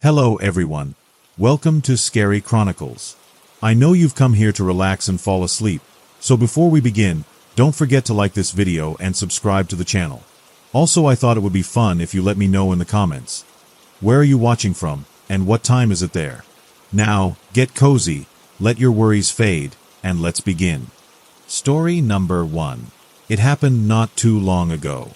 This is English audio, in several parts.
Hello everyone. Welcome to Scary Chronicles. I know you've come here to relax and fall asleep, so before we begin, don't forget to like this video and subscribe to the channel. Also, I thought it would be fun if you let me know in the comments. Where are you watching from, and what time is it there? Now, get cozy, let your worries fade, and let's begin. Story number 1. It happened not too long ago.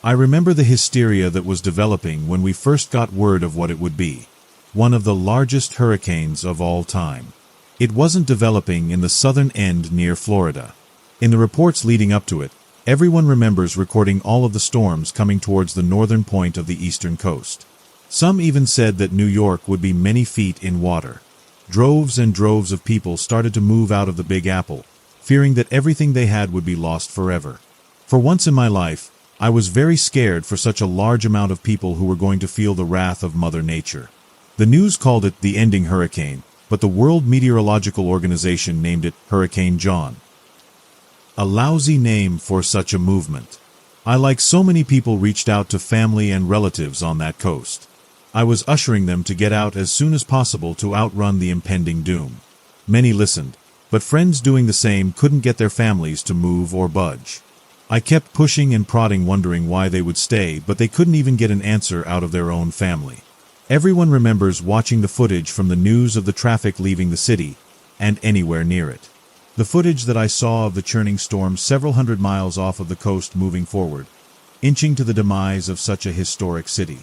I remember the hysteria that was developing when we first got word of what it would be. One of the largest hurricanes of all time. It wasn't developing in the southern end near Florida. In the reports leading up to it, everyone remembers recording all of the storms coming towards the northern point of the eastern coast. Some even said that New York would be many feet in water. Droves and droves of people started to move out of the Big Apple, fearing that everything they had would be lost forever. For once in my life, I was very scared for such a large amount of people who were going to feel the wrath of Mother Nature. The news called it the ending hurricane, but the World Meteorological Organization named it Hurricane John. A lousy name for such a movement. I, like so many people, reached out to family and relatives on that coast. I was ushering them to get out as soon as possible to outrun the impending doom. Many listened, but friends doing the same couldn't get their families to move or budge. I kept pushing and prodding, wondering why they would stay, but they couldn't even get an answer out of their own family. Everyone remembers watching the footage from the news of the traffic leaving the city, and anywhere near it. The footage that I saw of the churning storm several hundred miles off of the coast moving forward, inching to the demise of such a historic city.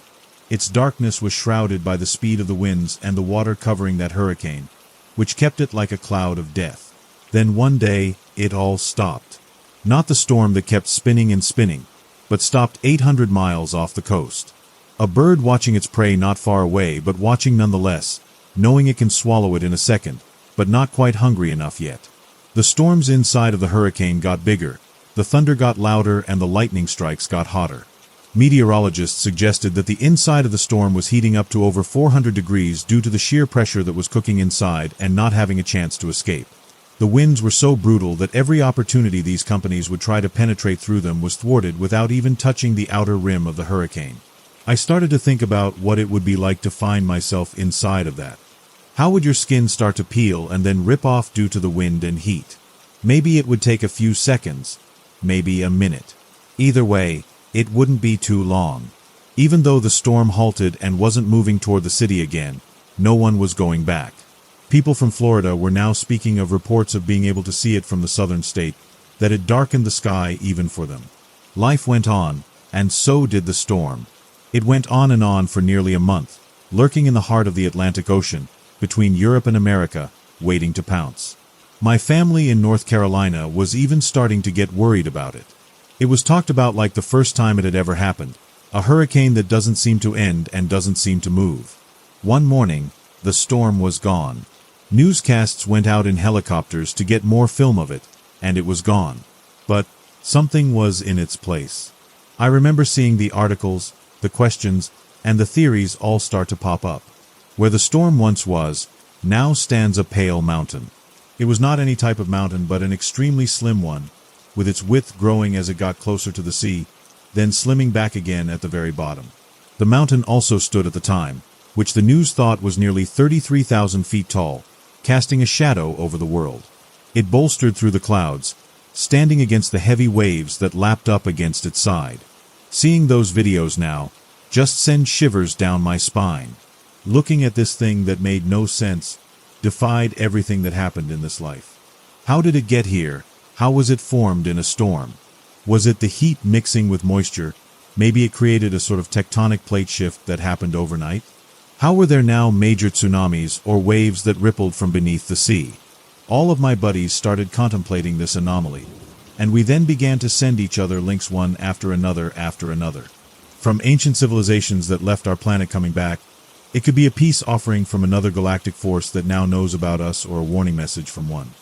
Its darkness was shrouded by the speed of the winds and the water covering that hurricane, which kept it like a cloud of death. Then one day, it all stopped. Not the storm that kept spinning and spinning, but stopped 800 miles off the coast. A bird watching its prey not far away, but watching nonetheless, knowing it can swallow it in a second, but not quite hungry enough yet. The storms inside of the hurricane got bigger, the thunder got louder, and the lightning strikes got hotter. Meteorologists suggested that the inside of the storm was heating up to over 400 degrees due to the sheer pressure that was cooking inside and not having a chance to escape. The winds were so brutal that every opportunity these companies would try to penetrate through them was thwarted without even touching the outer rim of the hurricane. I started to think about what it would be like to find myself inside of that. How would your skin start to peel and then rip off due to the wind and heat? Maybe it would take a few seconds, maybe a minute. Either way, it wouldn't be too long. Even though the storm halted and wasn't moving toward the city again, no one was going back. People from Florida were now speaking of reports of being able to see it from the southern state, that it darkened the sky even for them. Life went on, and so did the storm. It went on and on for nearly a month, lurking in the heart of the Atlantic Ocean, between Europe and America, waiting to pounce. My family in North Carolina was even starting to get worried about it. It was talked about like the first time it had ever happened, a hurricane that doesn't seem to end and doesn't seem to move. One morning, the storm was gone. Newscasts went out in helicopters to get more film of it, and it was gone. But something was in its place. I remember seeing the articles, the questions, and the theories all start to pop up. Where the storm once was, now stands a pale mountain. It was not any type of mountain, but an extremely slim one, with its width growing as it got closer to the sea, then slimming back again at the very bottom. The mountain also stood at the time, which the news thought was nearly 33,000 feet tall, casting a shadow over the world. It bolstered through the clouds, standing against the heavy waves that lapped up against its side. Seeing those videos now just send shivers down my spine. Looking at this thing that made no sense, defied everything that happened in this life. How did it get here? How was it formed in a storm? Was it the heat mixing with moisture? Maybe it created a sort of tectonic plate shift that happened overnight? How were there now major tsunamis or waves that rippled from beneath the sea? All of my buddies started contemplating this anomaly, and we then began to send each other links one after another after another. From ancient civilizations that left our planet coming back, it could be a peace offering from another galactic force that now knows about us, or a warning message from one.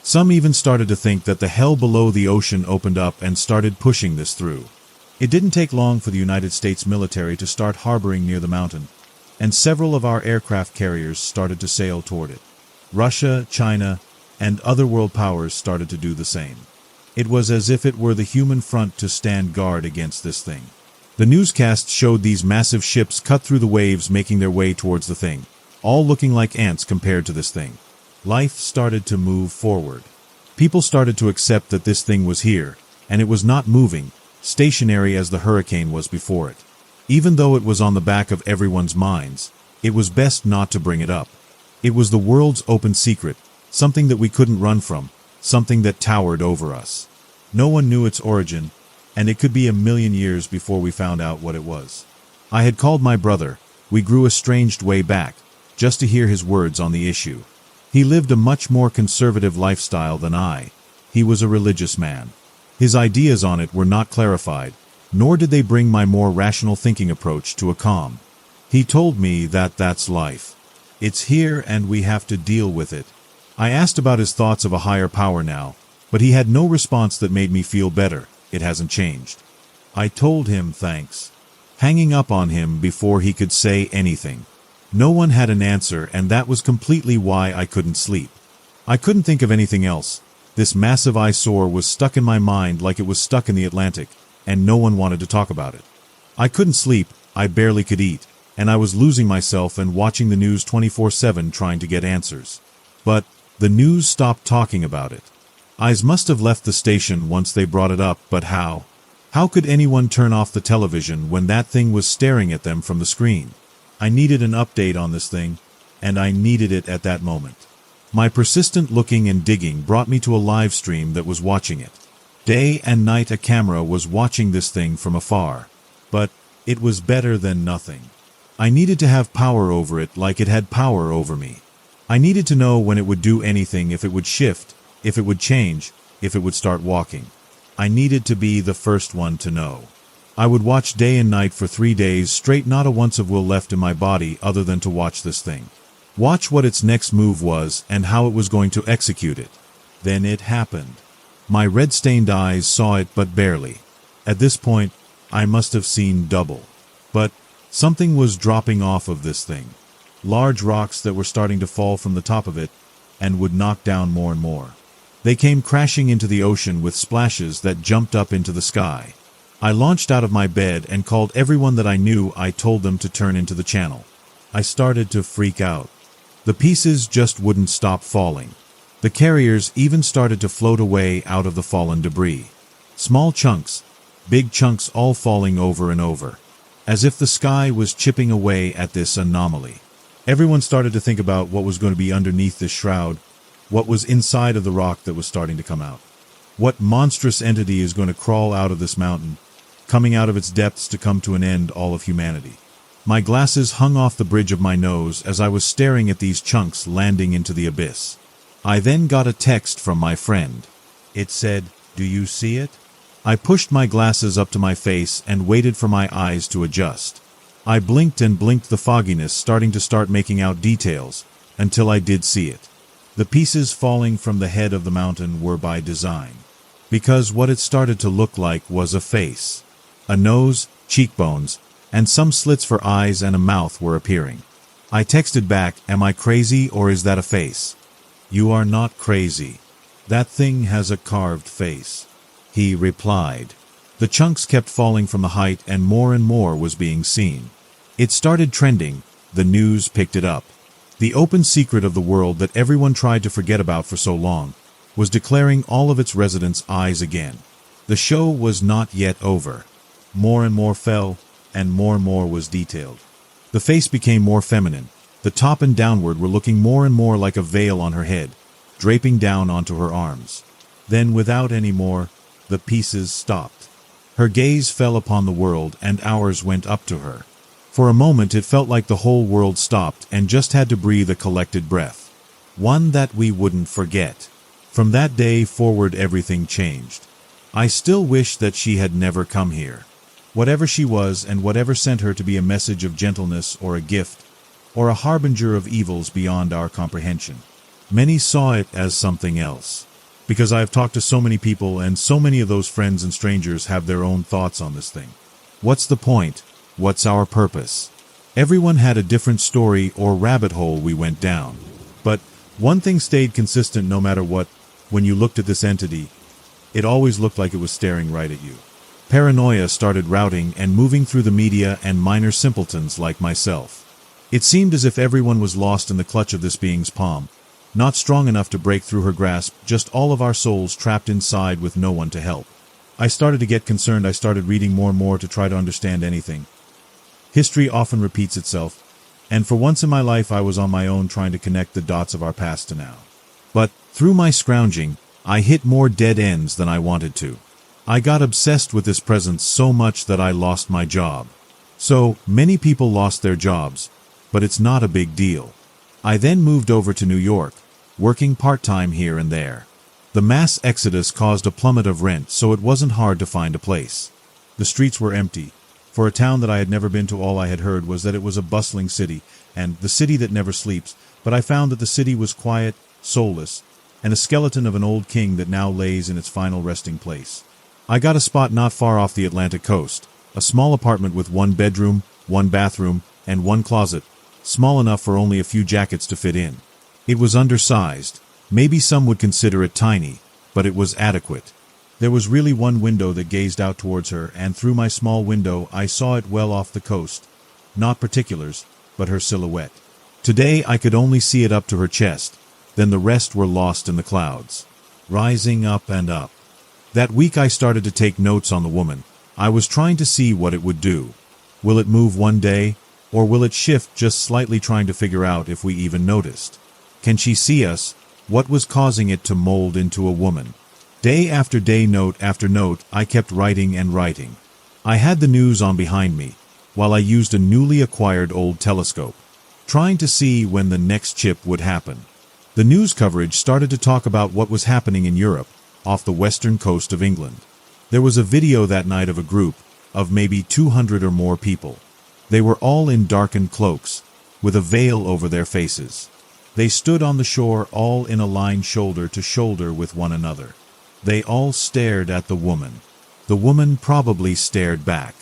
Some even started to think that the hell below the ocean opened up and started pushing this through. It didn't take long for the United States military to start harboring near the mountain, and several of our aircraft carriers started to sail toward it. Russia, China, and other world powers started to do the same. It was as if it were the human front to stand guard against this thing. The newscast showed these massive ships cut through the waves making their way towards the thing, all looking like ants compared to this thing. Life started to move forward. People started to accept that this thing was here, and it was not moving, stationary as the hurricane was before it. Even though it was on the back of everyone's minds, it was best not to bring it up. It was the world's open secret, something that we couldn't run from, something that towered over us. No one knew its origin, and it could be a million years before we found out what it was. I had called my brother. We grew estranged way back, just to hear his words on the issue. He lived a much more conservative lifestyle than I. He was a religious man. His ideas on it were not clarified, nor did they bring my more rational thinking approach to a calm. He told me that that's life. It's here and we have to deal with it. I asked about his thoughts of a higher power now, but he had no response that made me feel better. It hasn't changed. I told him thanks, hanging up on him before he could say anything. No one had an answer, and that was completely why I couldn't sleep. I couldn't think of anything else. This massive eyesore was stuck in my mind like it was stuck in the Atlantic, and no one wanted to talk about it. I couldn't sleep, I barely could eat, and I was losing myself and watching the news 24/7 trying to get answers. But the news stopped talking about it. Eyes must have left the station once they brought it up, but how? How could anyone turn off the television when that thing was staring at them from the screen? I needed an update on this thing, and I needed it at that moment. My persistent looking and digging brought me to a live stream that was watching it. Day and night a camera was watching this thing from afar. But it was better than nothing. I needed to have power over it like it had power over me. I needed to know when it would do anything, if it would shift, if it would change, if it would start walking. I needed to be the first one to know. I would watch day and night for 3 days straight, not a ounce of will left in my body other than to watch this thing. Watch what its next move was and how it was going to execute it. Then it happened. My red-stained eyes saw it, but barely. At this point, I must have seen double. But something was dropping off of this thing. Large rocks that were starting to fall from the top of it and would knock down more and more. They came crashing into the ocean with splashes that jumped up into the sky. I launched out of my bed and called everyone that I knew. I told them to turn into the channel. I started to freak out. The pieces just wouldn't stop falling. The carriers even started to float away out of the fallen debris. Small chunks, big chunks, all falling over and over, as if the sky was chipping away at this anomaly. Everyone started to think about what was going to be underneath this shroud, what was inside of the rock that was starting to come out. What monstrous entity is going to crawl out of this mountain, coming out of its depths to come to an end all of humanity? My glasses hung off the bridge of my nose as I was staring at these chunks landing into the abyss. I then got a text from my friend. It said, "Do you see it?" I pushed my glasses up to my face and waited for my eyes to adjust. I blinked and blinked, the fogginess starting to making out details, until I did see it. The pieces falling from the head of the mountain were by design, because what it started to look like was a face. A nose, cheekbones, and some slits for eyes and a mouth were appearing. I texted back, "Am I crazy or is that a face?" "You are not crazy. That thing has a carved face," he replied. The chunks kept falling from the height and more was being seen. It started trending. The news picked it up. The open secret of the world that everyone tried to forget about for so long was declaring all of its residents' eyes again. The show was not yet over. More and more fell, and more was detailed. The face became more feminine. The top and downward were looking more and more like a veil on her head, draping down onto her arms. Then, without any more, the pieces stopped. Her gaze fell upon the world, and ours went up to her. For a moment it felt like the whole world stopped and just had to breathe a collected breath. One that we wouldn't forget. From that day forward everything changed. I still wish that she had never come here. Whatever she was and whatever sent her to be a message of gentleness or a gift, or a harbinger of evils beyond our comprehension. Many saw it as something else. Because I have talked to so many people, and so many of those friends and strangers have their own thoughts on this thing. What's the point? What's our purpose? Everyone had a different story or rabbit hole we went down. But one thing stayed consistent no matter what. When you looked at this entity, it always looked like it was staring right at you. Paranoia started routing and moving through the media and minor simpletons like myself. It seemed as if everyone was lost in the clutch of this being's palm, not strong enough to break through her grasp, just all of our souls trapped inside with no one to help. I started to get concerned. I started reading more and more to try to understand anything. History often repeats itself, and for once in my life I was on my own trying to connect the dots of our past to now. But through my scrounging, I hit more dead ends than I wanted to. I got obsessed with this presence so much that I lost my job. So, many people lost their jobs, but it's not a big deal. I then moved over to New York, working part-time here and there. The mass exodus caused a plummet of rent, so it wasn't hard to find a place. The streets were empty. For a town that I had never been to, all I had heard was that it was a bustling city, and the city that never sleeps, but I found that the city was quiet, soulless, and a skeleton of an old king that now lays in its final resting place. I got a spot not far off the Atlantic coast, a small apartment with 1 bedroom, 1 bathroom, and 1 closet, small enough for only a few jackets to fit in. It was undersized. Maybe some would consider it tiny, but it was adequate. There was really 1 window that gazed out towards her, and through my small window I saw it well off the coast. Not particulars, but her silhouette. Today I could only see it up to her chest, then the rest were lost in the clouds. Rising up and up. That week I started to take notes on the woman. I was trying to see what it would do. Will it move one day, or will it shift just slightly, trying to figure out if we even noticed? Can she see us? What was causing it to mold into a woman? Day after day, note after note, I kept writing and writing. I had the news on behind me, while I used a newly acquired old telescope, trying to see when the next chip would happen. The news coverage started to talk about what was happening in Europe, off the western coast of England. There was a video that night of a group of maybe 200 or more people. They were all in darkened cloaks, with a veil over their faces. They stood on the shore, all in a line, shoulder to shoulder with one another. They all stared at the woman. The woman probably stared back.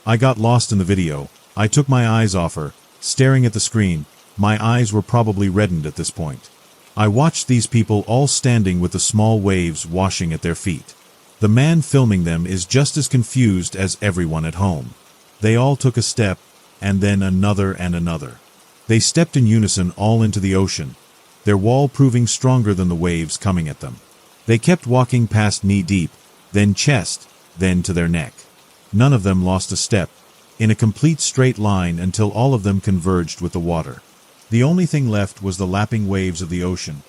I got lost in the video. I took my eyes off her, staring at the screen. My eyes were probably reddened at this point. I watched these people all standing with the small waves washing at their feet. The man filming them is just as confused as everyone at home. They all took a step, and then another and another. They stepped in unison all into the ocean, their wall proving stronger than the waves coming at them. They kept walking past knee-deep, then chest, then to their neck. None of them lost a step, in a complete straight line, until all of them converged with the water. The only thing left was the lapping waves of the ocean,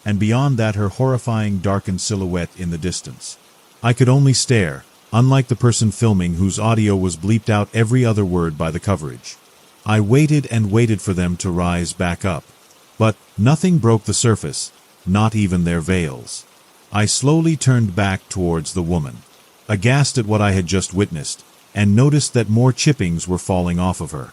and beyond that her horrifying darkened silhouette in the distance. I could only stare, unlike the person filming whose audio was bleeped out every other word by the coverage. I waited and waited for them to rise back up. But nothing broke the surface, not even their veils. I slowly turned back towards the woman, aghast at what I had just witnessed, and noticed that more chippings were falling off of her.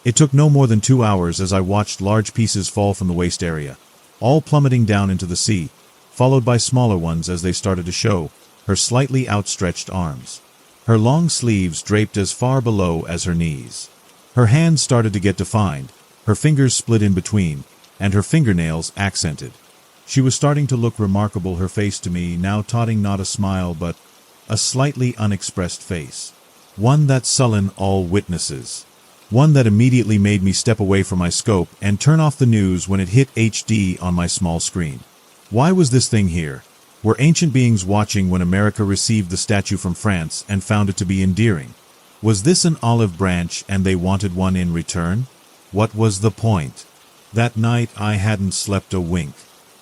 It took no more than 2 hours as I watched large pieces fall from the waist area, all plummeting down into the sea, followed by smaller ones as they started to show her slightly outstretched arms. Her long sleeves draped as far below as her knees. Her hands started to get defined, her fingers split in between, and her fingernails accented. She was starting to look remarkable, her face to me now taunting, not a smile but a slightly unexpressed face. One that sullen all witnesses. One that immediately made me step away from my scope and turn off the news when it hit HD on my small screen. Why was this thing here? Were ancient beings watching when America received the statue from France and found it to be endearing? Was this an olive branch and they wanted one in return? What was the point? That night I hadn't slept a wink.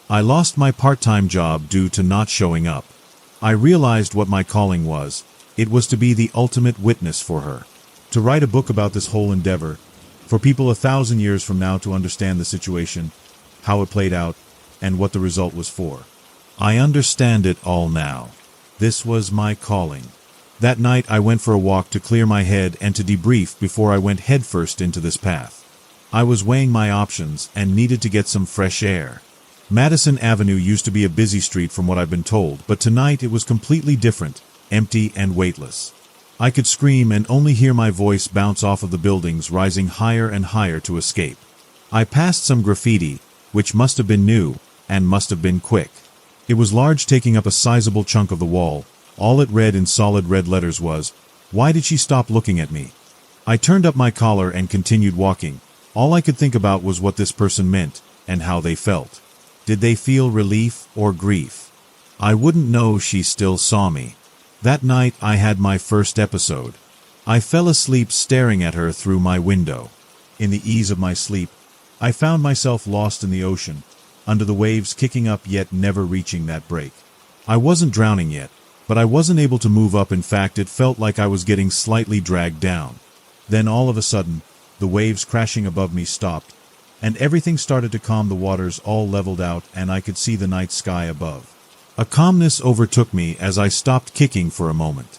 I lost my part-time job due to not showing up. I realized what my calling was. It was to be the ultimate witness for her. To write a book about this whole endeavor, for people 1,000 years from now to understand the situation, how it played out, and what the result was for. I understand it all now. This was my calling. That night I went for a walk to clear my head and to debrief before I went headfirst into this path. I was weighing my options and needed to get some fresh air. Madison Avenue used to be a busy street from what I've been told, but tonight it was completely different, empty and weightless. I could scream and only hear my voice bounce off of the buildings, rising higher and higher to escape. I passed some graffiti, which must have been new, and must have been quick. It was large, taking up a sizable chunk of the wall. All it read in solid red letters was, Why did she stop looking at me? I turned up my collar and continued walking. All I could think about was what this person meant and how they felt. Did they feel relief or grief? I wouldn't know she still saw me. That night I had my first episode. I fell asleep staring at her through my window. In the ease of my sleep, I found myself lost in the ocean, under the waves kicking up yet never reaching that break. I wasn't drowning yet, but I wasn't able to move up. In fact, it felt like I was getting slightly dragged down. Then all of a sudden, the waves crashing above me stopped, and everything started to calm. The waters all leveled out and I could see the night sky above. A calmness overtook me as I stopped kicking for a moment.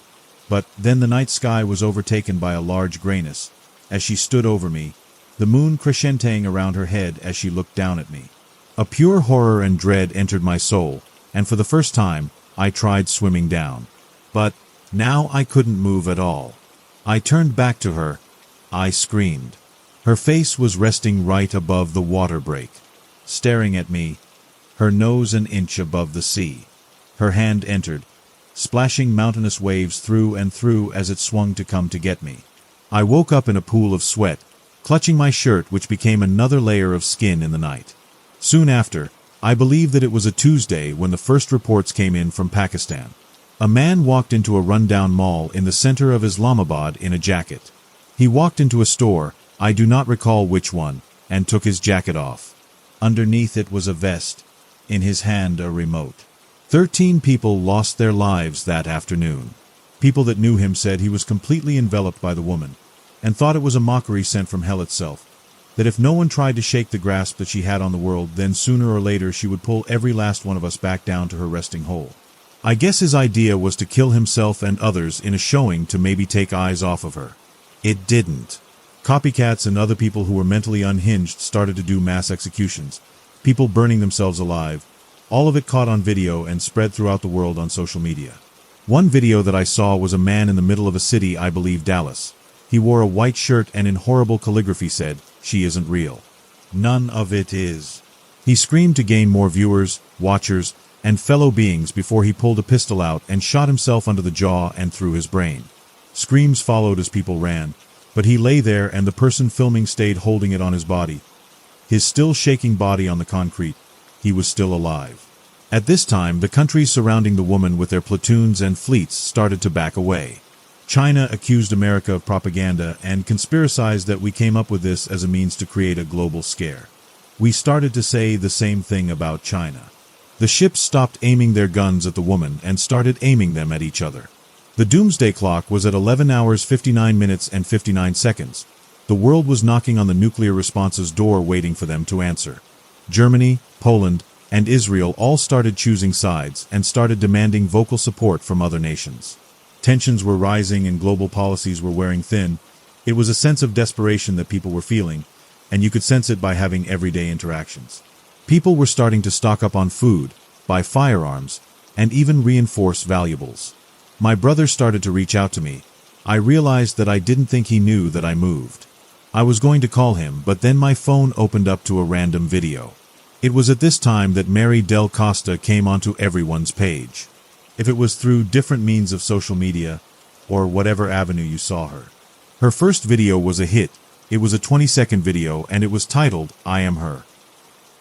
But then the night sky was overtaken by a large grayness. As she stood over me, the moon crescenting around her head as she looked down at me. A pure horror and dread entered my soul, and for the first time, I tried swimming down. But now I couldn't move at all. I turned back to her. I screamed. Her face was resting right above the water break, staring at me, her nose an inch above the sea. Her hand entered, splashing mountainous waves through and through as it swung to come to get me. I woke up in a pool of sweat, clutching my shirt, which became another layer of skin in the night. Soon after, I believe that it was a Tuesday when the first reports came in from Pakistan. A man walked into a rundown mall in the center of Islamabad in a jacket. He walked into a store, I do not recall which one, and took his jacket off. Underneath it was a vest, in his hand a remote. 13 people lost their lives that afternoon. People that knew him said he was completely enveloped by the woman, and thought it was a mockery sent from hell itself, that if no one tried to shake the grasp that she had on the world, then sooner or later she would pull every last one of us back down to her resting hole. I guess his idea was to kill himself and others in a showing to maybe take eyes off of her. It didn't. Copycats and other people who were mentally unhinged started to do mass executions, people burning themselves alive, all of it caught on video and spread throughout the world on social media. One video that I saw was a man in the middle of a city, I believe Dallas. He wore a white shirt and in horrible calligraphy said, "She isn't real. None of it is." He screamed to gain more viewers, watchers, and fellow beings before he pulled a pistol out and shot himself under the jaw and through his brain. Screams followed as people ran, but he lay there and the person filming stayed holding it on his body. His still shaking body on the concrete. He was still alive. At this time, the countries surrounding the woman with their platoons and fleets started to back away. China accused America of propaganda and conspiracized that we came up with this as a means to create a global scare. We started to say the same thing about China. The ships stopped aiming their guns at the woman and started aiming them at each other. The doomsday clock was at 11 hours 59 minutes and 59 seconds. The world was knocking on the nuclear response's door waiting for them to answer. Germany, Poland, and Israel all started choosing sides and started demanding vocal support from other nations. Tensions were rising and global policies were wearing thin. It was a sense of desperation that people were feeling, and you could sense it by having everyday interactions. People were starting to stock up on food, buy firearms, and even reinforce valuables. My brother started to reach out to me. I realized that I didn't think he knew that I moved. I was going to call him, but then my phone opened up to a random video. It was at this time that Mary Del Costa came onto everyone's page. If it was through different means of social media, or whatever avenue you saw her. Her first video was a hit. It was a 20-second video and it was titled, "I Am Her."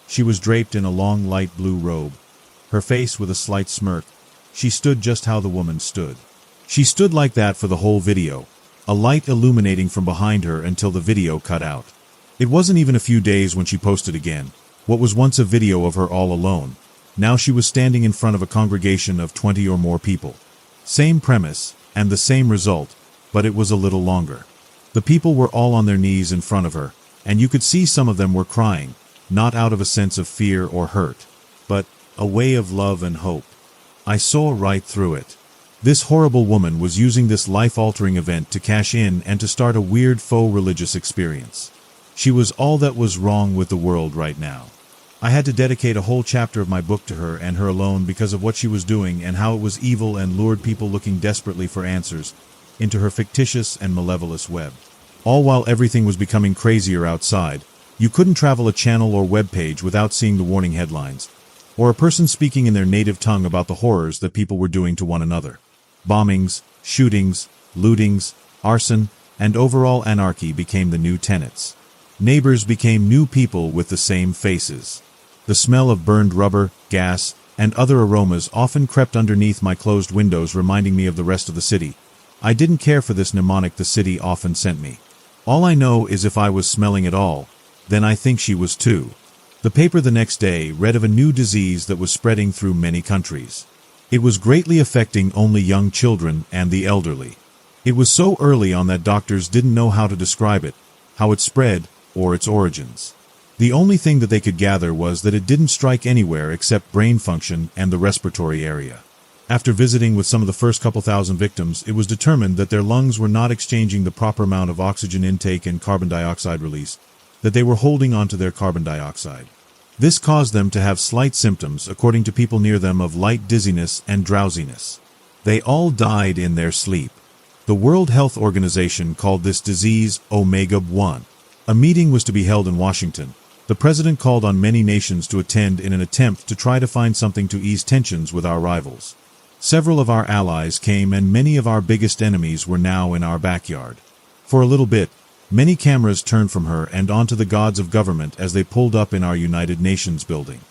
She was draped in a long light blue robe, her face with a slight smirk. She stood just how the woman stood. She stood like that for the whole video, a light illuminating from behind her until the video cut out. It wasn't even a few days when she posted again. What was once a video of her all alone, now she was standing in front of a congregation of 20 or more people. Same premise, and the same result, but it was a little longer. The people were all on their knees in front of her, and you could see some of them were crying, not out of a sense of fear or hurt, but a way of love and hope. I saw right through it. This horrible woman was using this life-altering event to cash in and to start a weird faux religious experience. She was all that was wrong with the world right now. I had to dedicate a whole chapter of my book to her and her alone because of what she was doing and how it was evil and lured people looking desperately for answers into her fictitious and malevolent web. All while everything was becoming crazier outside, you couldn't travel a channel or web page without seeing the warning headlines, or a person speaking in their native tongue about the horrors that people were doing to one another. Bombings, shootings, lootings, arson, and overall anarchy became the new tenets. Neighbors became new people with the same faces. The smell of burned rubber, gas, and other aromas often crept underneath my closed windows, reminding me of the rest of the city. I didn't care for this mnemonic the city often sent me. All I know is if I was smelling it all, then I think she was too. The paper the next day read of a new disease that was spreading through many countries. It was greatly affecting only young children and the elderly. It was so early on that doctors didn't know how to describe it, how it spread, or its origins. The only thing that they could gather was that it didn't strike anywhere except brain function and the respiratory area. After visiting with some of the first couple thousand victims, it was determined that their lungs were not exchanging the proper amount of oxygen intake and carbon dioxide release, that they were holding onto their carbon dioxide. This caused them to have slight symptoms, according to people near them, of light dizziness and drowsiness. They all died in their sleep. The World Health Organization called this disease Omega-1. A meeting was to be held in Washington. The president called on many nations to attend in an attempt to try to find something to ease tensions with our rivals. Several of our allies came, and many of our biggest enemies were now in our backyard. For a little bit, many cameras turned from her and onto the gods of government as they pulled up in our United Nations building.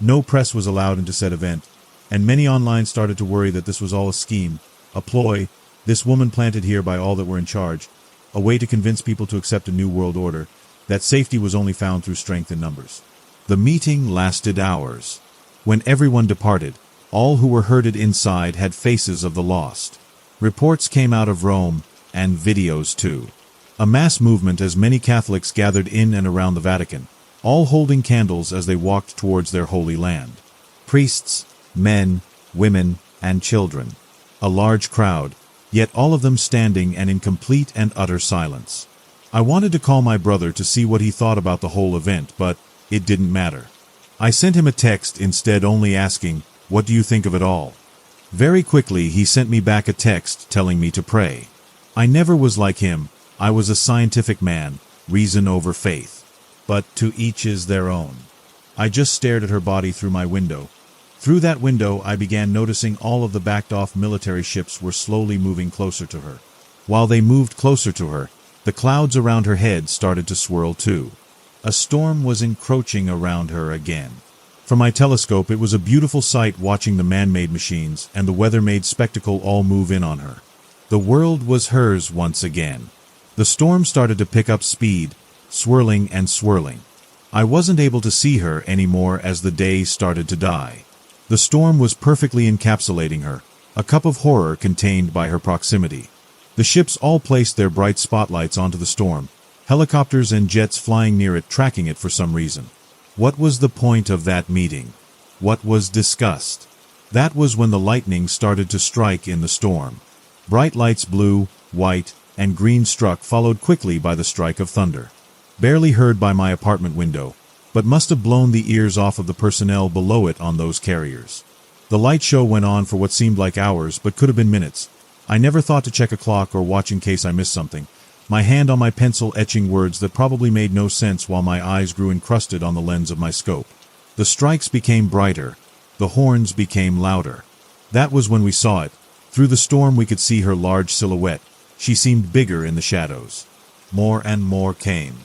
No press was allowed into said event, and many online started to worry that this was all a scheme, a ploy, this woman planted here by all that were in charge, a way to convince people to accept a new world order, that safety was only found through strength in numbers. The meeting lasted hours. When everyone departed, all who were herded inside had faces of the lost. Reports came out of Rome, and videos too. A mass movement as many Catholics gathered in and around the Vatican, all holding candles as they walked towards their holy land. Priests, men, women, and children. A large crowd, yet all of them standing and in complete and utter silence. I wanted to call my brother to see what he thought about the whole event, but it didn't matter. I sent him a text instead, only asking, "What do you think of it all?" Very quickly he sent me back a text telling me to pray. I never was like him. I was a scientific man, reason over faith. But to each is their own. I just stared at her body through my window. Through that window I began noticing all of the backed-off military ships were slowly moving closer to her. While they moved closer to her, the clouds around her head started to swirl too. A storm was encroaching around her again. From my telescope it was a beautiful sight watching the man-made machines and the weather-made spectacle all move in on her. The world was hers once again. The storm started to pick up speed, swirling and swirling. I wasn't able to see her anymore as the day started to die. The storm was perfectly encapsulating her, a cup of horror contained by her proximity. The ships all placed their bright spotlights onto the storm, helicopters and jets flying near it, tracking it for some reason. What was the point of that meeting? What was discussed? That was when the lightning started to strike in the storm. Bright lights, blue, white, and green struck, followed quickly by the strike of thunder. Barely heard by my apartment window, but must have blown the ears off of the personnel below it on those carriers. The light show went on for what seemed like hours, but could have been minutes. I never thought to check a clock or watch in case I missed something, my hand on my pencil etching words that probably made no sense while my eyes grew encrusted on the lens of my scope. The strikes became brighter. The horns became louder. That was when we saw it. Through the storm we could see her large silhouette. She seemed bigger in the shadows. More and more came.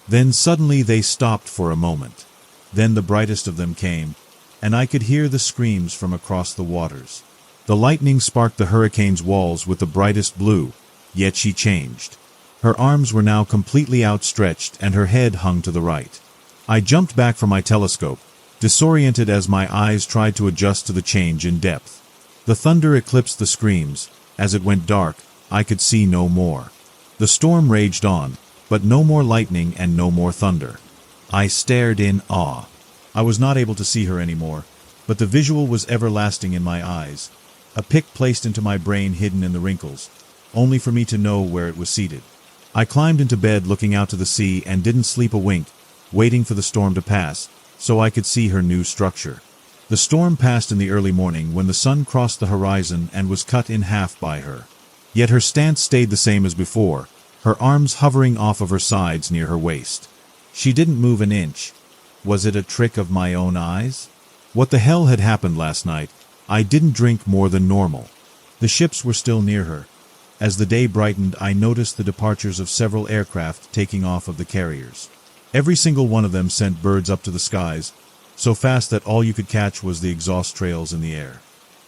Then suddenly they stopped for a moment. Then the brightest of them came, and I could hear the screams from across the waters. The lightning sparked the hurricane's walls with the brightest blue, yet she changed. Her arms were now completely outstretched and her head hung to the right. I jumped back from my telescope, disoriented as my eyes tried to adjust to the change in depth. The thunder eclipsed the screams. As it went dark, I could see no more. The storm raged on, but no more lightning and no more thunder. I stared in awe. I was not able to see her anymore, but the visual was everlasting in my eyes. A pick placed into my brain hidden in the wrinkles, only for me to know where it was seated. I climbed into bed looking out to the sea and didn't sleep a wink, waiting for the storm to pass, so I could see her new structure. The storm passed in the early morning when the sun crossed the horizon and was cut in half by her. Yet her stance stayed the same as before, her arms hovering off of her sides near her waist. She didn't move an inch. Was it a trick of my own eyes? What the hell had happened last night? I didn't drink more than normal. The ships were still near her. As the day brightened, I noticed the departures of several aircraft taking off of the carriers. Every single one of them sent birds up to the skies, so fast that all you could catch was the exhaust trails in the air.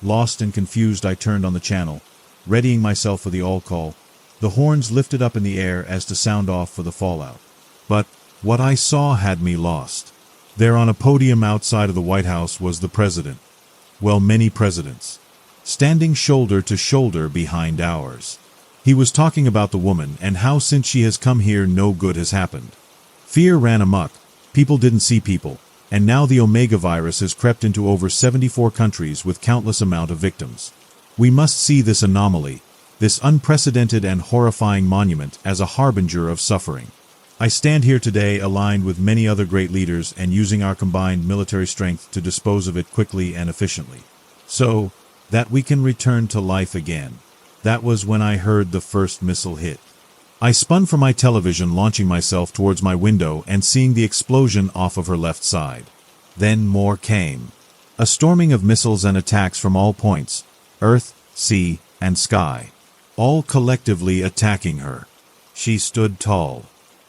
Lost and confused, I turned on the channel, readying myself for the all-call, the horns lifted up in the air as to sound off for the fallout. But what I saw had me lost. There on a podium outside of the White House was the president. Well, many presidents. Standing shoulder to shoulder behind ours. He was talking about the woman and how since she has come here no good has happened. Fear ran amok, people didn't see people, and now the Omega virus has crept into over 74 countries with countless amount of victims. We must see this anomaly, this unprecedented and horrifying monument, as a harbinger of suffering. I stand here today aligned with many other great leaders and using our combined military strength to dispose of it quickly and efficiently, so that we can return to life again. That was when I heard the first missile hit. I spun from my television, launching myself towards my window and seeing the explosion off of her left side. Then more came. A storming of missiles and attacks from all points, earth, sea, and sky, all collectively attacking her. She stood tall.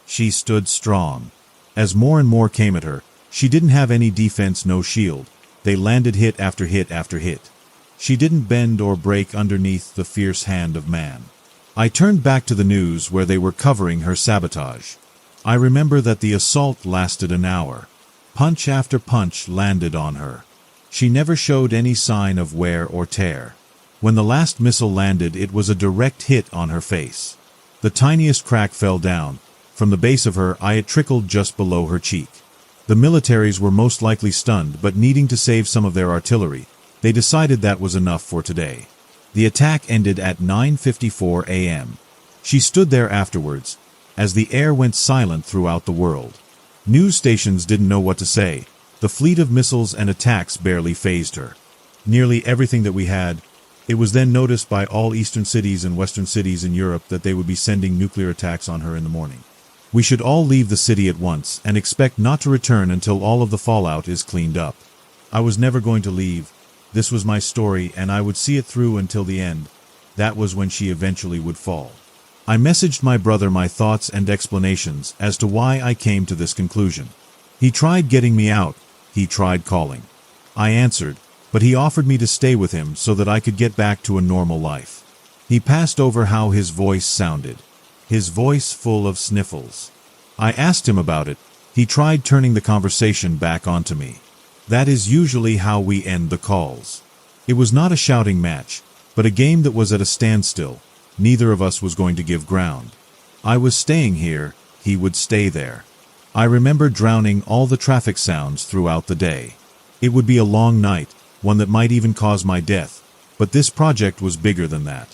She stood strong. As more and more came at her, she didn't have any defense, no shield. They landed hit after hit after hit. She didn't bend or break underneath the fierce hand of man. I turned back to the news where they were covering her sabotage. I remember that the assault lasted an hour. Punch after punch landed on her. She never showed any sign of wear or tear. When the last missile landed, it was a direct hit on her face. The tiniest crack fell down. From the base of her eye it trickled just below her cheek. The militaries were most likely stunned, but needing to save some of their artillery, they decided that was enough for today. The attack ended at 9:54 a.m. She stood there afterwards, as the air went silent throughout the world. News stations didn't know what to say. The fleet of missiles and attacks barely fazed her. Nearly everything that we had. It was then noticed by all eastern cities and western cities in Europe that they would be sending nuclear attacks on her in the morning. We should all leave the city at once and expect not to return until all of the fallout is cleaned up. I was never going to leave. This was my story, and I would see it through until the end. That was when she eventually would fall. I messaged my brother my thoughts and explanations as to why I came to this conclusion. He tried getting me out. He tried calling. I answered, but he offered me to stay with him so that I could get back to a normal life. He passed over how his voice sounded. His voice full of sniffles. I asked him about it. He tried turning the conversation back onto me. That is usually how we end the calls. It was not a shouting match, but a game that was at a standstill. Neither of us was going to give ground. I was staying here, he would stay there. I remember drowning all the traffic sounds throughout the day. It would be a long night, one that might even cause my death, but this project was bigger than that.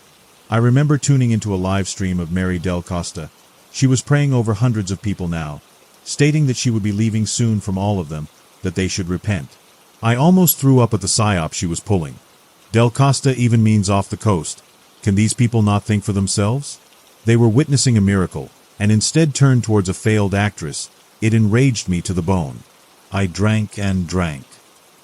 I remember tuning into a live stream of Mary Del Costa. She was praying over hundreds of people now, stating that she would be leaving soon from all of them, that they should repent. I almost threw up at the psyop she was pulling. Del Costa even means off the coast. Can these people not think for themselves? They were witnessing a miracle, and instead turned towards a failed actress. It enraged me to the bone. I drank and drank.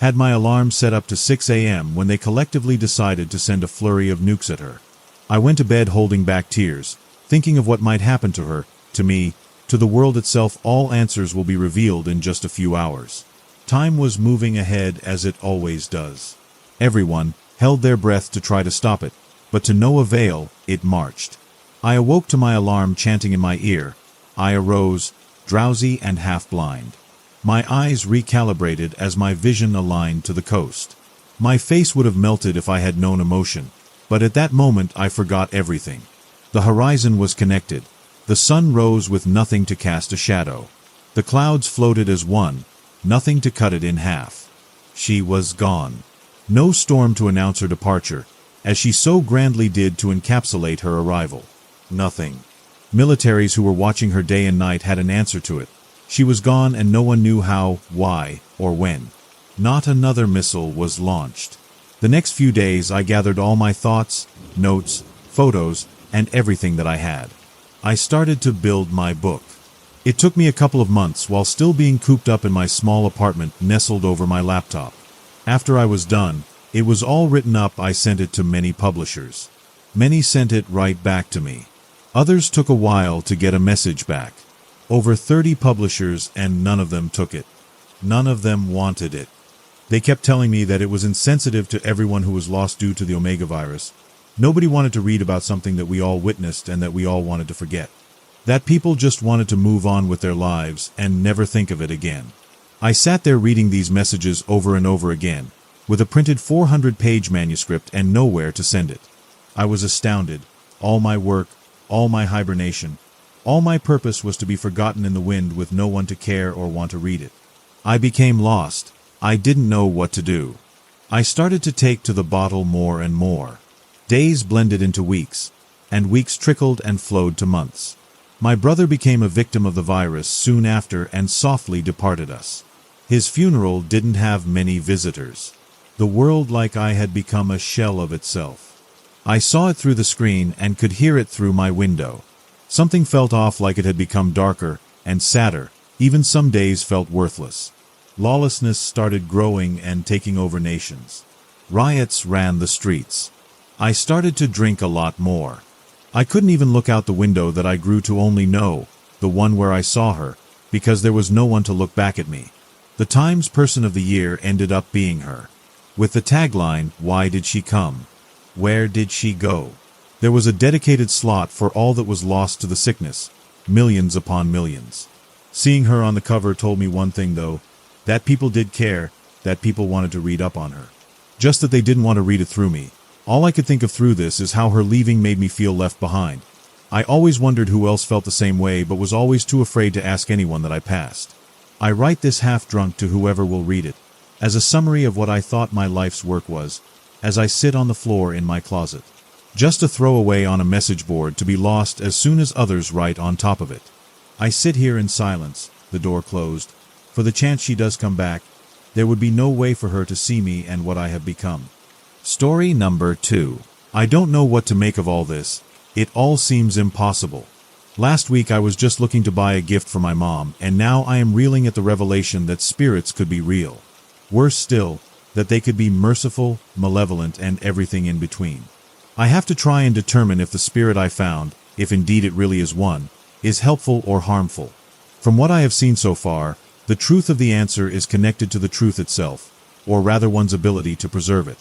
Had my alarm set up to 6 a.m. when they collectively decided to send a flurry of nukes at her. I went to bed holding back tears, thinking of what might happen to her, to me, to the world itself. All answers will be revealed in just a few hours. Time was moving ahead as it always does. Everyone held their breath to try to stop it, but to no avail. It marched. I awoke to my alarm chanting in my ear. I arose, drowsy and half-blind. My eyes recalibrated as my vision aligned to the coast. My face would have melted if I had known emotion, but at that moment I forgot everything. The horizon was connected. The sun rose with nothing to cast a shadow. The clouds floated as one, nothing to cut it in half. She was gone. No storm to announce her departure, as she so grandly did to encapsulate her arrival. Nothing. Militaries who were watching her day and night had an answer to it. She was gone and no one knew how, why, or when. Not another missile was launched. The next few days I gathered all my thoughts, notes, photos, and everything that I had. I started to build my book. It took me a couple of months while still being cooped up in my small apartment nestled over my laptop. After I was done, it was all written up. I sent it to many publishers. Many sent it right back to me. Others took a while to get a message back. Over 30 publishers, and none of them took it. None of them wanted it. They kept telling me that it was insensitive to everyone who was lost due to the Omega virus. Nobody wanted to read about something that we all witnessed and that we all wanted to forget. That people just wanted to move on with their lives and never think of it again. I sat there reading these messages over and over again, with a printed 400-page manuscript and nowhere to send it. I was astounded. All my work, all my hibernation, all my purpose was to be forgotten in the wind with no one to care or want to read it. I became lost. I didn't know what to do. I started to take to the bottle more and more. Days blended into weeks, and weeks trickled and flowed to months. My brother became a victim of the virus soon after and softly departed us. His funeral didn't have many visitors. The world, like I, had become a shell of itself. I saw it through the screen and could hear it through my window. Something felt off, like it had become darker and sadder. Even some days felt worthless. Lawlessness started growing and taking over nations. Riots ran the streets. I started to drink a lot more. I couldn't even look out the window that I grew to only know, the one where I saw her, because there was no one to look back at me. The Times Person of the Year ended up being her. With the tagline, "Why did she come? Where did she go?" There was a dedicated slot for all that was lost to the sickness, millions upon millions. Seeing her on the cover told me one thing, though, that people did care, that people wanted to read up on her. Just that they didn't want to read it through me. All I could think of through this is how her leaving made me feel left behind. I always wondered who else felt the same way, but was always too afraid to ask anyone that I passed. I write this half-drunk to whoever will read it, as a summary of what I thought my life's work was, as I sit on the floor in my closet. Just a throwaway on a message board to be lost as soon as others write on top of it. I sit here in silence, the door closed. For the chance she does come back, there would be no way for her to see me and what I have become. Story number 2. I don't know what to make of all this. It all seems impossible. Last week I was just looking to buy a gift for my mom, and now I am reeling at the revelation that spirits could be real. Worse still, that they could be merciful, malevolent, and everything in between. I have to try and determine if the spirit I found, if indeed it really is one, is helpful or harmful. From what I have seen so far, the truth of the answer is connected to the truth itself, or rather one's ability to preserve it.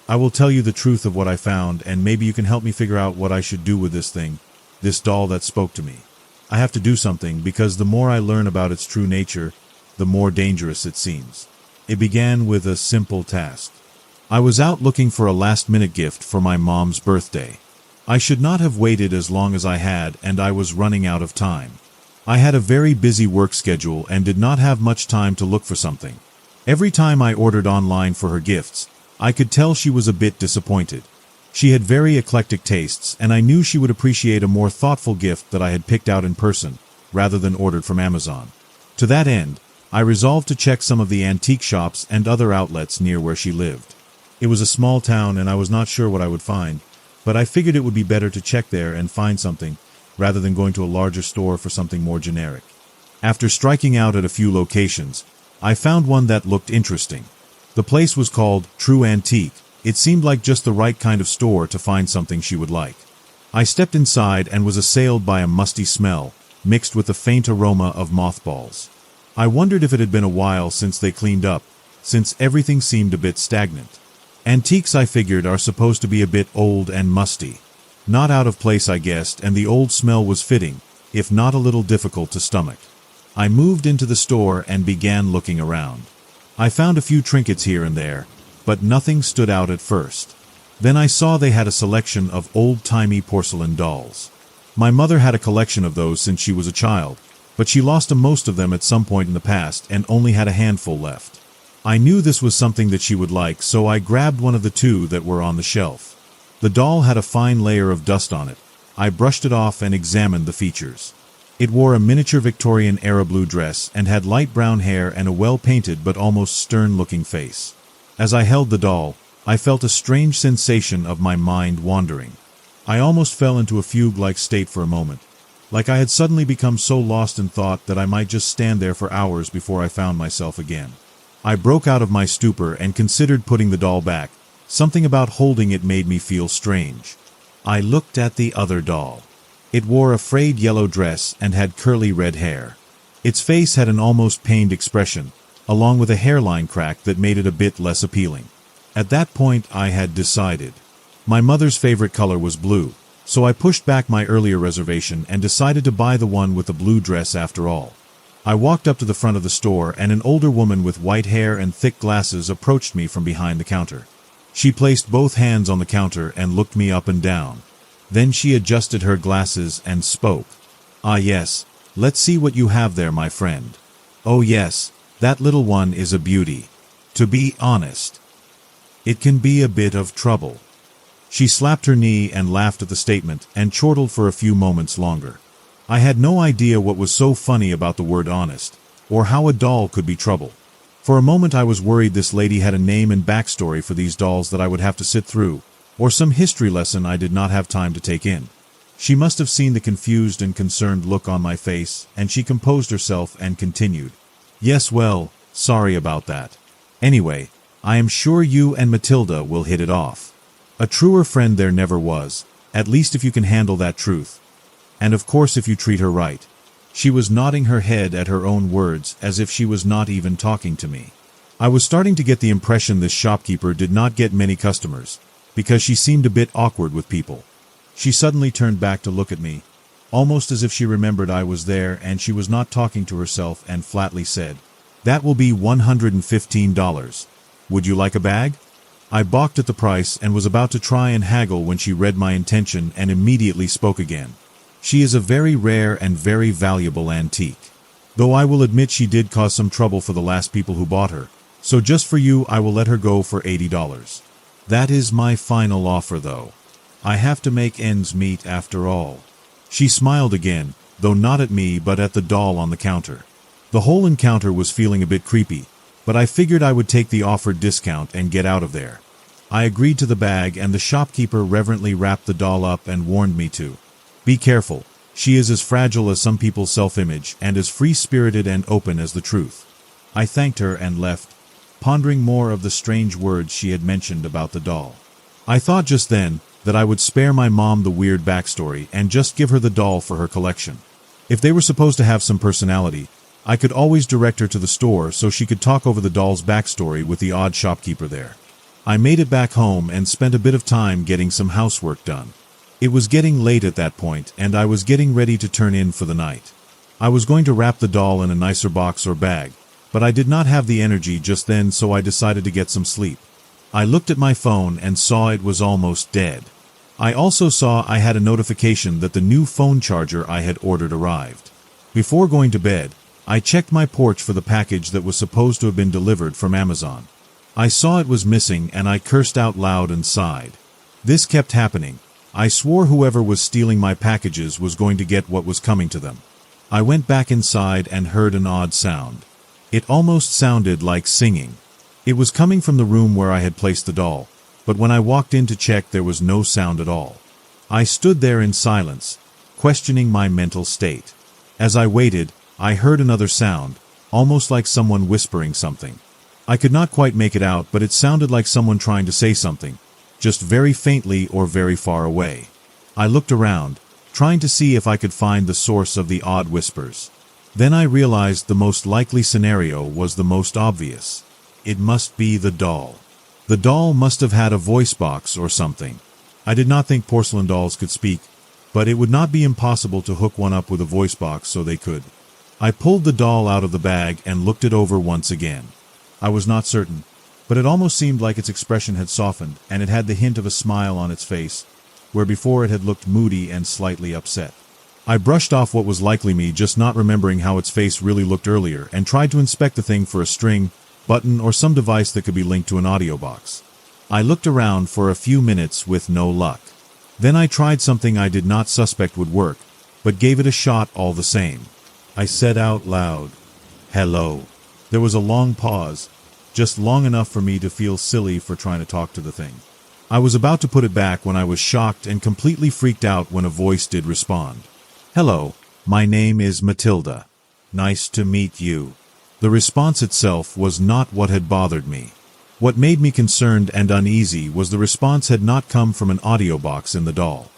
I will tell you the truth of what I found, and maybe you can help me figure out what I should do with this thing, this doll that spoke to me. I have to do something, because the more I learn about its true nature, the more dangerous it seems. It began with a simple task. I was out looking for a last-minute gift for my mom's birthday. I should not have waited as long as I had, and I was running out of time. I had a very busy work schedule and did not have much time to look for something. Every time I ordered online for her gifts, I could tell she was a bit disappointed. She had very eclectic tastes, and I knew she would appreciate a more thoughtful gift that I had picked out in person, rather than ordered from Amazon. To that end, I resolved to check some of the antique shops and other outlets near where she lived. It was a small town and I was not sure what I would find, but I figured it would be better to check there and find something, rather than going to a larger store for something more generic. After striking out at a few locations, I found one that looked interesting. The place was called True Antique. It seemed like just the right kind of store to find something she would like. I stepped inside and was assailed by a musty smell, mixed with the faint aroma of mothballs. I wondered if it had been a while since they cleaned up, since everything seemed a bit stagnant. Antiques, I figured, are supposed to be a bit old and musty. Not out of place, I guessed, and the old smell was fitting, if not a little difficult to stomach. I moved into the store and began looking around. I found a few trinkets here and there, but nothing stood out at first. Then I saw they had a selection of old-timey porcelain dolls. My mother had a collection of those since she was a child, but she lost most of them at some point in the past and only had a handful left. I knew this was something that she would like, so I grabbed one of the two that were on the shelf. The doll had a fine layer of dust on it. I brushed it off and examined the features. It wore a miniature Victorian-era blue dress and had light brown hair and a well-painted but almost stern-looking face. As I held the doll, I felt a strange sensation of my mind wandering. I almost fell into a fugue-like state for a moment, like I had suddenly become so lost in thought that I might just stand there for hours before I found myself again. I broke out of my stupor and considered putting the doll back. Something about holding it made me feel strange. I looked at the other doll. It wore a frayed yellow dress and had curly red hair. Its face had an almost pained expression, along with a hairline crack that made it a bit less appealing. At that point, I had decided. My mother's favorite color was blue, so I pushed back my earlier reservation and decided to buy the one with the blue dress after all. I walked up to the front of the store and an older woman with white hair and thick glasses approached me from behind the counter. She placed both hands on the counter and looked me up and down. Then she adjusted her glasses and spoke. "Ah yes, let's see what you have there, my friend. Oh yes, that little one is a beauty. To be honest, it can be a bit of trouble." She slapped her knee and laughed at the statement and chortled for a few moments longer. I had no idea what was so funny about the word honest, or how a doll could be trouble. For a moment I was worried this lady had a name and backstory for these dolls that I would have to sit through, or some history lesson I did not have time to take in. She must have seen the confused and concerned look on my face, and she composed herself and continued. "Yes, well, sorry about that. Anyway, I am sure you and Matilda will hit it off. A truer friend there never was, at least if you can handle that truth. And of course if you treat her right." She was nodding her head at her own words as if she was not even talking to me. I was starting to get the impression this shopkeeper did not get many customers, because she seemed a bit awkward with people. She suddenly turned back to look at me, almost as if she remembered I was there and she was not talking to herself, and flatly said, "That will be $115. Would you like a bag?" I balked at the price and was about to try and haggle when she read my intention and immediately spoke again. "She is a very rare and very valuable antique. Though I will admit she did cause some trouble for the last people who bought her, so just for you I will let her go for $80. That is my final offer though. I have to make ends meet after all." She smiled again, though not at me but at the doll on the counter. The whole encounter was feeling a bit creepy, but I figured I would take the offered discount and get out of there. I agreed to the bag and the shopkeeper reverently wrapped the doll up and warned me to be careful. She is as fragile as some people's self-image and as free-spirited and open as the truth. I thanked her and left, pondering more of the strange words she had mentioned about the doll. I thought just then that I would spare my mom the weird backstory and just give her the doll for her collection. If they were supposed to have some personality, I could always direct her to the store so she could talk over the doll's backstory with the odd shopkeeper there. I made it back home and spent a bit of time getting some housework done. It was getting late at that point, and I was getting ready to turn in for the night. I was going to wrap the doll in a nicer box or bag, but I did not have the energy just then, so I decided to get some sleep. I looked at my phone and saw it was almost dead. I also saw I had a notification that the new phone charger I had ordered arrived. Before going to bed, I checked my porch for the package that was supposed to have been delivered from Amazon. I saw it was missing and I cursed out loud and sighed. This kept happening. I swore whoever was stealing my packages was going to get what was coming to them. I went back inside and heard an odd sound. It almost sounded like singing. It was coming from the room where I had placed the doll, but when I walked in to check there was no sound at all. I stood there in silence, questioning my mental state. As I waited, I heard another sound, almost like someone whispering something. I could not quite make it out, but it sounded like someone trying to say something, just very faintly or very far away. I looked around, trying to see if I could find the source of the odd whispers. Then I realized the most likely scenario was the most obvious. It must be the doll. The doll must have had a voice box or something. I did not think porcelain dolls could speak, but it would not be impossible to hook one up with a voice box so they could. I pulled the doll out of the bag and looked it over once again. I was not certain, but it almost seemed like its expression had softened and it had the hint of a smile on its face, where before it had looked moody and slightly upset. I brushed off what was likely me just not remembering how its face really looked earlier and tried to inspect the thing for a string, button, or some device that could be linked to an audio box. I looked around for a few minutes with no luck. Then I tried something I did not suspect would work, but gave it a shot all the same. I said out loud, "Hello." There was a long pause, just long enough for me to feel silly for trying to talk to the thing. I was about to put it back when I was shocked and completely freaked out when a voice did respond. "Hello, my name is Matilda. Nice to meet you." The response itself was not what had bothered me. What made me concerned and uneasy was the response had not come from an audio box in the doll.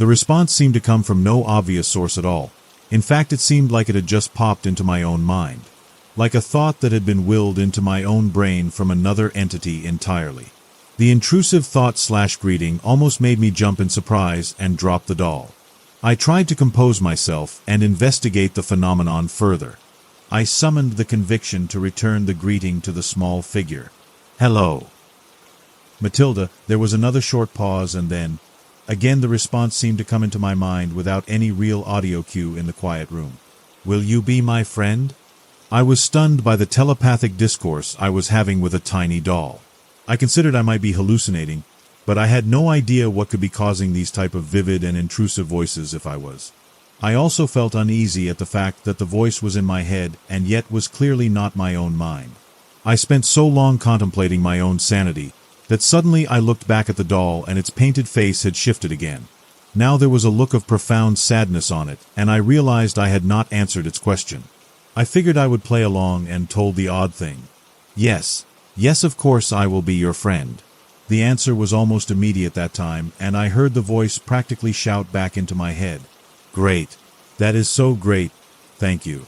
The response seemed to come from no obvious source at all. In fact, it seemed like it had just popped into my own mind. Like a thought that had been willed into my own brain from another entity entirely. The intrusive thought/greeting almost made me jump in surprise and drop the doll. I tried to compose myself and investigate the phenomenon further. I summoned the conviction to return the greeting to the small figure. "Hello, Matilda." There was another short pause, and then, again, the response seemed to come into my mind without any real audio cue in the quiet room. "Will you be my friend?" I was stunned by the telepathic discourse I was having with a tiny doll. I considered I might be hallucinating, but I had no idea what could be causing these type of vivid and intrusive voices if I was. I also felt uneasy at the fact that the voice was in my head and yet was clearly not my own mind. I spent so long contemplating my own sanity that suddenly I looked back at the doll and its painted face had shifted again. Now there was a look of profound sadness on it, and I realized I had not answered its question. I figured I would play along and told the odd thing. Yes, of course I will be your friend." The answer was almost immediate that time, and I heard the voice practically shout back into my head. "Great. That is so great. Thank you.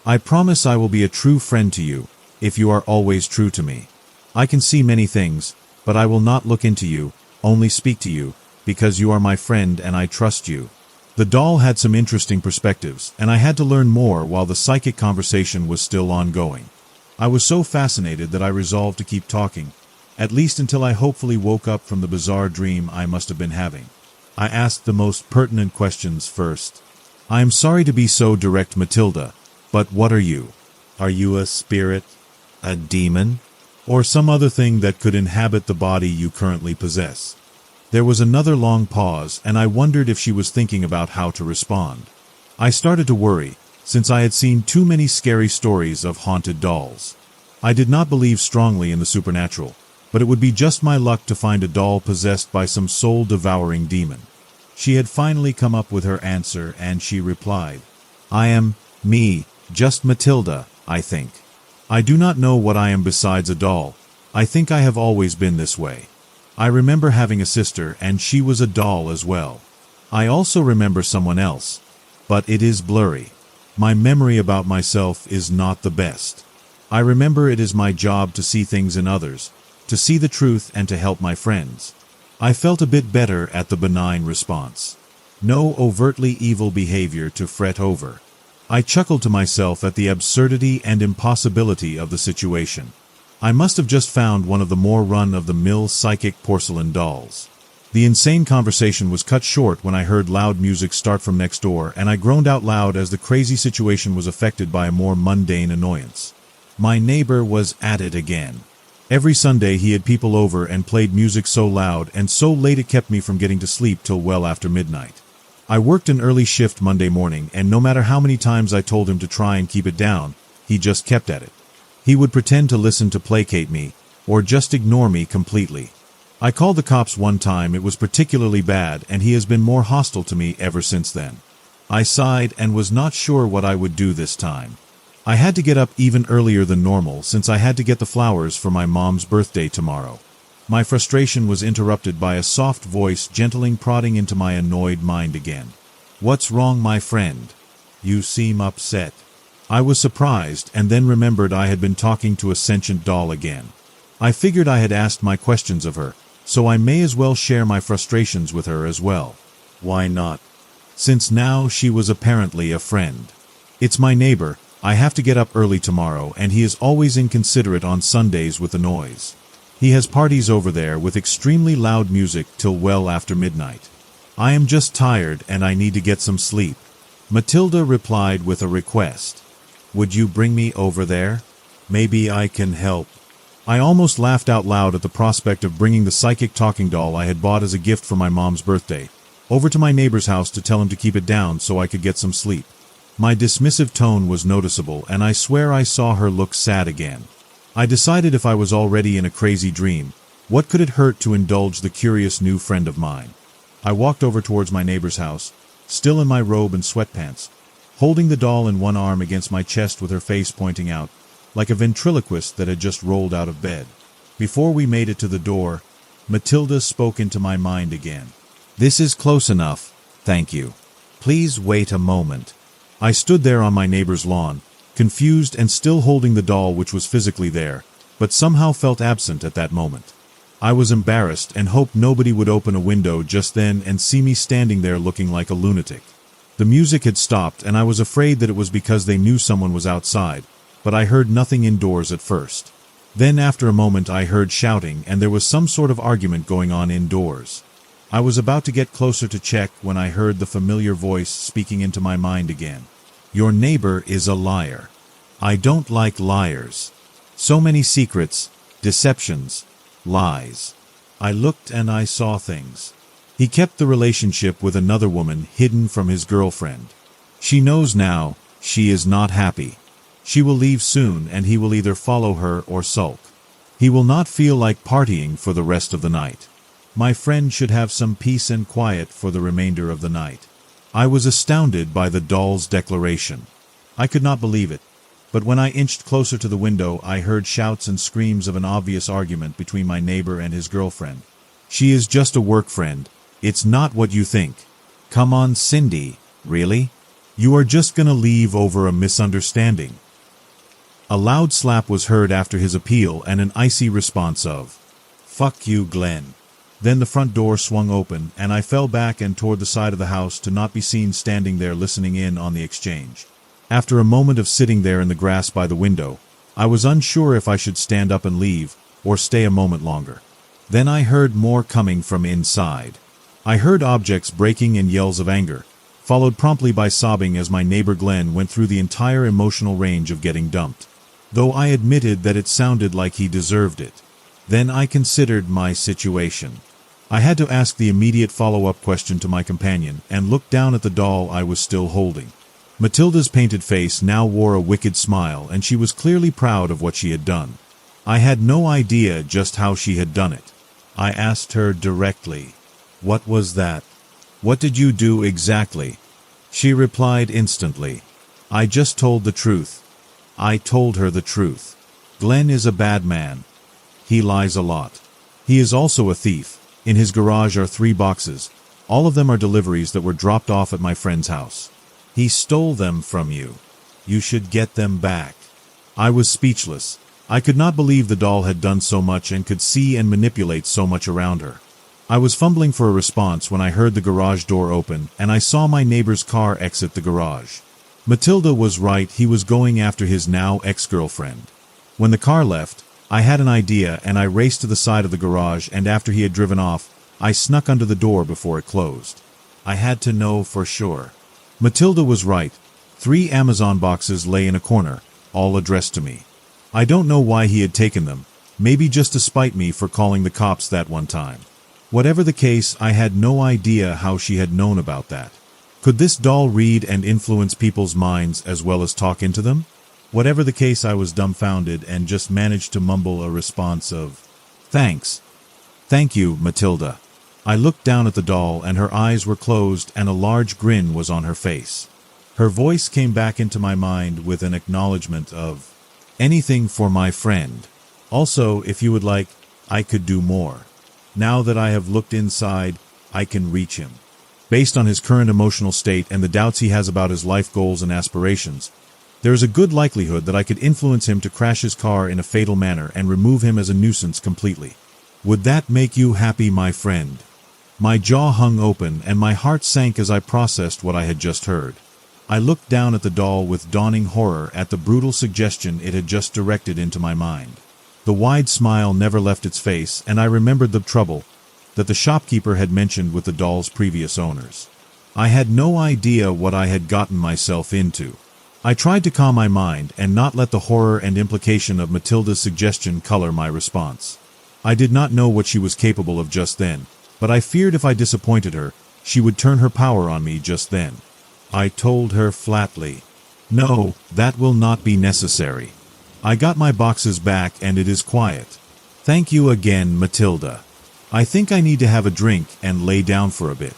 I promise I will be a true friend to you, if you are always true to me. I can see many things, but I will not look into you, only speak to you, because you are my friend and I trust you." The doll had some interesting perspectives, and I had to learn more while the psychic conversation was still ongoing. I was so fascinated that I resolved to keep talking, at least until I hopefully woke up from the bizarre dream I must have been having. I asked the most pertinent questions first. "I am sorry to be so direct, Matilda, but what are you? Are you a spirit, a demon, or some other thing that could inhabit the body you currently possess?" There was another long pause, and I wondered if she was thinking about how to respond. I started to worry, since I had seen too many scary stories of haunted dolls. I did not believe strongly in the supernatural, but it would be just my luck to find a doll possessed by some soul-devouring demon. She had finally come up with her answer, and she replied, "I am me, just Matilda, I think. I do not know what I am besides a doll. I think I have always been this way. I remember having a sister, and she was a doll as well. I also remember someone else, but it is blurry. My memory about myself is not the best. I remember it is my job to see things in others, to see the truth and to help my friends." I felt a bit better at the benign response. No overtly evil behavior to fret over. I chuckled to myself at the absurdity and impossibility of the situation. I must have just found one of the more run-of-the-mill psychic porcelain dolls. The insane conversation was cut short when I heard loud music start from next door, and I groaned out loud as the crazy situation was affected by a more mundane annoyance. My neighbor was at it again. Every Sunday he had people over and played music so loud and so late it kept me from getting to sleep till well after midnight. I worked an early shift Monday morning, and no matter how many times I told him to try and keep it down, he just kept at it. He would pretend to listen to placate me, or just ignore me completely. I called the cops one time. It was particularly bad, and he has been more hostile to me ever since then. I sighed and was not sure what I would do this time. I had to get up even earlier than normal since I had to get the flowers for my mom's birthday tomorrow. My frustration was interrupted by a soft voice gently prodding into my annoyed mind again. "What's wrong, my friend? You seem upset." I was surprised and then remembered I had been talking to a sentient doll again. I figured I had asked my questions of her, so I may as well share my frustrations with her as well. Why not? Since now she was apparently a friend. "It's my neighbor. I have to get up early tomorrow, and he is always inconsiderate on Sundays with the noise. He has parties over there with extremely loud music till well after midnight. I am just tired and I need to get some sleep." Matilda replied with a request. "Would you bring me over there? Maybe I can help." I almost laughed out loud at the prospect of bringing the psychic talking doll I had bought as a gift for my mom's birthday over to my neighbor's house to tell him to keep it down so I could get some sleep. My dismissive tone was noticeable, and I swear I saw her look sad again. I decided if I was already in a crazy dream, what could it hurt to indulge the curious new friend of mine? I walked over towards my neighbor's house, still in my robe and sweatpants, holding the doll in one arm against my chest with her face pointing out, like a ventriloquist that had just rolled out of bed. Before we made it to the door, Matilda spoke into my mind again. "This is close enough. Thank you. Please wait a moment. I stood there on my neighbor's lawn, confused and still holding the doll which was physically there, but somehow felt absent at that moment. I was embarrassed and hoped nobody would open a window just then and see me standing there looking like a lunatic. The music had stopped and I was afraid that it was because they knew someone was outside, but I heard nothing indoors at first. Then after a moment I heard shouting and there was some sort of argument going on indoors. I was about to get closer to check when I heard the familiar voice speaking into my mind again. Your neighbor is a liar. I don't like liars. So many secrets, deceptions, lies. I looked and I saw things. He kept the relationship with another woman hidden from his girlfriend. She knows now, she is not happy. She will leave soon and he will either follow her or sulk. He will not feel like partying for the rest of the night. My friend should have some peace and quiet for the remainder of the night. I was astounded by the doll's declaration. I could not believe it, but when I inched closer to the window I heard shouts and screams of an obvious argument between my neighbor and his girlfriend. She is just a work friend. It's not what you think. Come on, Cindy. Really? You are just gonna leave over a misunderstanding. A loud slap was heard after his appeal and an icy response of, "Fuck you, Glenn." Then the front door swung open and I fell back and toward the side of the house to not be seen standing there listening in on the exchange. After a moment of sitting there in the grass by the window, I was unsure if I should stand up and leave or stay a moment longer. Then I heard more coming from inside. I heard objects breaking and yells of anger, followed promptly by sobbing as my neighbor Glenn went through the entire emotional range of getting dumped, though I admitted that it sounded like he deserved it. Then I considered my situation. I had to ask the immediate follow-up question to my companion and looked down at the doll I was still holding. Matilda's painted face now wore a wicked smile and she was clearly proud of what she had done. I had no idea just how she had done it. I asked her directly, "What was that? What did you do exactly?" She replied instantly, "I just told the truth." I told her the truth. Glenn is a bad man. He lies a lot. He is also a thief. In his garage are 3 boxes. All of them are deliveries that were dropped off at my friend's house. He stole them from you. You should get them back. I was speechless. I could not believe the doll had done so much and could see and manipulate so much around her. I was fumbling for a response when I heard the garage door open and I saw my neighbor's car exit the garage. Matilda was right, he was going after his now ex-girlfriend. When the car left, I had an idea and I raced to the side of the garage and after he had driven off, I snuck under the door before it closed. I had to know for sure. Matilda was right. 3 Amazon boxes lay in a corner, all addressed to me. I don't know why he had taken them, maybe just to spite me for calling the cops that one time. Whatever the case, I had no idea how she had known about that. Could this doll read and influence people's minds as well as talk into them? Whatever the case, I was dumbfounded and just managed to mumble a response of, "Thanks. Thank you, Matilda." I looked down at the doll and her eyes were closed and a large grin was on her face. Her voice came back into my mind with an acknowledgement of, "Anything for my friend. Also, if you would like, I could do more. Now that I have looked inside, I can reach him. Based on his current emotional state and the doubts he has about his life goals and aspirations, there is a good likelihood that I could influence him to crash his car in a fatal manner and remove him as a nuisance completely. Would that make you happy, my friend?" My jaw hung open and my heart sank as I processed what I had just heard. I looked down at the doll with dawning horror at the brutal suggestion it had just directed into my mind. The wide smile never left its face, and I remembered the trouble that the shopkeeper had mentioned with the doll's previous owners. I had no idea what I had gotten myself into. I tried to calm my mind and not let the horror and implication of Matilda's suggestion color my response. I did not know what she was capable of just then, but I feared if I disappointed her, she would turn her power on me just then. I told her flatly, "No, that will not be necessary. I got my boxes back and it is quiet. Thank you again, Matilda. I think I need to have a drink and lay down for a bit.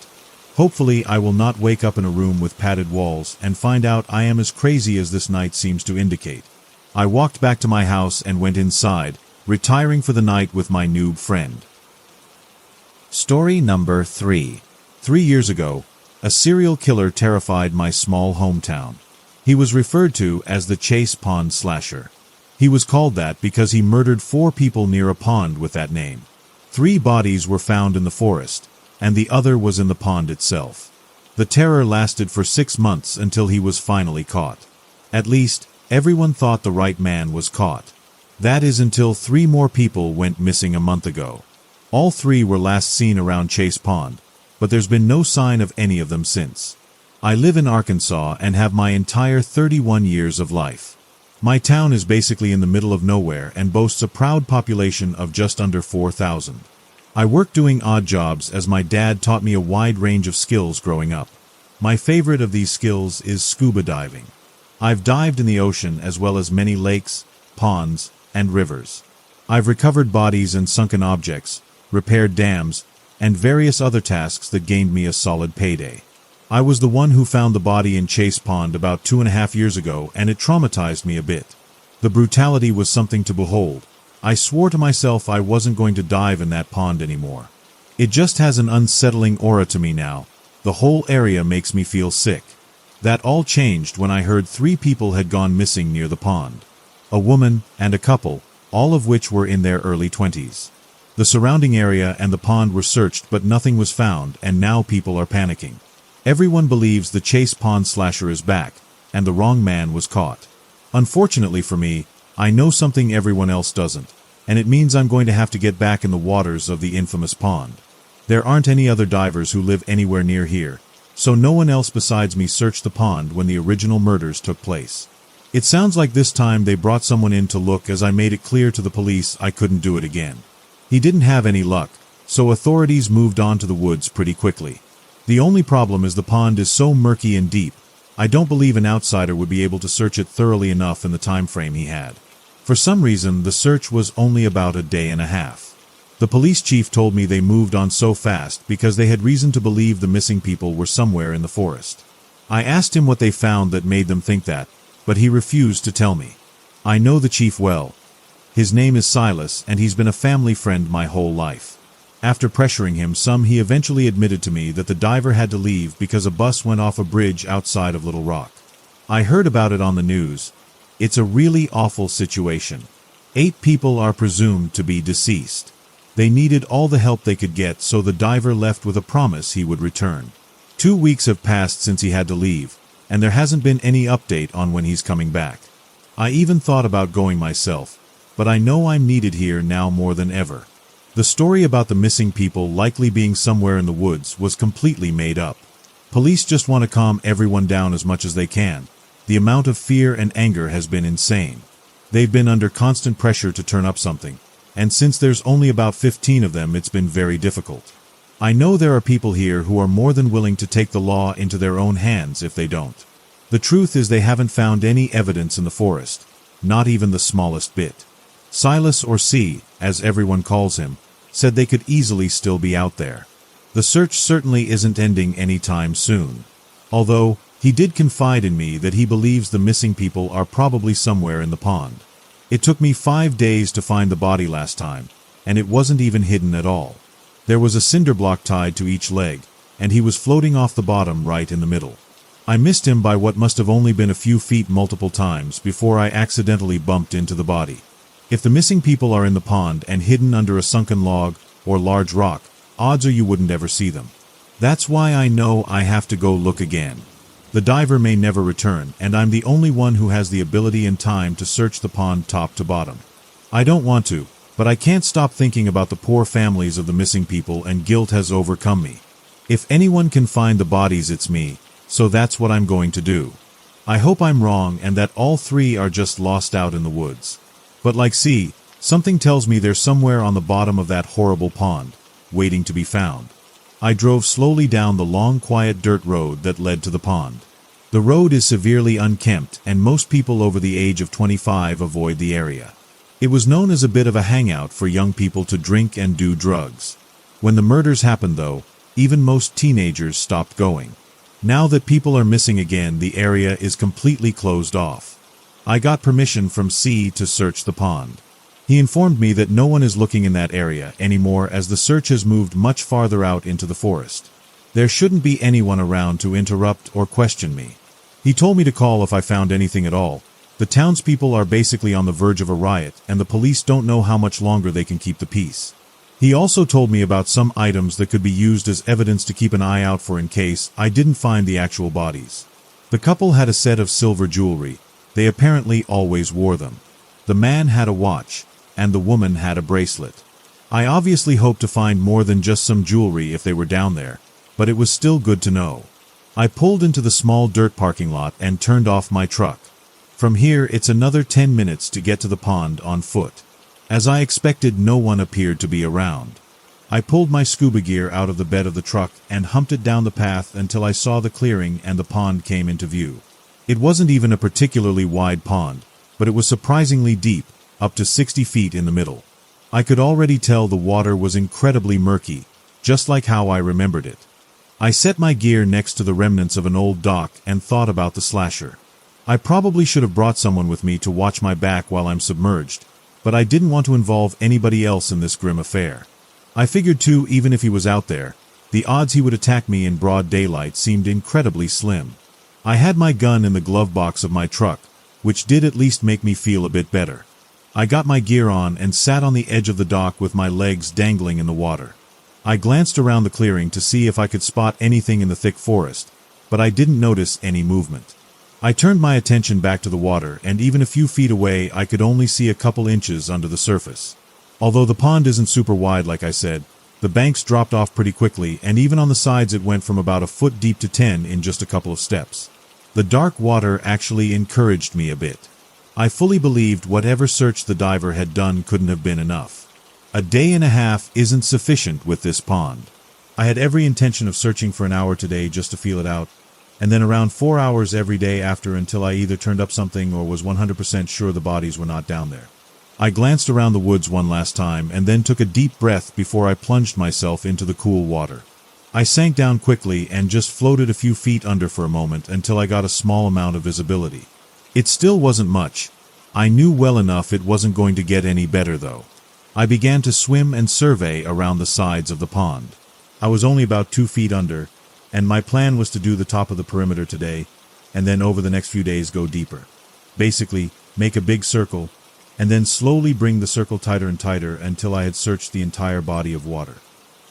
Hopefully I will not wake up in a room with padded walls and find out I am as crazy as this night seems to indicate." I walked back to my house and went inside, retiring for the night with my noob friend. Story number 3. 3 years ago, A serial killer terrified my small hometown. He was referred to as the Chase Pond Slasher. He was called that because he murdered 4 people near a pond with that name. 3 bodies were found in the forest, and the other was in the pond itself. The terror lasted for 6 months until he was finally caught. At least, everyone thought the right man was caught. That is until 3 more people went missing a month ago. All 3 were last seen around Chase Pond, but there's been no sign of any of them since. I live in Arkansas and have my entire 31 years of life. My town is basically in the middle of nowhere and boasts a proud population of just under 4,000. I work doing odd jobs as my dad taught me a wide range of skills growing up. My favorite of these skills is scuba diving. I've dived in the ocean as well as many lakes, ponds, and rivers. I've recovered bodies and sunken objects, repaired dams, and various other tasks that gained me a solid payday. I was the one who found the body in Chase Pond about 2.5 years ago, and it traumatized me a bit. The brutality was something to behold. I swore to myself I wasn't going to dive in that pond anymore. It just has an unsettling aura to me now. The whole area makes me feel sick. That all changed when I heard 3 people had gone missing near the pond. A woman and a couple, all of which were in their early 20s. The surrounding area and the pond were searched, but nothing was found, and now people are panicking. Everyone believes the Chase Pond Slasher is back, and the wrong man was caught. Unfortunately for me, I know something everyone else doesn't, and it means I'm going to have to get back in the waters of the infamous pond. There aren't any other divers who live anywhere near here, so no one else besides me searched the pond when the original murders took place. It sounds like this time they brought someone in to look, as I made it clear to the police I couldn't do it again. He didn't have any luck, so authorities moved on to the woods pretty quickly. The only problem is the pond is so murky and deep, I don't believe an outsider would be able to search it thoroughly enough in the time frame he had. For some reason, the search was only about a day and a half. The police chief told me they moved on so fast because they had reason to believe the missing people were somewhere in the forest. I asked him what they found that made them think that, but he refused to tell me. I know the chief well. His name is Silas, and he's been a family friend my whole life. After pressuring him some, he eventually admitted to me that the diver had to leave because a bus went off a bridge outside of Little Rock. I heard about it on the news. It's a really awful situation. 8 people are presumed to be deceased. They needed all the help they could get, so the diver left with a promise he would return. 2 weeks have passed since he had to leave, and there hasn't been any update on when he's coming back. I even thought about going myself, but I know I'm needed here now more than ever. The story about the missing people likely being somewhere in the woods was completely made up. Police just want to calm everyone down as much as they can. The amount of fear and anger has been insane. They've been under constant pressure to turn up something, and since there's only about 15 of them, it's been very difficult. I know there are people here who are more than willing to take the law into their own hands if they don't. The truth is they haven't found any evidence in the forest, not even the smallest bit. Silas, or C, as everyone calls him, said they could easily still be out there. The search certainly isn't ending anytime soon. Although, he did confide in me that he believes the missing people are probably somewhere in the pond. It took me 5 days to find the body last time, and it wasn't even hidden at all. There was a cinder block tied to each leg, and he was floating off the bottom right in the middle. I missed him by what must have only been a few feet multiple times before I accidentally bumped into the body. If the missing people are in the pond and hidden under a sunken log or large rock, odds are you wouldn't ever see them. That's why I know I have to go look again. The diver may never return, and I'm the only one who has the ability and time to search the pond top to bottom. I don't want to, but I can't stop thinking about the poor families of the missing people, and guilt has overcome me. If anyone can find the bodies, it's me, so that's what I'm going to do. I hope I'm wrong and that all 3 are just lost out in the woods. But like C, something tells me they're somewhere on the bottom of that horrible pond, waiting to be found. I drove slowly down the long, quiet dirt road that led to the pond. The road is severely unkempt, and most people over the age of 25 avoid the area. It was known as a bit of a hangout for young people to drink and do drugs. When the murders happened, though, even most teenagers stopped going. Now that people are missing again, the area is completely closed off. I got permission from C to search the pond. He informed me that no one is looking in that area anymore as the search has moved much farther out into the forest. There shouldn't be anyone around to interrupt or question me. He told me to call if I found anything at all. The townspeople are basically on the verge of a riot, and the police don't know how much longer they can keep the peace. He also told me about some items that could be used as evidence to keep an eye out for in case I didn't find the actual bodies. The couple had a set of silver jewelry. They apparently always wore them. The man had a watch, and the woman had a bracelet. I obviously hoped to find more than just some jewelry if they were down there, but it was still good to know. I pulled into the small dirt parking lot and turned off my truck. From here, it's another 10 minutes to get to the pond on foot. As I expected, no one appeared to be around. I pulled my scuba gear out of the bed of the truck and humped it down the path until I saw the clearing and the pond came into view. It wasn't even a particularly wide pond, but it was surprisingly deep, up to 60 feet in the middle. I could already tell the water was incredibly murky, just like how I remembered it. I set my gear next to the remnants of an old dock and thought about the slasher. I probably should have brought someone with me to watch my back while I'm submerged, but I didn't want to involve anybody else in this grim affair. I figured too, even if he was out there, the odds he would attack me in broad daylight seemed incredibly slim. I had my gun in the glove box of my truck, which did at least make me feel a bit better. I got my gear on and sat on the edge of the dock with my legs dangling in the water. I glanced around the clearing to see if I could spot anything in the thick forest, but I didn't notice any movement. I turned my attention back to the water, and even a few feet away I could only see a couple inches under the surface. Although the pond isn't super wide like I said, the banks dropped off pretty quickly, and even on the sides it went from about a foot deep to 10 in just a couple of steps. The dark water actually encouraged me a bit. I fully believed whatever search the diver had done couldn't have been enough. A day and a half isn't sufficient with this pond. I had every intention of searching for an hour today just to feel it out, and then around 4 hours every day after until I either turned up something or was 100% sure the bodies were not down there. I glanced around the woods one last time and then took a deep breath before I plunged myself into the cool water. I sank down quickly and just floated a few feet under for a moment until I got a small amount of visibility. It still wasn't much. I knew well enough it wasn't going to get any better though. I began to swim and survey around the sides of the pond. I was only about 2 feet under, and my plan was to do the top of the perimeter today, and then over the next few days go deeper. Basically, make a big circle, and then slowly bring the circle tighter and tighter until I had searched the entire body of water.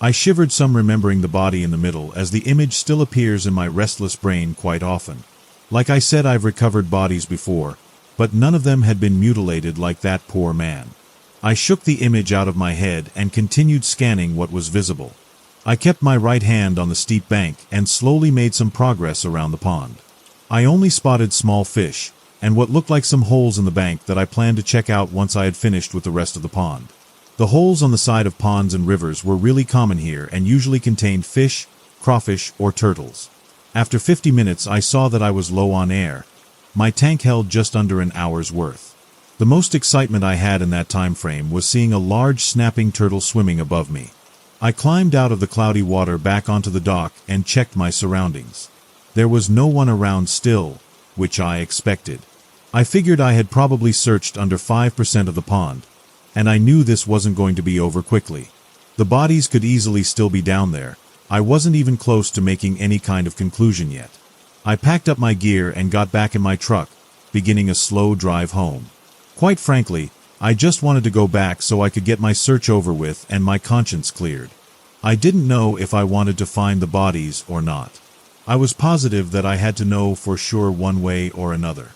I shivered some remembering the body in the middle, as the image still appears in my restless brain quite often. Like I said, I've recovered bodies before, but none of them had been mutilated like that poor man. I shook the image out of my head and continued scanning what was visible. I kept my right hand on the steep bank and slowly made some progress around the pond. I only spotted small fish, and what looked like some holes in the bank that I planned to check out once I had finished with the rest of the pond. The holes on the side of ponds and rivers were really common here and usually contained fish, crawfish, or turtles. After 50 minutes I saw that I was low on air. My tank held just under an hour's worth. The most excitement I had in that time frame was seeing a large snapping turtle swimming above me. I climbed out of the cloudy water back onto the dock and checked my surroundings. There was no one around still, which I expected. I figured I had probably searched under 5% of the pond, and I knew this wasn't going to be over quickly. The bodies could easily still be down there. I wasn't even close to making any kind of conclusion yet. I packed up my gear and got back in my truck, beginning a slow drive home. Quite frankly, I just wanted to go back so I could get my search over with and my conscience cleared. I didn't know if I wanted to find the bodies or not. I was positive that I had to know for sure one way or another.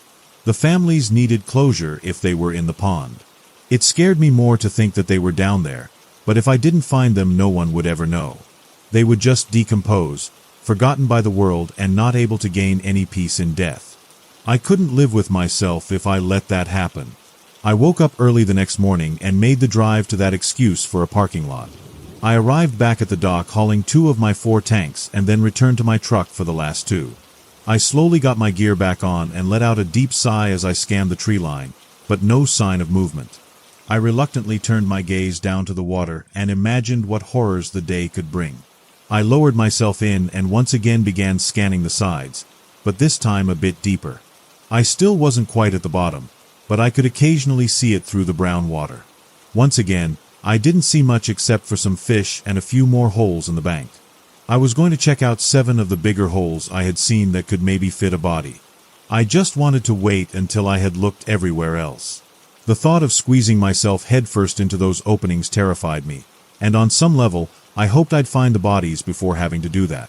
The families needed closure if they were in the pond. It scared me more to think that they were down there, but if I didn't find them, no one would ever know. They would just decompose, forgotten by the world and not able to gain any peace in death. I couldn't live with myself if I let that happen. I woke up early the next morning and made the drive to that excuse for a parking lot. I arrived back at the dock hauling 2 of my 4 tanks and then returned to my truck for the last 2. I slowly got my gear back on and let out a deep sigh as I scanned the tree line, but no sign of movement. I reluctantly turned my gaze down to the water and imagined what horrors the day could bring. I lowered myself in and once again began scanning the sides, but this time a bit deeper. I still wasn't quite at the bottom, but I could occasionally see it through the brown water. Once again, I didn't see much except for some fish and a few more holes in the bank. I was going to check out 7 of the bigger holes I had seen that could maybe fit a body. I just wanted to wait until I had looked everywhere else. The thought of squeezing myself headfirst into those openings terrified me, and on some level, I hoped I'd find the bodies before having to do that.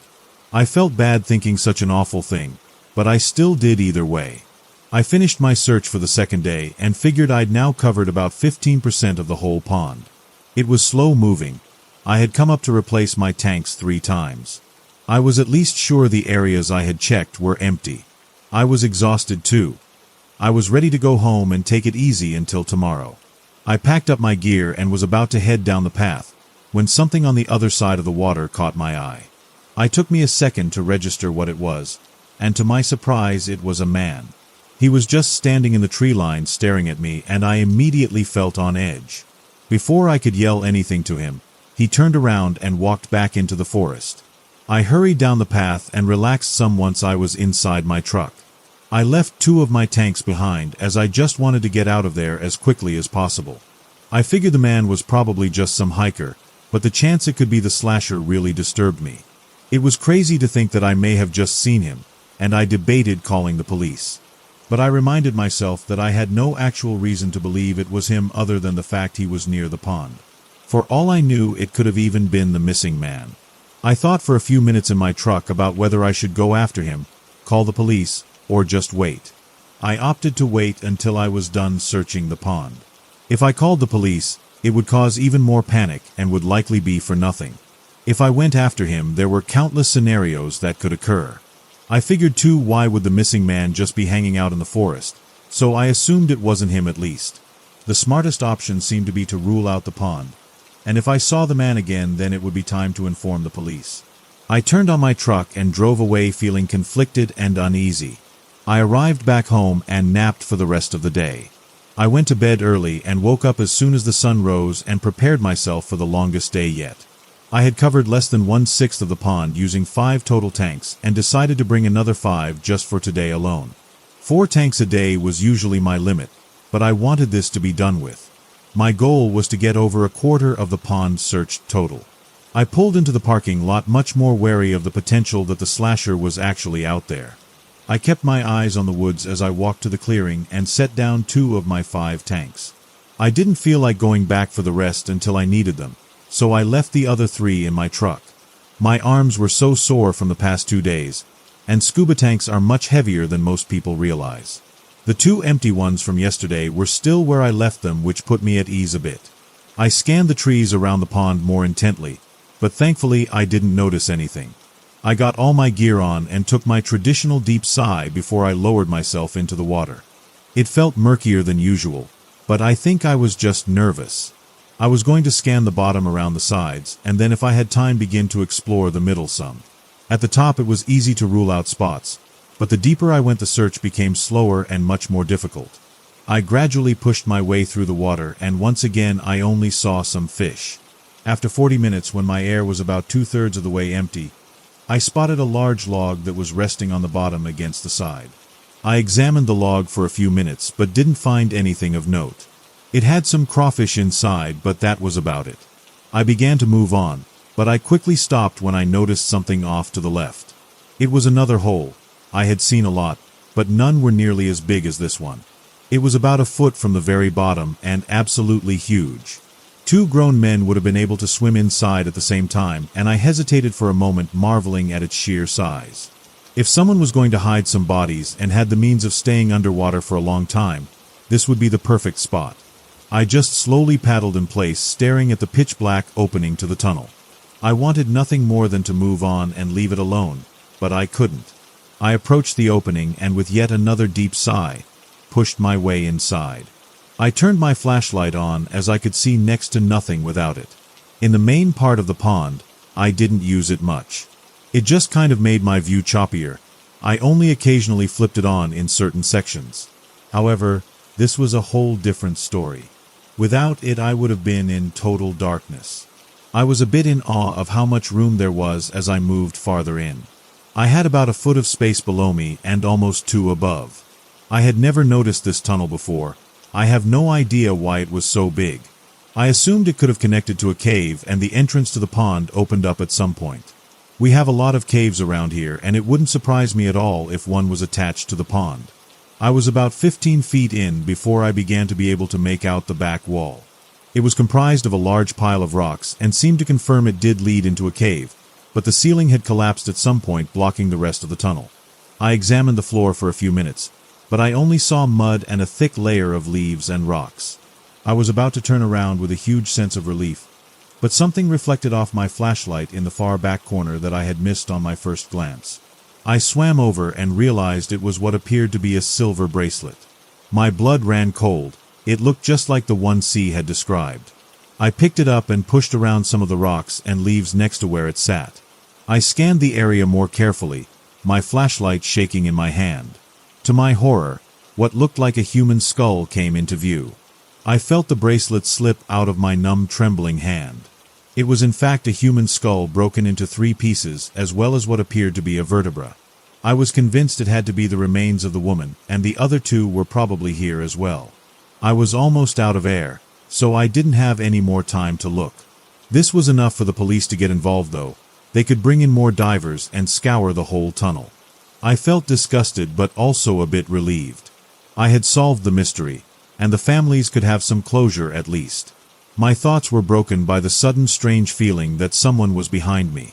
I felt bad thinking such an awful thing, but I still did either way. I finished my search for the second day and figured I'd now covered about 15% of the whole pond. It was slow moving. I had come up to replace my tanks 3 times. I was at least sure the areas I had checked were empty. I was exhausted too. I was ready to go home and take it easy until tomorrow. I packed up my gear and was about to head down the path, when something on the other side of the water caught my eye. It took me a second to register what it was, and to my surprise it was a man. He was just standing in the tree line staring at me, and I immediately felt on edge. Before I could yell anything to him, he turned around and walked back into the forest. I hurried down the path and relaxed some once I was inside my truck. I left 2 of my tanks behind as I just wanted to get out of there as quickly as possible. I figured the man was probably just some hiker, but the chance it could be the slasher really disturbed me. It was crazy to think that I may have just seen him, and I debated calling the police. But I reminded myself that I had no actual reason to believe it was him other than the fact he was near the pond. For all I knew, it could have even been the missing man. I thought for a few minutes in my truck about whether I should go after him, call the police, or just wait. I opted to wait until I was done searching the pond. If I called the police, it would cause even more panic and would likely be for nothing. If I went after him, there were countless scenarios that could occur. I figured too, why would the missing man just be hanging out in the forest? So I assumed it wasn't him at least. The smartest option seemed to be to rule out the pond. And if I saw the man again, then it would be time to inform the police. I turned on my truck and drove away feeling conflicted and uneasy. I arrived back home and napped for the rest of the day. I went to bed early and woke up as soon as the sun rose and prepared myself for the longest day yet. I had covered less than 1/6 of the pond using 5 total tanks and decided to bring another 5 just for today alone. 4 tanks a day was usually my limit, but I wanted this to be done with. My goal was to get over a quarter of the pond searched total. I pulled into the parking lot much more wary of the potential that the slasher was actually out there. I kept my eyes on the woods as I walked to the clearing and set down 2 of my 5 tanks. I didn't feel like going back for the rest until I needed them, so I left the other 3 in my truck. My arms were so sore from the past 2 days, and scuba tanks are much heavier than most people realize. The 2 empty ones from yesterday were still where I left them, which put me at ease a bit. I scanned the trees around the pond more intently, but thankfully I didn't notice anything. I got all my gear on and took my traditional deep sigh before I lowered myself into the water. It felt murkier than usual, but I think I was just nervous. I was going to scan the bottom around the sides, and then if I had time begin to explore the middle some. At the top it was easy to rule out spots, but the deeper I went the search became slower and much more difficult. I gradually pushed my way through the water, and once again I only saw some fish. After 40 minutes, when my air was about 2/3 of the way empty, I spotted a large log that was resting on the bottom against the side. I examined the log for a few minutes but didn't find anything of note. It had some crawfish inside, but that was about it. I began to move on, but I quickly stopped when I noticed something off to the left. It was another hole. I had seen a lot, but none were nearly as big as this one. It was about a foot from the very bottom and absolutely huge. 2 grown men would have been able to swim inside at the same time, and I hesitated for a moment, marveling at its sheer size. If someone was going to hide some bodies and had the means of staying underwater for a long time, this would be the perfect spot. I just slowly paddled in place, staring at the pitch-black opening to the tunnel. I wanted nothing more than to move on and leave it alone, but I couldn't. I approached the opening and, with yet another deep sigh, pushed my way inside. I turned my flashlight on as I could see next to nothing without it. In the main part of the pond, I didn't use it much. It just kind of made my view choppier. I only occasionally flipped it on in certain sections. However, this was a whole different story. Without it, I would have been in total darkness. I was a bit in awe of how much room there was as I moved farther in. I had about a foot of space below me and almost 2 above. I had never noticed this tunnel before. I have no idea why it was so big. I assumed it could have connected to a cave and the entrance to the pond opened up at some point. We have a lot of caves around here, and it wouldn't surprise me at all if one was attached to the pond. I was about 15 feet in before I began to be able to make out the back wall. It was comprised of a large pile of rocks and seemed to confirm it did lead into a cave, but the ceiling had collapsed at some point, blocking the rest of the tunnel. I examined the floor for a few minutes, but I only saw mud and a thick layer of leaves and rocks. I was about to turn around with a huge sense of relief, but something reflected off my flashlight in the far back corner that I had missed on my first glance. I swam over and realized it was what appeared to be a silver bracelet. My blood ran cold. It looked just like the one C had described. I picked it up and pushed around some of the rocks and leaves next to where it sat. I scanned the area more carefully, my flashlight shaking in my hand. To my horror, what looked like a human skull came into view. I felt the bracelet slip out of my numb, trembling hand. It was in fact a human skull broken into 3 pieces, as well as what appeared to be a vertebra. I was convinced it had to be the remains of the woman, and the other 2 were probably here as well. I was almost out of air, so I didn't have any more time to look. This was enough for the police to get involved, though. They could bring in more divers and scour the whole tunnel. I felt disgusted but also a bit relieved. I had solved the mystery, and the families could have some closure at least. My thoughts were broken by the sudden strange feeling that someone was behind me.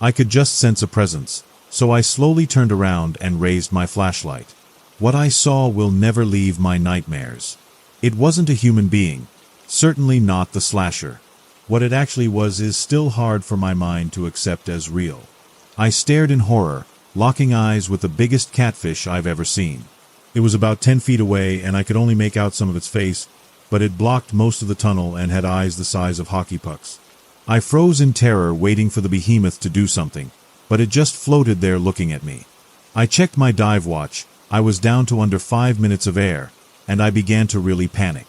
I could just sense a presence, so I slowly turned around and raised my flashlight. What I saw will never leave my nightmares. It wasn't a human being, certainly not the slasher. What it actually was is still hard for my mind to accept as real. I stared in horror, locking eyes with the biggest catfish I've ever seen. It was about 10 feet away, and I could only make out some of its face, but it blocked most of the tunnel and had eyes the size of hockey pucks. I froze in terror, waiting for the behemoth to do something, but it just floated there looking at me. I checked my dive watch. I was down to under 5 minutes of air, and I began to really panic.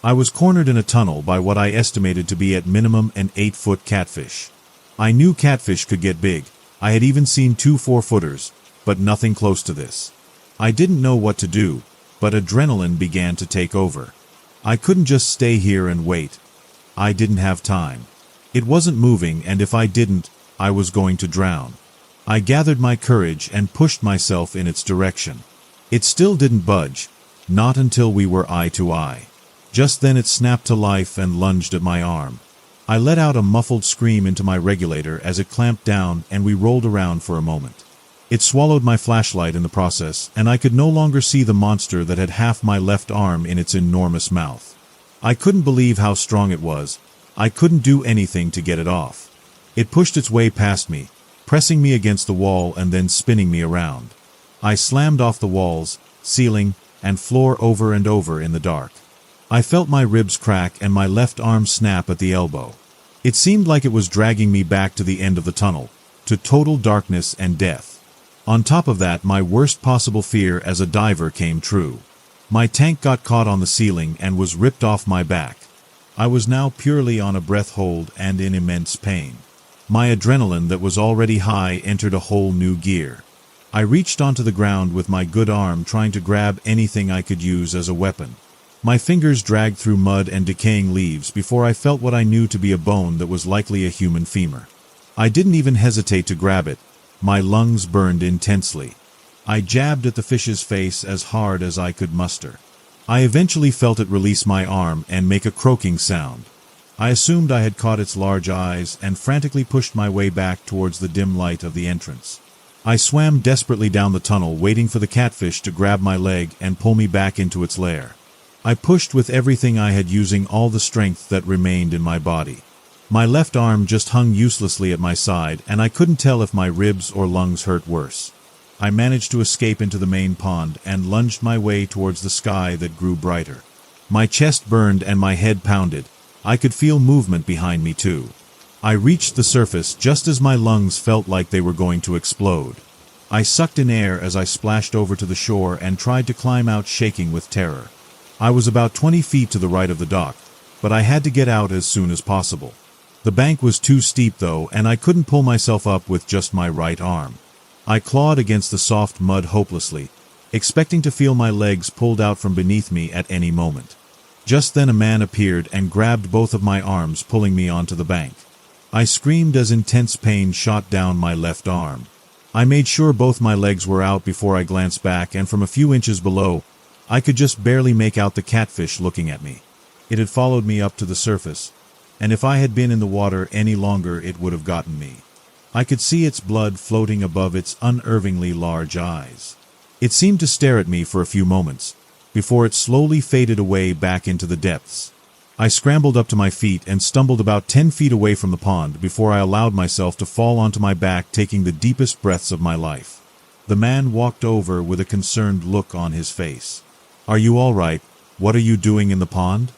I was cornered in a tunnel by what I estimated to be at minimum an 8-foot catfish. I knew catfish could get big. I had even seen 2 4-footers, but nothing close to this. I didn't know what to do, but adrenaline began to take over. I couldn't just stay here and wait. I didn't have time. It wasn't moving, and if I didn't, I was going to drown. I gathered my courage and pushed myself in its direction. It still didn't budge, not until we were eye to eye. Just then it snapped to life and lunged at my arm. I let out a muffled scream into my regulator as it clamped down, and we rolled around for a moment. It swallowed my flashlight in the process, and I could no longer see the monster that had half my left arm in its enormous mouth. I couldn't believe how strong it was. I couldn't do anything to get it off. It pushed its way past me, pressing me against the wall and then spinning me around. I slammed off the walls, ceiling, and floor over and over in the dark. I felt my ribs crack and my left arm snap at the elbow. It seemed like it was dragging me back to the end of the tunnel, to total darkness and death. On top of that, my worst possible fear as a diver came true. My tank got caught on the ceiling and was ripped off my back. I was now purely on a breath hold and in immense pain. My adrenaline that was already high entered a whole new gear. I reached onto the ground with my good arm, trying to grab anything I could use as a weapon. My fingers dragged through mud and decaying leaves before I felt what I knew to be a bone that was likely a human femur. I didn't even hesitate to grab it. My lungs burned intensely. I jabbed at the fish's face as hard as I could muster. I eventually felt it release my arm and make a croaking sound. I assumed I had caught its large eyes and frantically pushed my way back towards the dim light of the entrance. I swam desperately down the tunnel, waiting for the catfish to grab my leg and pull me back into its lair. I pushed with everything I had, using all the strength that remained in my body. My left arm just hung uselessly at my side, and I couldn't tell if my ribs or lungs hurt worse. I managed to escape into the main pond and lunged my way towards the sky that grew brighter. My chest burned and my head pounded. I could feel movement behind me too. I reached the surface just as my lungs felt like they were going to explode. I sucked in air as I splashed over to the shore and tried to climb out, shaking with terror. I was about 20 feet to the right of the dock, but I had to get out as soon as possible. The bank was too steep though, and I couldn't pull myself up with just my right arm. I clawed against the soft mud hopelessly, expecting to feel my legs pulled out from beneath me at any moment. Just then a man appeared and grabbed both of my arms, pulling me onto the bank. I screamed as intense pain shot down my left arm. I made sure both my legs were out before I glanced back, and from a few inches below, I could just barely make out the catfish looking at me. It had followed me up to the surface, and if I had been in the water any longer it would have gotten me. I could see its blood floating above its unervingly large eyes. It seemed to stare at me for a few moments, before it slowly faded away back into the depths. I scrambled up to my feet and stumbled about 10 feet away from the pond before I allowed myself to fall onto my back, taking the deepest breaths of my life. The man walked over with a concerned look on his face. "Are you all right? What are you doing in the pond?"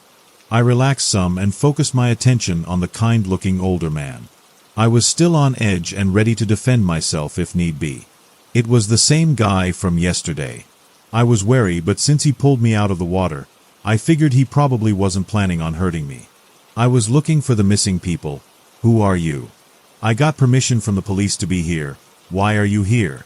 I relaxed some and focused my attention on the kind-looking older man. I was still on edge and ready to defend myself if need be. It was the same guy from yesterday. I was wary, but since he pulled me out of the water, I figured he probably wasn't planning on hurting me. "I was looking for the missing people. Who are you?" "I got permission from the police to be here. Why are you here?"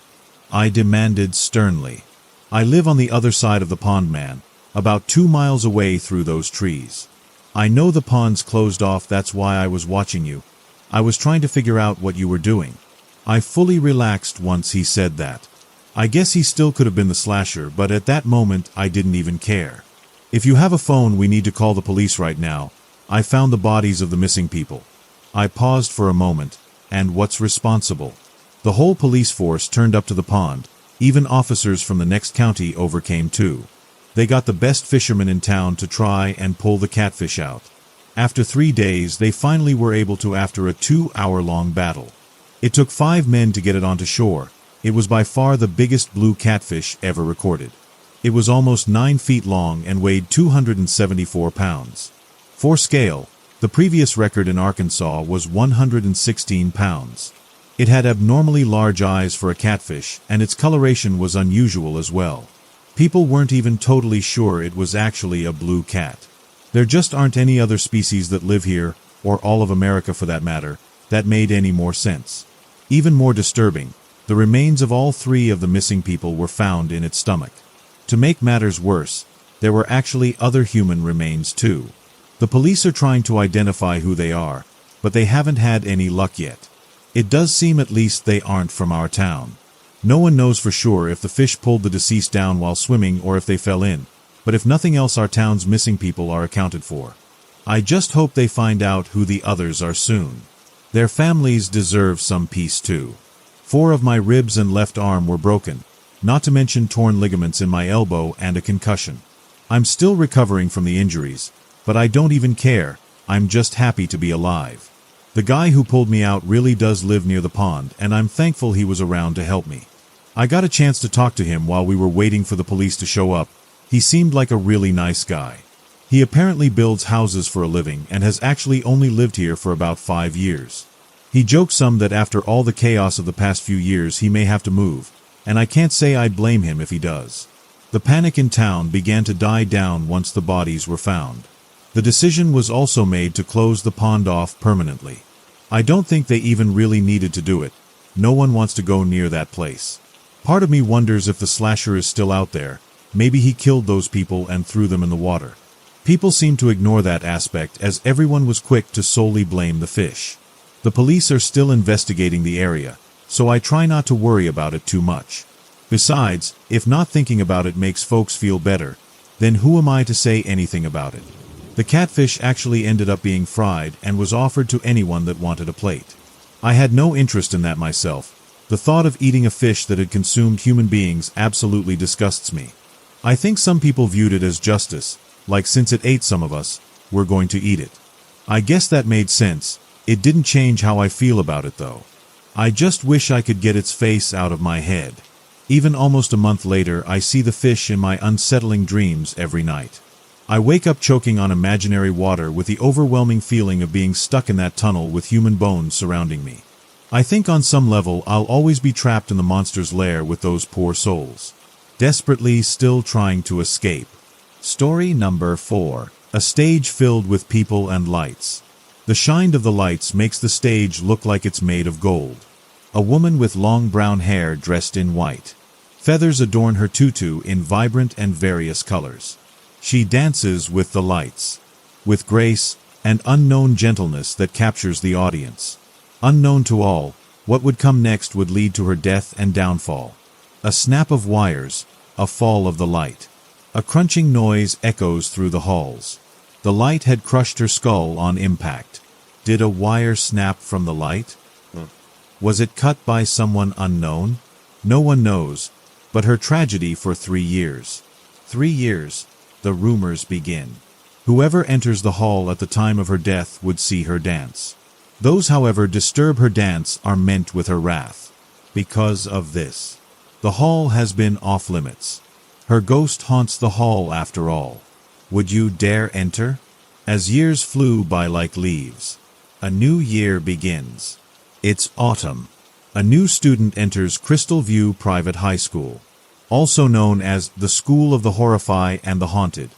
I demanded sternly. "I live on the other side of the pond, man, about 2 miles away through those trees. I know the pond's closed off, that's why I was watching you. I was trying to figure out what you were doing." I fully relaxed once he said that. I guess he still could have been the slasher, but at that moment I didn't even care. "If you have a phone, we need to call the police right now. I found the bodies of the missing people." I paused for a moment. "And what's responsible?" The whole police force turned up to the pond. Even officers from the next county over came too. They got the best fishermen in town to try and pull the catfish out. After 3 days, they finally were able to, after a 2-hour-long battle. It took 5 men to get it onto shore. It was by far the biggest blue catfish ever recorded. It was almost 9 feet long and weighed 274 pounds. For scale, the previous record in Arkansas was 116 pounds. It had abnormally large eyes for a catfish, and its coloration was unusual as well. People weren't even totally sure it was actually a blue cat. There just aren't any other species that live here, or all of America for that matter, that made any more sense. Even more disturbing, the remains of all 3 of the missing people were found in its stomach. To make matters worse, there were actually other human remains too. The police are trying to identify who they are, but they haven't had any luck yet. It does seem at least they aren't from our town. No one knows for sure if the fish pulled the deceased down while swimming or if they fell in, but if nothing else, our town's missing people are accounted for. I just hope they find out who the others are soon. Their families deserve some peace too. 4 of my ribs and left arm were broken, not to mention torn ligaments in my elbow and a concussion. I'm still recovering from the injuries, but I don't even care. I'm just happy to be alive. The guy who pulled me out really does live near the pond, and I'm thankful he was around to help me. I got a chance to talk to him while we were waiting for the police to show up. He seemed like a really nice guy. He apparently builds houses for a living and has actually only lived here for about 5 years. He joked some that after all the chaos of the past few years he may have to move, and I can't say I'd blame him if he does. The panic in town began to die down once the bodies were found. The decision was also made to close the pond off permanently. I don't think they even really needed to do it. No one wants to go near that place. Part of me wonders if the slasher is still out there. Maybe he killed those people and threw them in the water. People seem to ignore that aspect, as everyone was quick to solely blame the fish. The police are still investigating the area, so I try not to worry about it too much. Besides, if not thinking about it makes folks feel better, then who am I to say anything about it? The catfish actually ended up being fried and was offered to anyone that wanted a plate. I had no interest in that myself. The thought of eating a fish that had consumed human beings absolutely disgusts me. I think some people viewed it as justice, like since it ate some of us, we're going to eat it. I guess that made sense. It didn't change how I feel about it though. I just wish I could get its face out of my head. Even almost a month later, I see the fish in my unsettling dreams every night. I wake up choking on imaginary water with the overwhelming feeling of being stuck in that tunnel with human bones surrounding me. I think on some level I'll always be trapped in the monster's lair with those poor souls, desperately still trying to escape. Story number 4. A stage filled with people and lights. The shine of the lights makes the stage look like it's made of gold. A woman with long brown hair dressed in white. Feathers adorn her tutu in vibrant and various colors. She dances with the lights, with grace and unknown gentleness that captures the audience. Unknown to all, what would come next would lead to her death and downfall. A snap of wires, a fall of the light. A crunching noise echoes through the halls. The light had crushed her skull on impact. Did a wire snap from the light? Was it cut by someone unknown? No one knows, but her tragedy for 3 years. 3 years, the rumors begin. Whoever enters the hall at the time of her death would see her dance. Those, however, disturb her dance are meant with her wrath. Because of this, the hall has been off limits. Her ghost haunts the hall after all. Would you dare enter? As years flew by like leaves, a new year begins. It's autumn. A new student enters Crystal View Private High School, also known as the School of the Horrify and the Haunted.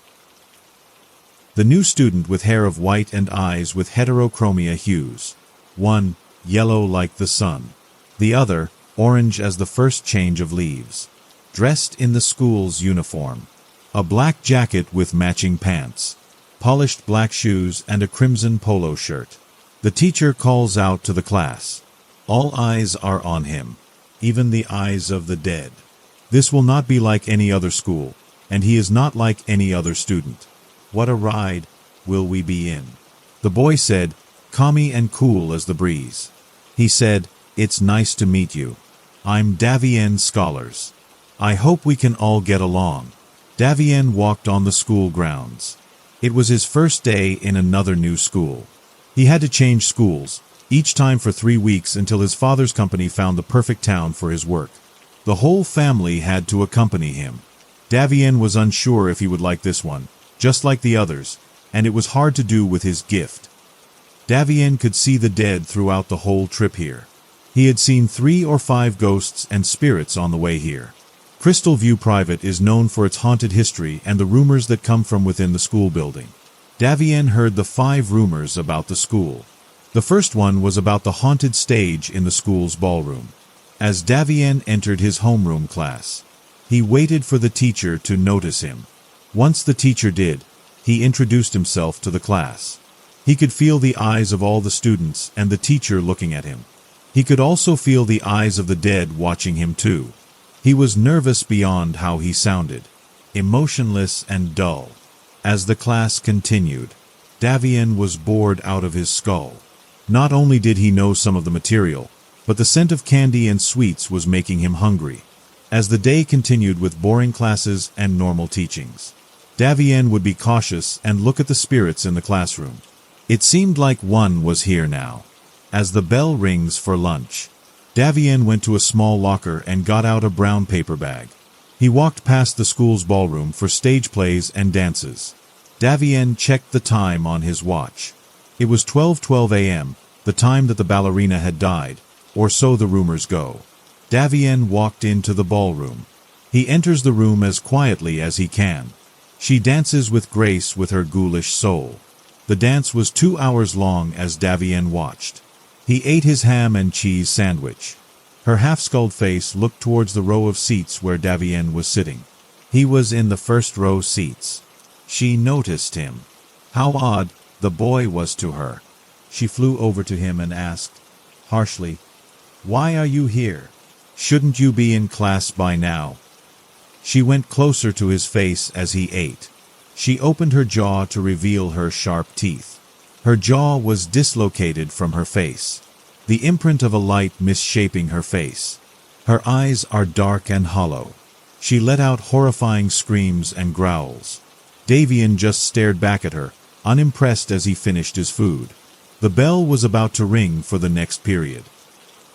The new student with hair of white and eyes with heterochromia hues. One, yellow like the sun. The other, orange as the first change of leaves. Dressed in the school's uniform. A black jacket with matching pants. Polished black shoes and a crimson polo shirt. The teacher calls out to the class. All eyes are on him, even the eyes of the dead. This will not be like any other school, and he is not like any other student. What a ride will we be in? The boy said, calmy and cool as the breeze. He said, it's nice to meet you. I'm Davien Scholars. I hope we can all get along. Davien walked on the school grounds. It was his first day in another new school. He had to change schools, each time for 3 weeks until his father's company found the perfect town for his work. The whole family had to accompany him. Davien was unsure if he would like this one, just like the others, and it was hard to do with his gift. Davien could see the dead throughout the whole trip here. He had seen 3 or 5 ghosts and spirits on the way here. Crystal View Private is known for its haunted history and the rumors that come from within the school building. Davien heard the 5 rumors about the school. The first one was about the haunted stage in the school's ballroom. As Davien entered his homeroom class, he waited for the teacher to notice him. Once the teacher did, he introduced himself to the class. He could feel the eyes of all the students and the teacher looking at him. He could also feel the eyes of the dead watching him too. He was nervous beyond how he sounded, emotionless and dull. As the class continued, Davien was bored out of his skull. Not only did he know some of the material, but the scent of candy and sweets was making him hungry. As the day continued with boring classes and normal teachings, Davien would be cautious and look at the spirits in the classroom. It seemed like one was here now. As the bell rings for lunch, Davien went to a small locker and got out a brown paper bag. He walked past the school's ballroom for stage plays and dances. Davien checked the time on his watch. It was 12:12 a.m., the time that the ballerina had died, or so the rumors go. Davien walked into the ballroom. He enters the room as quietly as he can. She dances with grace with her ghoulish soul. The dance was 2 hours long as Davien watched. He ate his ham and cheese sandwich. Her half-skulled face looked towards the row of seats where Davien was sitting. He was in the first row seats. She noticed him. How odd the boy was to her. She flew over to him and asked, harshly, "Why are you here? Shouldn't you be in class by now?" She went closer to his face as he ate. She opened her jaw to reveal her sharp teeth. Her jaw was dislocated from her face, the imprint of a light misshaping her face. Her eyes are dark and hollow. She let out horrifying screams and growls. Davien just stared back at her, unimpressed as he finished his food. The bell was about to ring for the next period.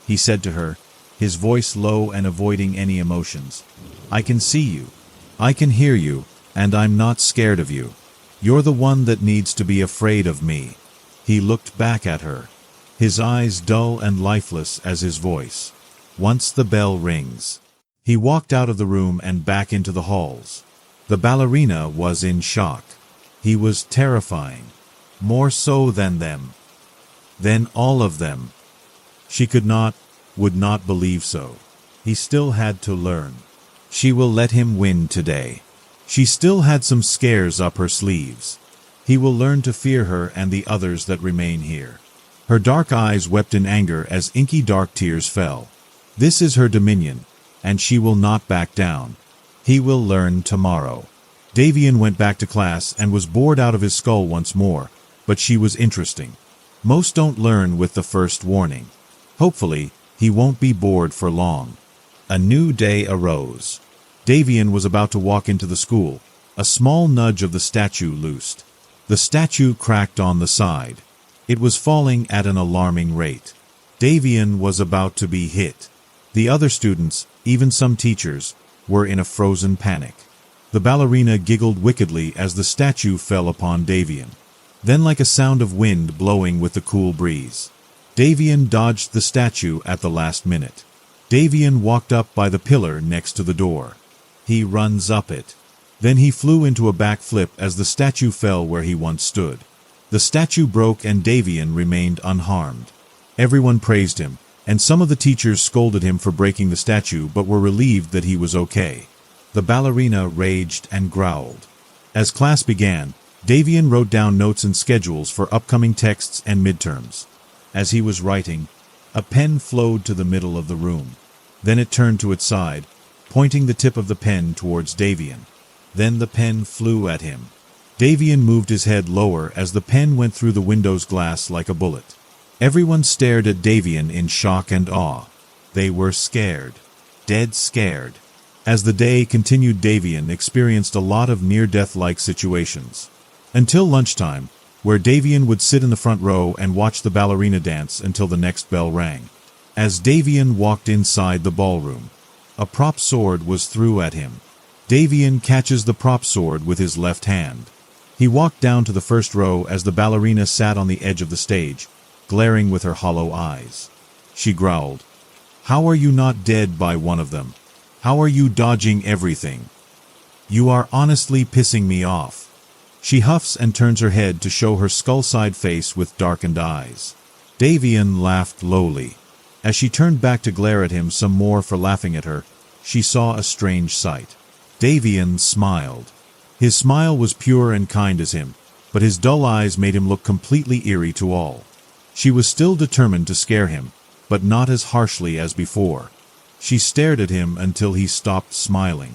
He said to her, his voice low and avoiding any emotions, "I can see you. I can hear you, and I'm not scared of you. You're the one that needs to be afraid of me." He looked back at her, his eyes dull and lifeless as his voice. Once the bell rings, he walked out of the room and back into the halls. The ballerina was in shock. He was terrifying, more so than them. Then all of them. She would not believe so. He still had to learn. She will let him win today. She still had some scares up her sleeves. He will learn to fear her and the others that remain here. Her dark eyes wept in anger as inky dark tears fell. This is her dominion, and she will not back down. He will learn tomorrow. Davian went back to class and was bored out of his skull once more, but she was interesting. Most don't learn with the first warning. Hopefully, he won't be bored for long. A new day arose. Davian was about to walk into the school. A small nudge of the statue loosed. The statue cracked on the side. It was falling at an alarming rate. Davian was about to be hit. The other students, even some teachers, were in a frozen panic. The ballerina giggled wickedly as the statue fell upon Davian. Then, like a sound of wind blowing with the cool breeze, Davian dodged the statue at the last minute. Davian walked up by the pillar next to the door. He runs up it. Then he flew into a backflip as the statue fell where he once stood. The statue broke and Davian remained unharmed. Everyone praised him, and some of the teachers scolded him for breaking the statue but were relieved that he was okay. The ballerina raged and growled. As class began, Davian wrote down notes and schedules for upcoming texts and midterms. As he was writing, a pen flowed to the middle of the room. Then it turned to its side, pointing the tip of the pen towards Davian. Then the pen flew at him. Davian moved his head lower as the pen went through the window's glass like a bullet. Everyone stared at Davian in shock and awe. They were scared. Dead scared. As the day continued, Davian experienced a lot of near-death-like situations. Until lunchtime, where Davian would sit in the front row and watch the ballerina dance until the next bell rang. As Davian walked inside the ballroom, a prop sword was thrown at him. Davian catches the prop sword with his left hand. He walked down to the first row as the ballerina sat on the edge of the stage, glaring with her hollow eyes. She growled, "How are you not dead by one of them? How are you dodging everything? You are honestly pissing me off." She huffs and turns her head to show her skull-side face with darkened eyes. Davian laughed lowly. As she turned back to glare at him some more for laughing at her, she saw a strange sight. Davian smiled. His smile was pure and kind as him, but his dull eyes made him look completely eerie to all. She was still determined to scare him, but not as harshly as before. She stared at him until he stopped smiling.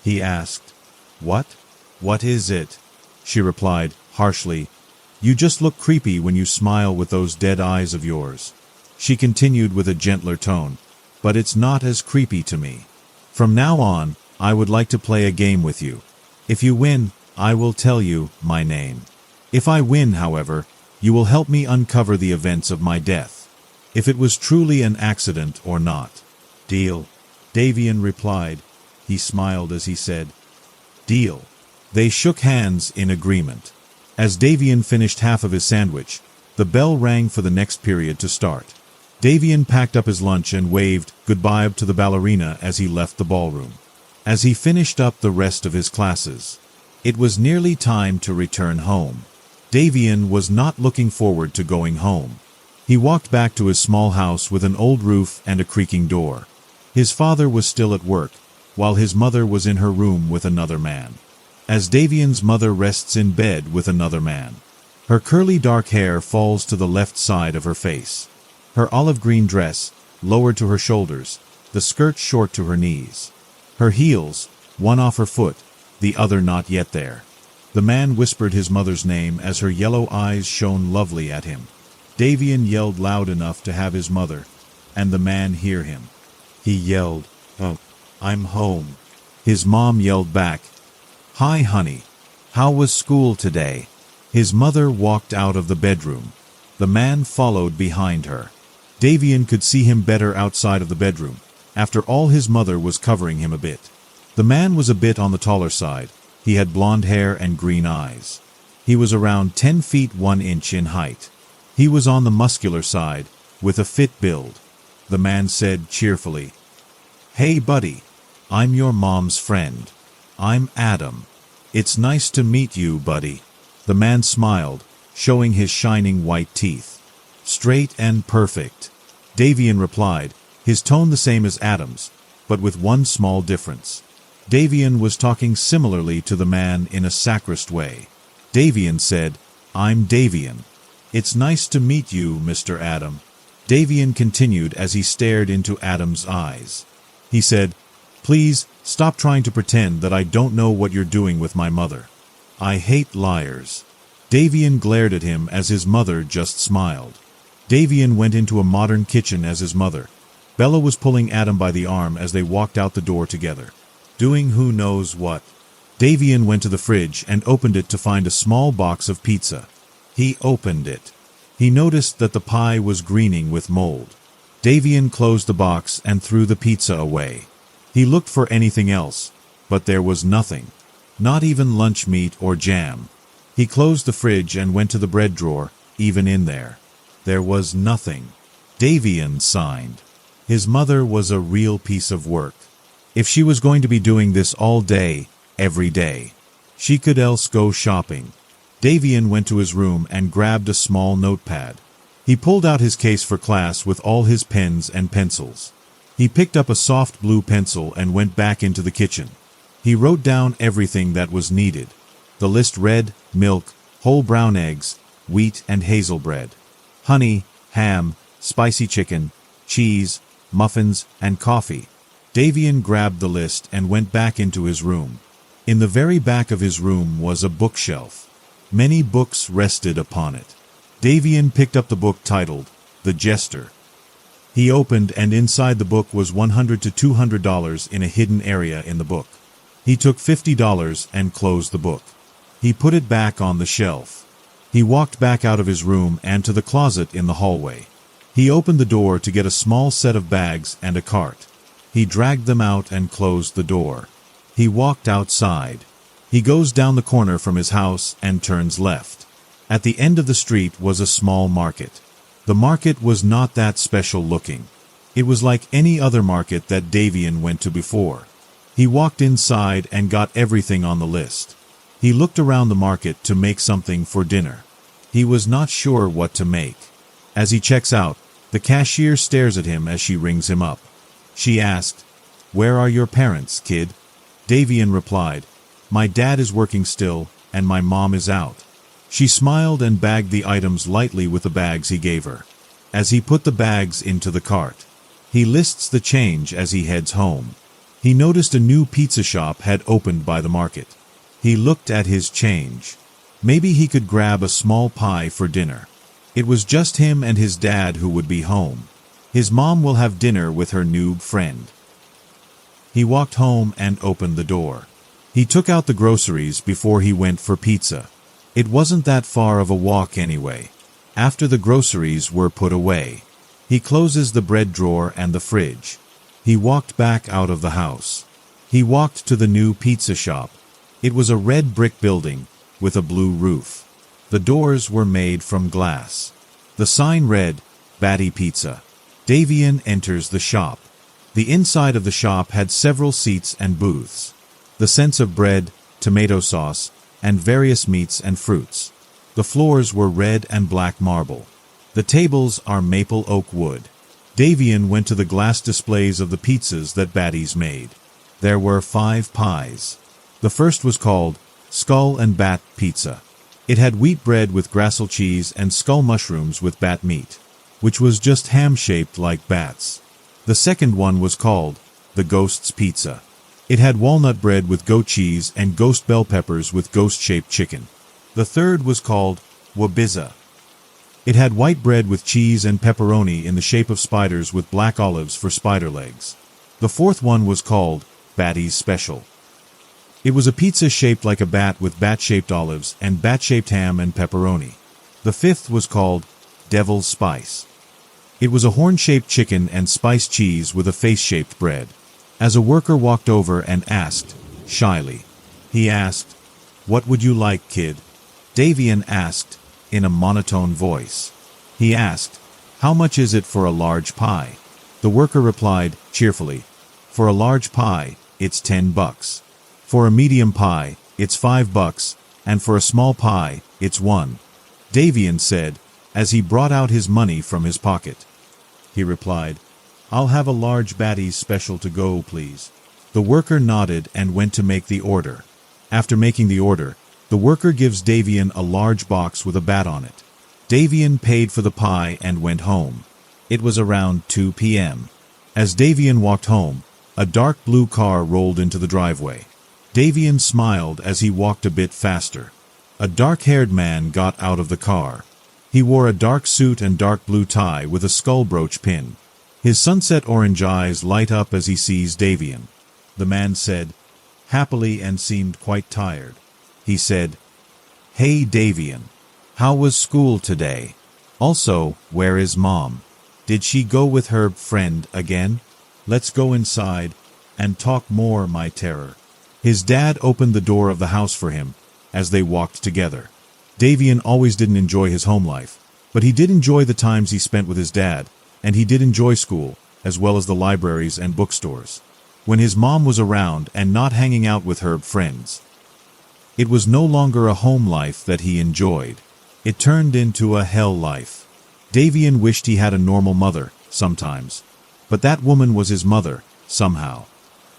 He asked, "What? What is it?" She replied, harshly, "You just look creepy when you smile with those dead eyes of yours." She continued with a gentler tone, "But it's not as creepy to me. From now on, I would like to play a game with you. If you win, I will tell you my name. If I win, however, you will help me uncover the events of my death, if it was truly an accident or not." "Deal," Davian replied. He smiled as he said, "Deal." They shook hands in agreement. As Davian finished half of his sandwich, the bell rang for the next period to start. Davian packed up his lunch and waved goodbye to the ballerina as he left the ballroom. As he finished up the rest of his classes, it was nearly time to return home. Davian was not looking forward to going home. He walked back to his small house with an old roof and a creaking door. His father was still at work, while his mother was in her room with another man. As Davian's mother rests in bed with another man, her curly dark hair falls to the left side of her face. Her olive-green dress, lowered to her shoulders, the skirt short to her knees. Her heels, one off her foot, the other not yet there. The man whispered his mother's name as her yellow eyes shone lovely at him. Davian yelled loud enough to have his mother and the man hear him. He yelled, "Oh, I'm home." His mom yelled back, "Hi, honey. How was school today?" His mother walked out of the bedroom. The man followed behind her. Davian could see him better outside of the bedroom. After all, his mother was covering him a bit. The man was a bit on the taller side. He had blonde hair and green eyes. He was around 10 feet 1 inch in height. He was on the muscular side, with a fit build. The man said cheerfully, "Hey buddy, I'm your mom's friend. I'm Adam. It's nice to meet you, buddy." The man smiled, showing his shining white teeth. "Straight and perfect," Davian replied, his tone the same as Adam's, but with one small difference. Davian was talking similarly to the man in a sacrist way. Davian said, "I'm Davian." "It's nice to meet you, Mr. Adam," Davian continued as he stared into Adam's eyes. He said, "Please, stop trying to pretend that I don't know what you're doing with my mother. I hate liars." Davian glared at him as his mother just smiled. Davian went into a modern kitchen as his mother. Bella was pulling Adam by the arm as they walked out the door together. Doing who knows what. Davian went to the fridge and opened it to find a small box of pizza. He opened it. He noticed that the pie was greening with mold. Davian closed the box and threw the pizza away. He looked for anything else, but there was nothing. Not even lunch meat or jam. He closed the fridge and went to the bread drawer, even in there. There was nothing. Davian sighed. His mother was a real piece of work. If she was going to be doing this all day, every day, she could else go shopping. Davian went to his room and grabbed a small notepad. He pulled out his case for class with all his pens and pencils. He picked up a soft blue pencil and went back into the kitchen. He wrote down everything that was needed. The list read: milk, whole brown eggs, wheat and hazel bread, honey, ham, spicy chicken, cheese, muffins, and coffee. Davian grabbed the list and went back into his room. In the very back of his room was a bookshelf. Many books rested upon it. Davian picked up the book titled The Jester. He opened, and inside the book was $100 to $200 in a hidden area in the book. He took $50 and closed the book. He put it back on the shelf. He walked back out of his room and to the closet in the hallway. He opened the door to get a small set of bags and a cart. He dragged them out and closed the door. He walked outside. He goes down the corner from his house and turns left. At the end of the street was a small market. The market was not that special looking. It was like any other market that Davian went to before. He walked inside and got everything on the list. He looked around the market to make something for dinner. He was not sure what to make. As he checks out, the cashier stares at him as she rings him up. She asked, "Where are your parents, kid?" Davian replied, "My dad is working still, and my mom is out." She smiled and bagged the items lightly with the bags he gave her. As he put the bags into the cart, he lists the change as he heads home. He noticed a new pizza shop had opened by the market. He looked at his change. Maybe he could grab a small pie for dinner. It was just him and his dad who would be home. His mom will have dinner with her noob friend. He walked home and opened the door. He took out the groceries before he went for pizza. It wasn't that far of a walk anyway. After the groceries were put away, he closes the bread drawer and the fridge. He walked back out of the house. He walked to the new pizza shop. It was a red brick building with a blue roof. The doors were made from glass. The sign read, "Batty Pizza." Davian enters the shop. The inside of the shop had several seats and booths. The scents of bread, tomato sauce, and various meats and fruits. The floors were red and black marble. The tables are maple oak wood. Davian went to the glass displays of the pizzas that Batty's made. There were 5 pies. The first was called Skull and Bat Pizza. It had wheat bread with grassel cheese and skull mushrooms with bat meat, which was just ham-shaped like bats. The second one was called the Ghost's Pizza. It had walnut bread with goat cheese and ghost bell peppers with ghost-shaped chicken. The third was called Wabiza. It had white bread with cheese and pepperoni in the shape of spiders with black olives for spider legs. The fourth one was called Batty's Special. It was a pizza shaped like a bat with bat-shaped olives and bat-shaped ham and pepperoni. The fifth was called Devil's Spice. It was a horn-shaped chicken and spiced cheese with a face-shaped bread. As a worker walked over and asked, shyly, he asked, "What would you like, kid?" Davian asked, in a monotone voice. He asked, "How much is it for a large pie?" The worker replied, cheerfully, "For a large pie, it's $10. For a medium pie, it's $5, and for a small pie, it's $1. Davian said, as he brought out his money from his pocket. He replied, "I'll have a large Batty's Special to go, please." The worker nodded and went to make the order. After making the order, the worker gives Davian a large box with a bat on it. Davian paid for the pie and went home. It was around 2 p.m. As Davian walked home, a dark blue car rolled into the driveway. Davian smiled as he walked a bit faster. A dark-haired man got out of the car. He wore a dark suit and dark blue tie with a skull brooch pin. His sunset orange eyes light up as he sees Davian. The man said, happily, and seemed quite tired. He said, "Hey Davian, how was school today? Also, where is Mom? Did she go with her friend again? Let's go inside and talk more, my terror." His dad opened the door of the house for him as they walked together. Davian always didn't enjoy his home life, but he did enjoy the times he spent with his dad, and he did enjoy school, as well as the libraries and bookstores. When his mom was around and not hanging out with her friends, it was no longer a home life that he enjoyed. It turned into a hell life. Davian wished he had a normal mother, sometimes. But that woman was his mother, somehow.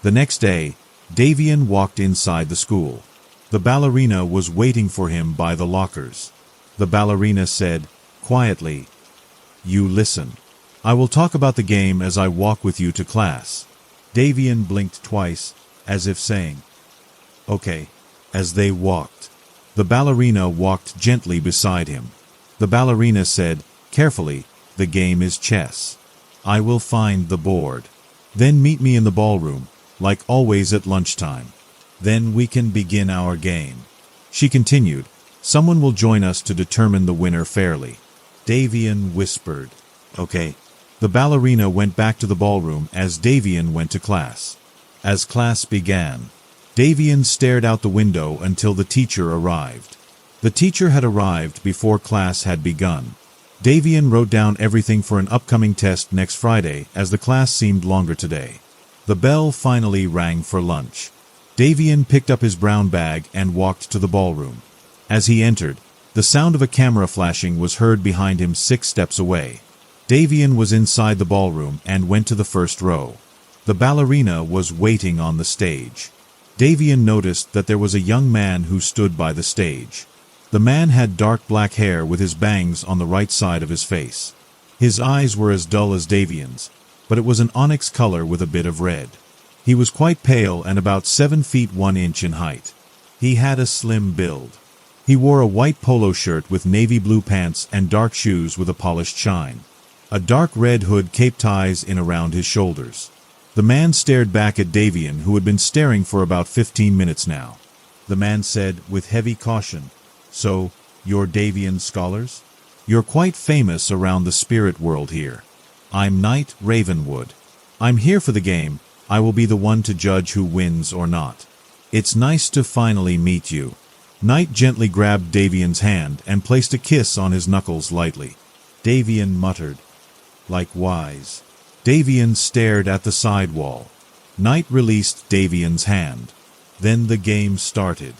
The next day, Davian walked inside the school. The ballerina was waiting for him by the lockers. The ballerina said, quietly, "You listen. I will talk about the game as I walk with you to class." Davian blinked twice, as if saying, "Okay." As they walked, the ballerina walked gently beside him. The ballerina said, carefully, "The game is chess. I will find the board. Then meet me in the ballroom, like always at lunchtime. Then we can begin our game." She continued, "Someone will join us to determine the winner fairly." Davian whispered, "Okay." The ballerina went back to the ballroom as Davian went to class. As class began, Davian stared out the window until the teacher arrived. The teacher had arrived before class had begun. Davian wrote down everything for an upcoming test next Friday as the class seemed longer today. The bell finally rang for lunch. Davian picked up his brown bag and walked to the ballroom. As he entered, the sound of a camera flashing was heard behind him 6 steps away. Davian was inside the ballroom and went to the first row. The ballerina was waiting on the stage. Davian noticed that there was a young man who stood by the stage. The man had dark black hair with his bangs on the right side of his face. His eyes were as dull as Davian's, but it was an onyx color with a bit of red. He was quite pale and about 7 feet 1 inch in height. He had a slim build. He wore a white polo shirt with navy blue pants and dark shoes with a polished shine. A dark red hood cape ties in around his shoulders. The man stared back at Davian, who had been staring for about 15 minutes now. The man said, with heavy caution, "So, you're Davian scholars? You're quite famous around the spirit world here. I'm Knight Ravenwood. I'm here for the game. I will be the one to judge who wins or not. It's nice to finally meet you." Knight gently grabbed Davian's hand and placed a kiss on his knuckles lightly. Davian muttered, "Likewise." Davian stared at the side wall. Knight released Davian's hand. Then the game started.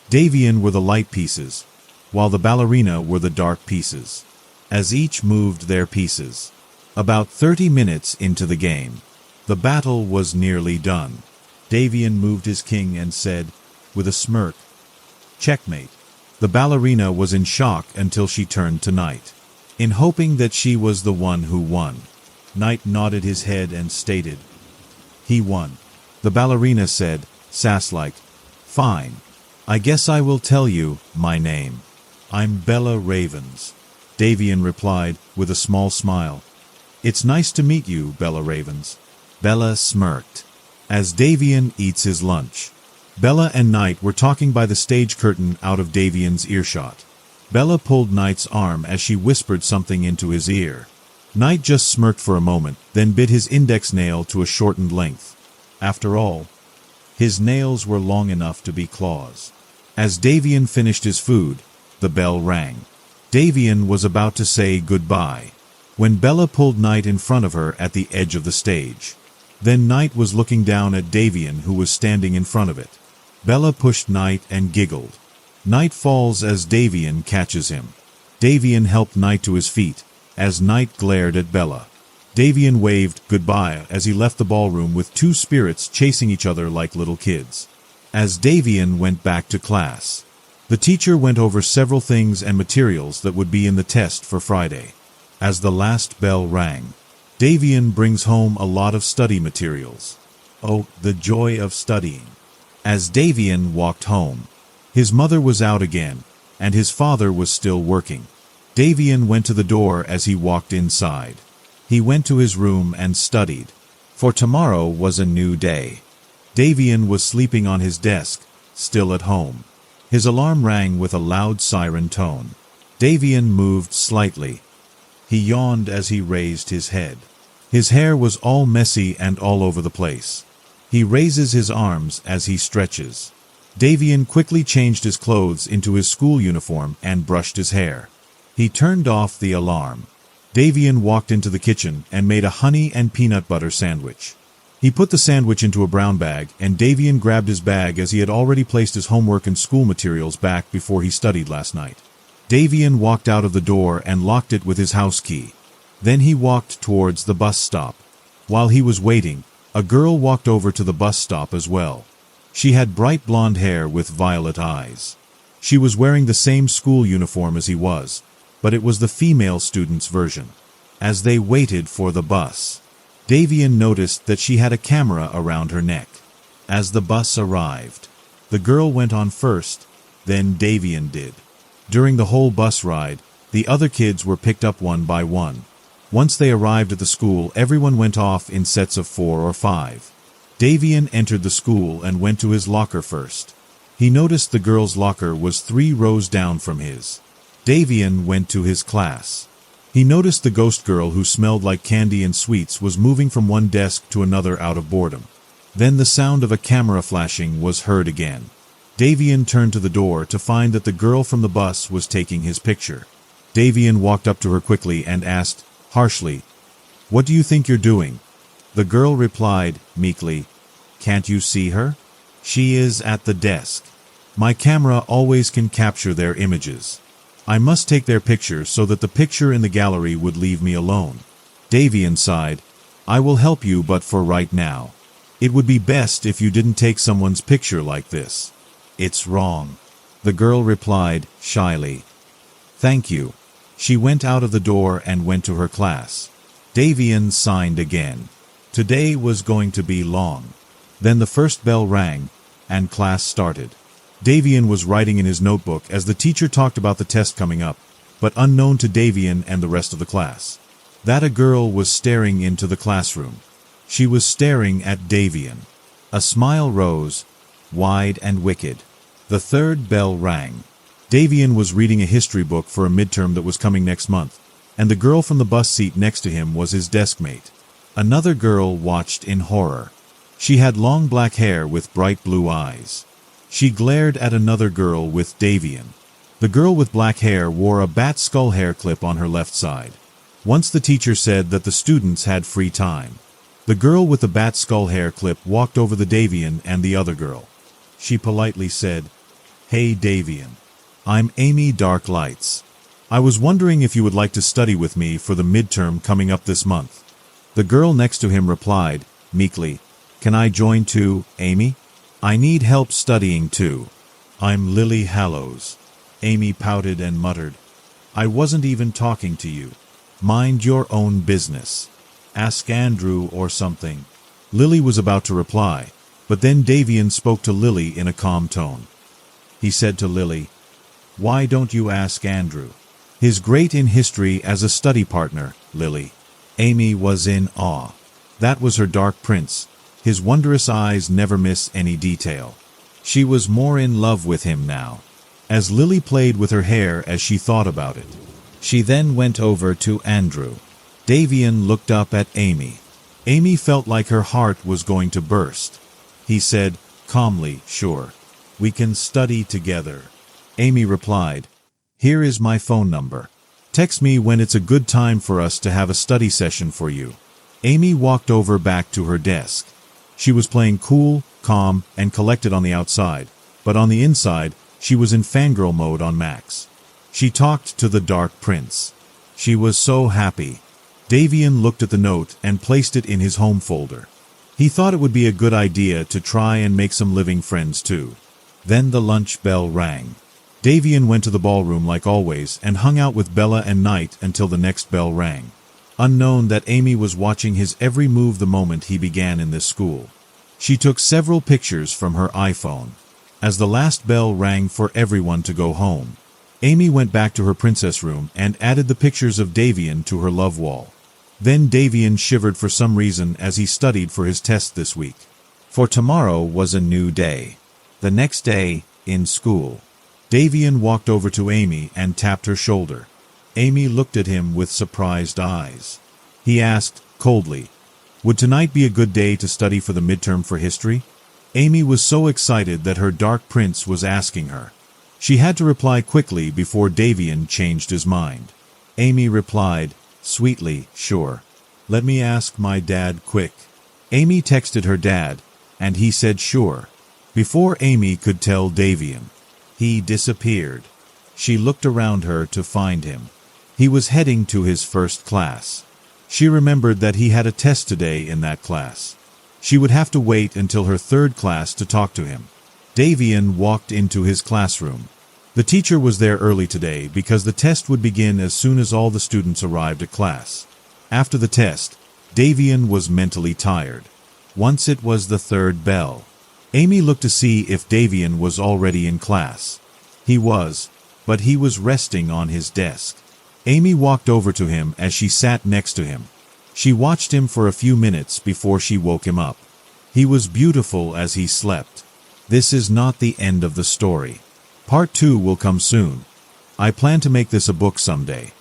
Davian were the light pieces, while the ballerina were the dark pieces. As each moved their pieces. About 30 minutes into the game, the battle was nearly done. Davian moved his king and said, with a smirk, "Checkmate." The ballerina was in shock until she turned to Knight, in hoping that she was the one who won. Knight nodded his head and stated, "He won." The ballerina said, sass-like, "Fine. I guess I will tell you my name. I'm Bella Ravens." Davian replied with a small smile, "It's nice to meet you, Bella Ravens." Bella smirked. As Davian eats his lunch, Bella and Knight were talking by the stage curtain out of Davian's earshot. Bella pulled Knight's arm as she whispered something into his ear. Knight just smirked for a moment, then bit his index nail to a shortened length. After all, his nails were long enough to be claws. As Davian finished his food, the bell rang. Davian was about to say goodbye, when Bella pulled Knight in front of her at the edge of the stage. Then Knight was looking down at Davian, who was standing in front of it. Bella pushed Knight and giggled. Knight falls as Davian catches him. Davian helped Knight to his feet, as Knight glared at Bella. Davian waved goodbye as he left the ballroom with 2 spirits chasing each other like little kids. As Davian went back to class, The teacher went over several things and materials that would be in the test for Friday. As the last bell rang, Davian brings home a lot of study materials. Oh, the joy of studying. As Davian walked home, his mother was out again, and his father was still working. Davian went to the door as he walked inside. He went to his room and studied. For tomorrow was a new day. Davian was sleeping on his desk, still at home. His alarm rang with a loud siren tone. Davian moved slightly. He yawned as he raised his head. His hair was all messy and all over the place. He raises his arms as he stretches. Davian quickly changed his clothes into his school uniform and brushed his hair. He turned off the alarm. Davian walked into the kitchen and made a honey and peanut butter sandwich. He put the sandwich into a brown bag, and Davian grabbed his bag as he had already placed his homework and school materials back before he studied last night. Davian walked out of the door and locked it with his house key. Then he walked towards the bus stop. While he was waiting, a girl walked over to the bus stop as well. She had bright blonde hair with violet eyes. She was wearing the same school uniform as he was, but it was the female student's version. As they waited for the bus, Davian noticed that she had a camera around her neck. As the bus arrived, the girl went on first, then Davian did. During the whole bus ride, the other kids were picked up one by one. Once they arrived at the school, everyone went off in sets of 4 or 5. Davian entered the school and went to his locker first. He noticed the girl's locker was 3 rows down from his. Davian went to his class. He noticed the ghost girl who smelled like candy and sweets was moving from one desk to another out of boredom. Then the sound of a camera flashing was heard again. Davian turned to the door to find that the girl from the bus was taking his picture. Davian walked up to her quickly and asked, harshly, "What do you think you're doing?" The girl replied, meekly, "Can't you see her? She is at the desk. My camera always can capture their images. I must take their picture so that the picture in the gallery would leave me alone." Davian sighed, "I will help you, but for right now. It would be best if you didn't take someone's picture like this. It's wrong." The girl replied, shyly, "Thank you." She went out of the door and went to her class. Davian signed again. Today was going to be long. Then the first bell rang, and class started. Davian was writing in his notebook as the teacher talked about the test coming up, but unknown to Davian and the rest of the class, that a girl was staring into the classroom. She was staring at Davian. A smile rose, wide and wicked. The third bell rang. Davian was reading a history book for a midterm that was coming next month, and the girl from the bus seat next to him was his deskmate. Another girl watched in horror. She had long black hair with bright blue eyes. She glared at another girl with Davian. The girl with black hair wore a bat skull hair clip on her left side. Once the teacher said that the students had free time. The girl with the bat skull hair clip walked over to Davian and the other girl. She politely said, "Hey Davian, I'm Amy Dark Lights. I was wondering if you would like to study with me for the midterm coming up this month." The girl next to him replied, meekly, "Can I join too, Amy? I need help studying too." "I'm Lily Hallows." Amy pouted and muttered, "I wasn't even talking to you. Mind your own business. Ask Andrew or something." Lily was about to reply, but then Davian spoke to Lily in a calm tone. He said to Lily, "Why don't you ask Andrew? He's great in history as a study partner, Lily." Amy was in awe. That was her dark prince. His wondrous eyes never miss any detail. She was more in love with him now. As Lily played with her hair as she thought about it, she then went over to Andrew. Davian looked up at Amy. Amy felt like her heart was going to burst. He said, calmly, "Sure. We can study together." Amy replied, "Here is my phone number. Text me when it's a good time for us to have a study session for you." Amy walked over back to her desk. She was playing cool, calm, and collected on the outside, but on the inside, she was in fangirl mode on max. She talked to the Dark Prince. She was so happy. Davian looked at the note and placed it in his home folder. He thought it would be a good idea to try and make some living friends too. Then the lunch bell rang. Davian went to the ballroom like always and hung out with Bella and Knight until the next bell rang. Unknown that Amy was watching his every move the moment he began in this school. She took several pictures from her iPhone. As the last bell rang for everyone to go home, Amy went back to her princess room and added the pictures of Davian to her love wall. Then Davian shivered for some reason as he studied for his test this week. For tomorrow was a new day. The next day, in school. Davian walked over to Amy and tapped her shoulder. Amy looked at him with surprised eyes. He asked, coldly, "Would tonight be a good day to study for the midterm for history?" Amy was so excited that her dark prince was asking her. She had to reply quickly before Davian changed his mind. Amy replied, sweetly, "Sure. Let me ask my dad quick." Amy texted her dad, and he said sure. Before Amy could tell Davian, he disappeared. She looked around her to find him. He was heading to his first class. She remembered that he had a test today in that class. She would have to wait until her third class to talk to him. Davian walked into his classroom. The teacher was there early today because the test would begin as soon as all the students arrived at class. After the test, Davian was mentally tired. Once it was the third bell. Amy looked to see if Davian was already in class. He was, but he was resting on his desk. Amy walked over to him as she sat next to him. She watched him for a few minutes before she woke him up. He was beautiful as he slept. This is not the end of the story. Part 2 will come soon. I plan to make this a book someday.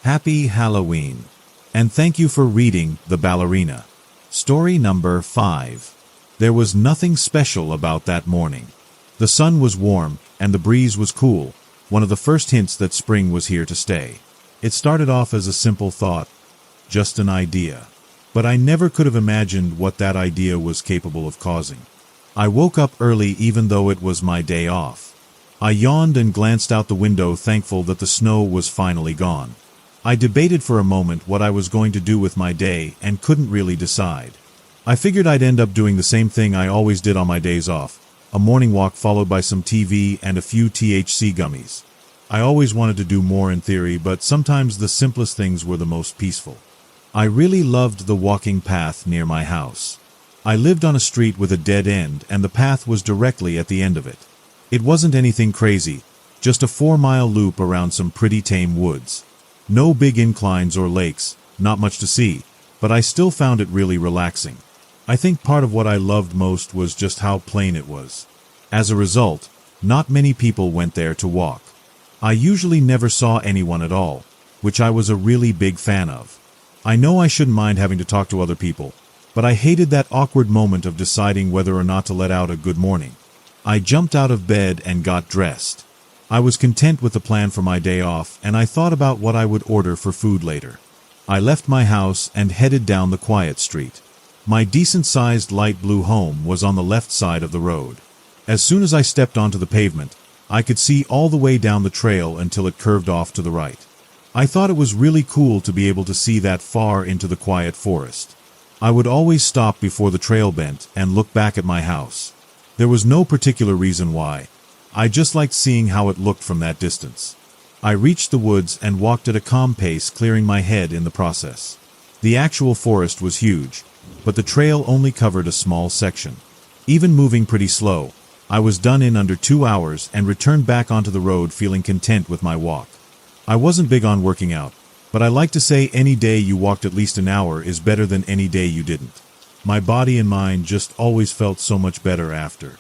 Happy Halloween. And thank you for reading The Ballerina. Story number 5. There was nothing special about that morning. The sun was warm, and the breeze was cool, one of the first hints that spring was here to stay. It started off as a simple thought, just an idea. But I never could have imagined what that idea was capable of causing. I woke up early even though it was my day off. I yawned and glanced out the window, thankful that the snow was finally gone. I debated for a moment what I was going to do with my day and couldn't really decide. I figured I'd end up doing the same thing I always did on my days off, a morning walk followed by some TV and a few THC gummies. I always wanted to do more in theory, but sometimes the simplest things were the most peaceful. I really loved the walking path near my house. I lived on a street with a dead end, and the path was directly at the end of it. It wasn't anything crazy, just a 4-mile loop around some pretty tame woods. No big inclines or lakes, not much to see, but I still found it really relaxing. I think part of what I loved most was just how plain it was. As a result, not many people went there to walk. I usually never saw anyone at all, which I was a really big fan of. I know I shouldn't mind having to talk to other people, but I hated that awkward moment of deciding whether or not to let out a good morning. I jumped out of bed and got dressed. I was content with the plan for my day off, and I thought about what I would order for food later. I left my house and headed down the quiet street. My decent-sized light blue home was on the left side of the road. As soon as I stepped onto the pavement, I could see all the way down the trail until it curved off to the right. I thought it was really cool to be able to see that far into the quiet forest. I would always stop before the trail bent and look back at my house. There was no particular reason why. I just liked seeing how it looked from that distance. I reached the woods and walked at a calm pace, clearing my head in the process. The actual forest was huge, but the trail only covered a small section. Even moving pretty slow, I was done in under 2 hours and returned back onto the road feeling content with my walk. I wasn't big on working out, but I like to say any day you walked at least an hour is better than any day you didn't. My body and mind just always felt so much better after.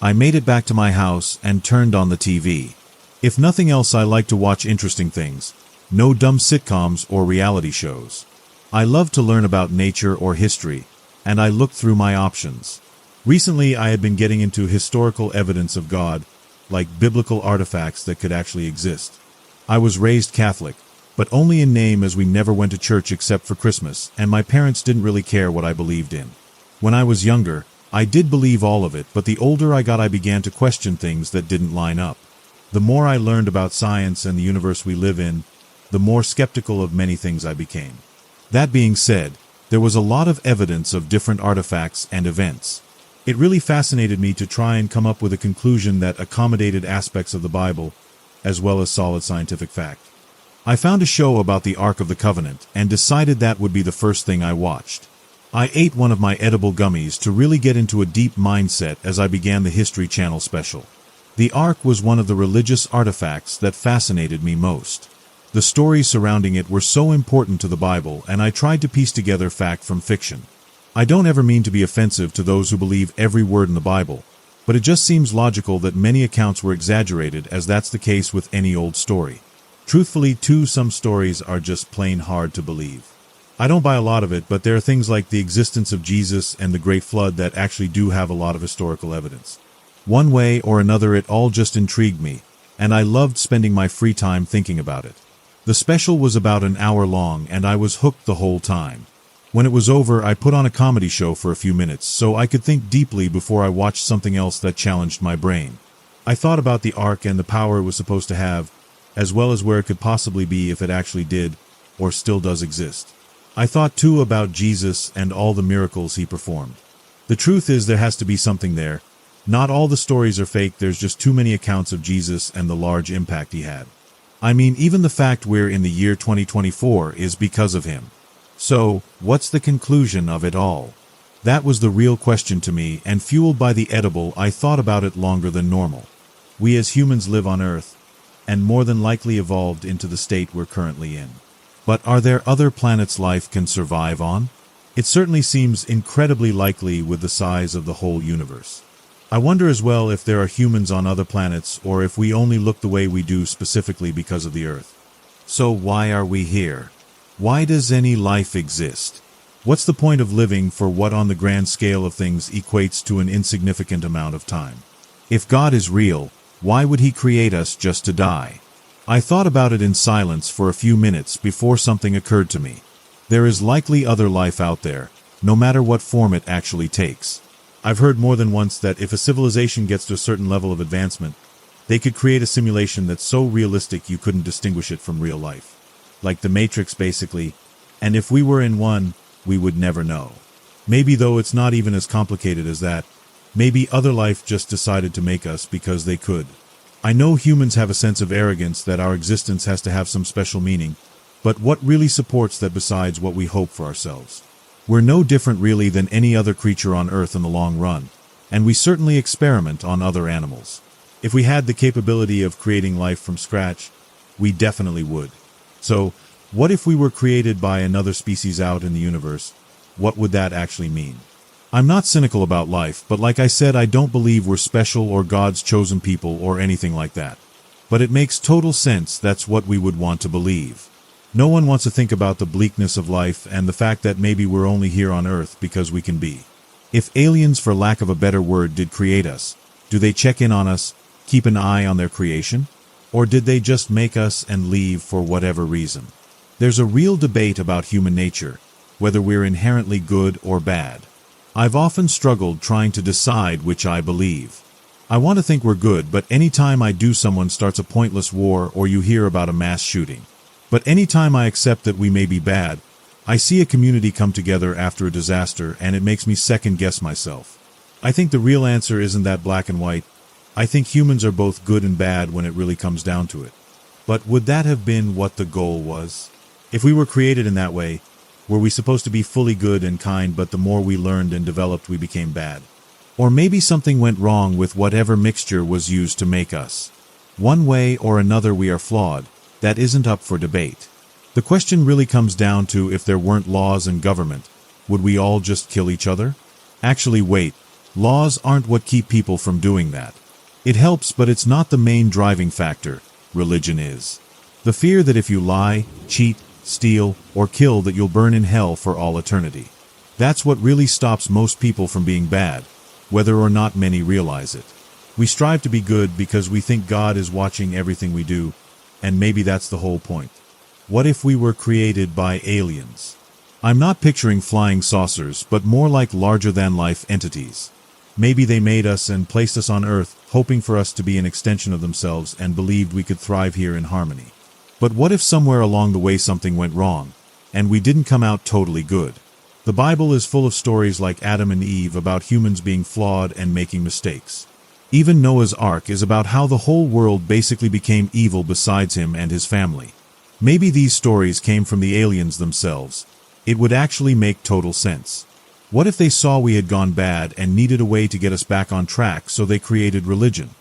I made it back to my house and turned on the TV. If nothing else, I like to watch interesting things. No dumb sitcoms or reality shows. I love to learn about nature or history, and I looked through my options. Recently, I had been getting into historical evidence of God, like biblical artifacts that could actually exist. I was raised Catholic, but only in name, as we never went to church except for Christmas, and my parents didn't really care what I believed in. When I was younger, I did believe all of it, but the older I got, I began to question things that didn't line up. The more I learned about science and the universe we live in, the more skeptical of many things I became. That being said, there was a lot of evidence of different artifacts and events. It really fascinated me to try and come up with a conclusion that accommodated aspects of the Bible, as well as solid scientific fact. I found a show about the Ark of the Covenant and decided that would be the first thing I watched. I ate one of my edible gummies to really get into a deep mindset as I began the History Channel special. The Ark was one of the religious artifacts that fascinated me most. The stories surrounding it were so important to the Bible, and I tried to piece together fact from fiction. I don't ever mean to be offensive to those who believe every word in the Bible, but it just seems logical that many accounts were exaggerated, as that's the case with any old story. Truthfully, too, some stories are just plain hard to believe. I don't buy a lot of it, but there are things like the existence of Jesus and the Great Flood that actually do have a lot of historical evidence. One way or another, it all just intrigued me, and I loved spending my free time thinking about it. The special was about an hour long, and I was hooked the whole time. When it was over, I put on a comedy show for a few minutes so I could think deeply before I watched something else that challenged my brain. I thought about the Ark and the power it was supposed to have, as well as where it could possibly be if it actually did, or still does exist. I thought too about Jesus and all the miracles he performed. The truth is, there has to be something there. Not all the stories are fake, there's just too many accounts of Jesus and the large impact he had. I mean, even the fact we're in the year 2024 is because of him. So, what's the conclusion of it all? That was the real question to me, and fueled by the edible, I thought about it longer than normal. We as humans live on Earth, and more than likely evolved into the state we're currently in. But are there other planets life can survive on? It certainly seems incredibly likely with the size of the whole universe. I wonder as well if there are humans on other planets, or if we only look the way we do specifically because of the Earth. So why are we here? Why does any life exist? What's the point of living for what on the grand scale of things equates to an insignificant amount of time? If God is real, why would he create us just to die? I thought about it in silence for a few minutes before something occurred to me. There is likely other life out there, no matter what form it actually takes. I've heard more than once that if a civilization gets to a certain level of advancement, they could create a simulation that's so realistic you couldn't distinguish it from real life. Like the Matrix, basically, and if we were in one, we would never know. Maybe, though, it's not even as complicated as that. Maybe other life just decided to make us because they could. I know humans have a sense of arrogance that our existence has to have some special meaning, but what really supports that besides what we hope for ourselves? We're no different really than any other creature on Earth in the long run, and we certainly experiment on other animals. If we had the capability of creating life from scratch, we definitely would. So, what if we were created by another species out in the universe? What would that actually mean? I'm not cynical about life, but like I said, I don't believe we're special or God's chosen people or anything like that. But it makes total sense that's what we would want to believe. No one wants to think about the bleakness of life and the fact that maybe we're only here on Earth because we can be. If aliens, for lack of a better word, did create us, do they check in on us, keep an eye on their creation? Or did they just make us and leave for whatever reason? There's a real debate about human nature, whether we're inherently good or bad. I've often struggled trying to decide which I believe. I want to think we're good, but anytime I do, someone starts a pointless war or you hear about a mass shooting. But anytime I accept that we may be bad, I see a community come together after a disaster and it makes me second-guess myself. I think the real answer isn't that black and white. I think humans are both good and bad when it really comes down to it. But would that have been what the goal was? If we were created in that way, were we supposed to be fully good and kind, but the more we learned and developed we became bad? Or maybe something went wrong with whatever mixture was used to make us. One way or another we are flawed. That isn't up for debate. The question really comes down to, if there weren't laws and government, would we all just kill each other? Actually, wait. Laws aren't what keep people from doing that. It helps, but it's not the main driving factor. Religion is. The fear that if you lie, cheat, steal, or kill, that you'll burn in hell for all eternity. That's what really stops most people from being bad, whether or not many realize it. We strive to be good because we think God is watching everything we do, and maybe that's the whole point. What if we were created by aliens? I'm not picturing flying saucers, but more like larger-than-life entities. Maybe they made us and placed us on Earth, hoping for us to be an extension of themselves and believed we could thrive here in harmony. But what if somewhere along the way something went wrong, and we didn't come out totally good? The Bible is full of stories like Adam and Eve about humans being flawed and making mistakes. Even Noah's Ark is about how the whole world basically became evil besides him and his family. Maybe these stories came from the aliens themselves. It would actually make total sense. What if they saw we had gone bad and needed a way to get us back on track, so they created religion?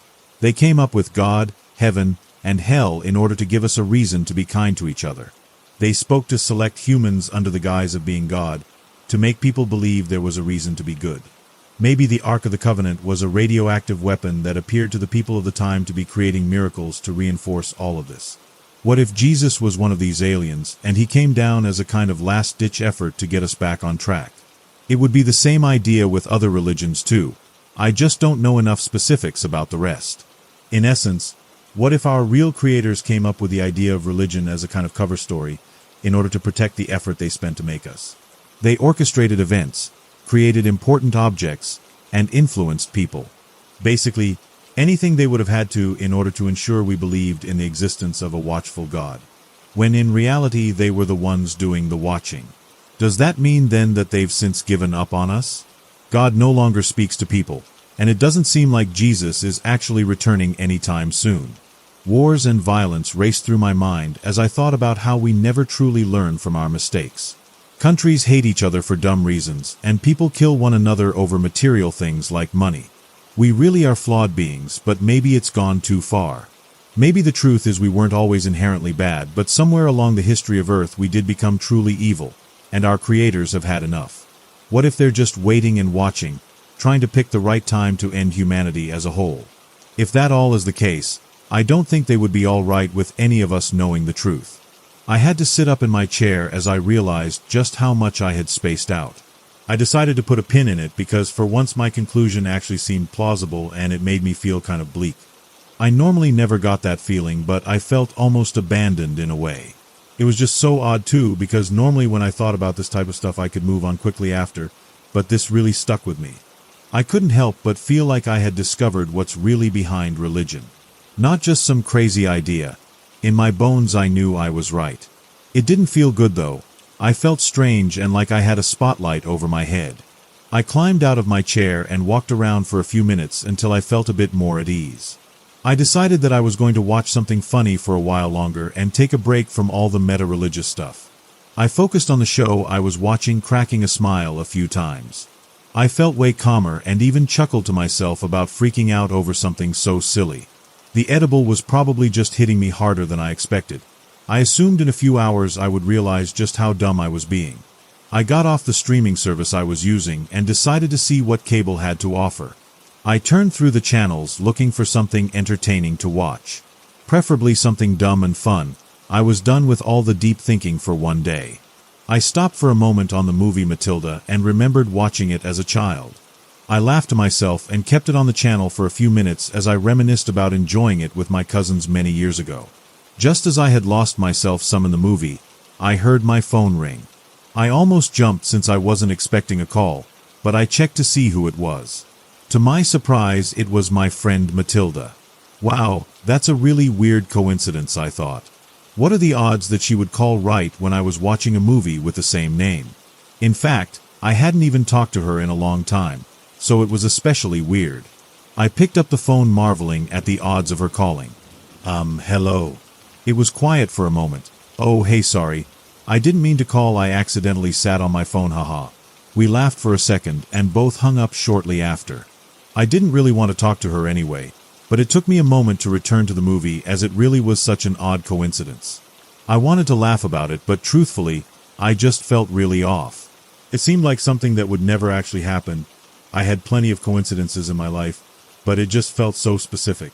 They came up with God, heaven, and hell in order to give us a reason to be kind to each other. They spoke to select humans under the guise of being God, to make people believe there was a reason to be good. Maybe the Ark of the Covenant was a radioactive weapon that appeared to the people of the time to be creating miracles to reinforce all of this. What if Jesus was one of these aliens, and he came down as a kind of last-ditch effort to get us back on track? It would be the same idea with other religions too. I just don't know enough specifics about the rest. In essence, what if our real creators came up with the idea of religion as a kind of cover story in order to protect the effort they spent to make us? They orchestrated events, created important objects, and influenced people. Basically, anything they would have had to in order to ensure we believed in the existence of a watchful God, when in reality they were the ones doing the watching. Does that mean then that they've since given up on us? God no longer speaks to people, and it doesn't seem like Jesus is actually returning anytime soon. Wars and violence raced through my mind as I thought about how we never truly learn from our mistakes. Countries hate each other for dumb reasons, and people kill one another over material things like money. We really are flawed beings, but maybe it's gone too far. Maybe the truth is we weren't always inherently bad, but somewhere along the history of Earth we did become truly evil, and our creators have had enough. What if they're just waiting and watching, trying to pick the right time to end humanity as a whole? If that all is the case, I don't think they would be all right with any of us knowing the truth. I had to sit up in my chair as I realized just how much I had spaced out. I decided to put a pin in it because for once my conclusion actually seemed plausible and it made me feel kind of bleak. I normally never got that feeling, but I felt almost abandoned in a way. It was just so odd too, because normally when I thought about this type of stuff I could move on quickly after, but this really stuck with me. I couldn't help but feel like I had discovered what's really behind religion. Not just some crazy idea. In my bones I knew I was right. It didn't feel good though. I felt strange and like I had a spotlight over my head. I climbed out of my chair and walked around for a few minutes until I felt a bit more at ease. I decided that I was going to watch something funny for a while longer and take a break from all the meta-religious stuff. I focused on the show I was watching, cracking a smile a few times. I felt way calmer and even chuckled to myself about freaking out over something so silly. The edible was probably just hitting me harder than I expected. I assumed in a few hours I would realize just how dumb I was being. I got off the streaming service I was using and decided to see what cable had to offer. I turned through the channels looking for something entertaining to watch. Preferably something dumb and fun. I was done with all the deep thinking for one day. I stopped for a moment on the movie Matilda and remembered watching it as a child. I laughed to myself and kept it on the channel for a few minutes as I reminisced about enjoying it with my cousins many years ago. Just as I had lost myself some in the movie, I heard my phone ring. I almost jumped since I wasn't expecting a call, but I checked to see who it was. To my surprise, it was my friend Matilda. Wow, that's a really weird coincidence, I thought. What are the odds that she would call right when I was watching a movie with the same name? In fact, I hadn't even talked to her in a long time, so it was especially weird. I picked up the phone, marveling at the odds of her calling. Hello. It was quiet for a moment. Oh, hey, sorry. I didn't mean to call, I accidentally sat on my phone, haha. We laughed for a second and both hung up shortly after. I didn't really want to talk to her anyway, but it took me a moment to return to the movie as it really was such an odd coincidence. I wanted to laugh about it, but truthfully, I just felt really off. It seemed like something that would never actually happen. I had plenty of coincidences in my life, but it just felt so specific.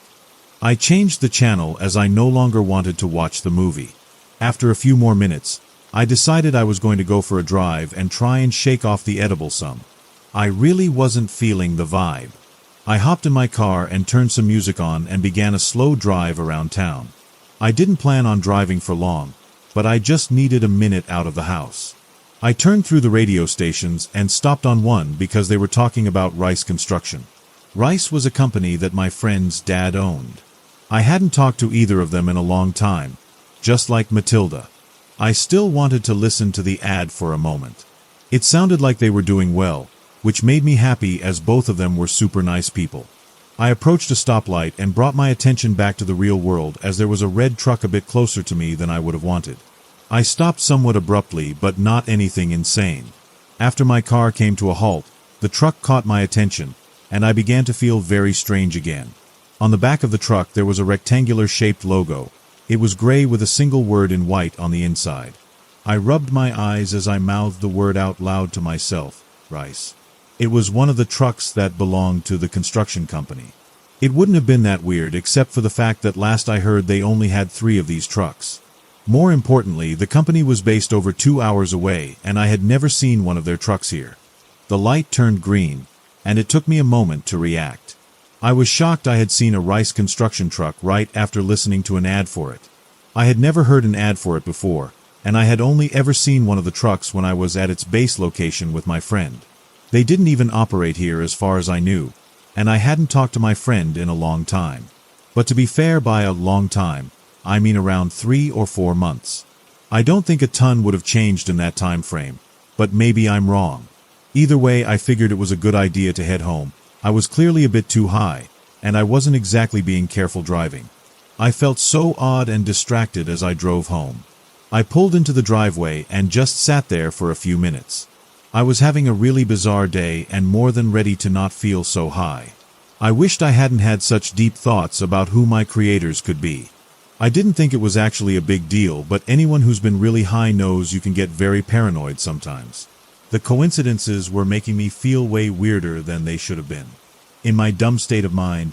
I changed the channel as I no longer wanted to watch the movie. After a few more minutes, I decided I was going to go for a drive and try and shake off the edible some. I really wasn't feeling the vibe. I hopped in my car and turned some music on and began a slow drive around town. I didn't plan on driving for long, but I just needed a minute out of the house. I turned through the radio stations and stopped on one because they were talking about Rice Construction. Rice was a company that my friend's dad owned. I hadn't talked to either of them in a long time, just like Matilda. I still wanted to listen to the ad for a moment. It sounded like they were doing well, which made me happy as both of them were super nice people. I approached a stoplight and brought my attention back to the real world as there was a red truck a bit closer to me than I would have wanted. I stopped somewhat abruptly, but not anything insane. After my car came to a halt, the truck caught my attention, and I began to feel very strange again. On the back of the truck there was a rectangular-shaped logo. It was gray with a single word in white on the inside. I rubbed my eyes as I mouthed the word out loud to myself, rice. It was one of the trucks that belonged to the construction company. It wouldn't have been that weird except for the fact that last I heard they only had 3 of these trucks. More importantly, the company was based over 2 hours away, and I had never seen one of their trucks here. The light turned green, and it took me a moment to react. I was shocked I had seen a rice construction truck right after listening to an ad for it. I had never heard an ad for it before, and I had only ever seen one of the trucks when I was at its base location with my friend. They didn't even operate here as far as I knew, and I hadn't talked to my friend in a long time. But to be fair, by a long time, I mean around 3 or 4 months. I don't think a ton would have changed in that time frame, but maybe I'm wrong. Either way, I figured it was a good idea to head home. I was clearly a bit too high, and I wasn't exactly being careful driving. I felt so odd and distracted as I drove home. I pulled into the driveway and just sat there for a few minutes. I was having a really bizarre day and more than ready to not feel so high. I wished I hadn't had such deep thoughts about who my creators could be. I didn't think it was actually a big deal, but anyone who's been really high knows you can get very paranoid sometimes. The coincidences were making me feel way weirder than they should have been. In my dumb state of mind,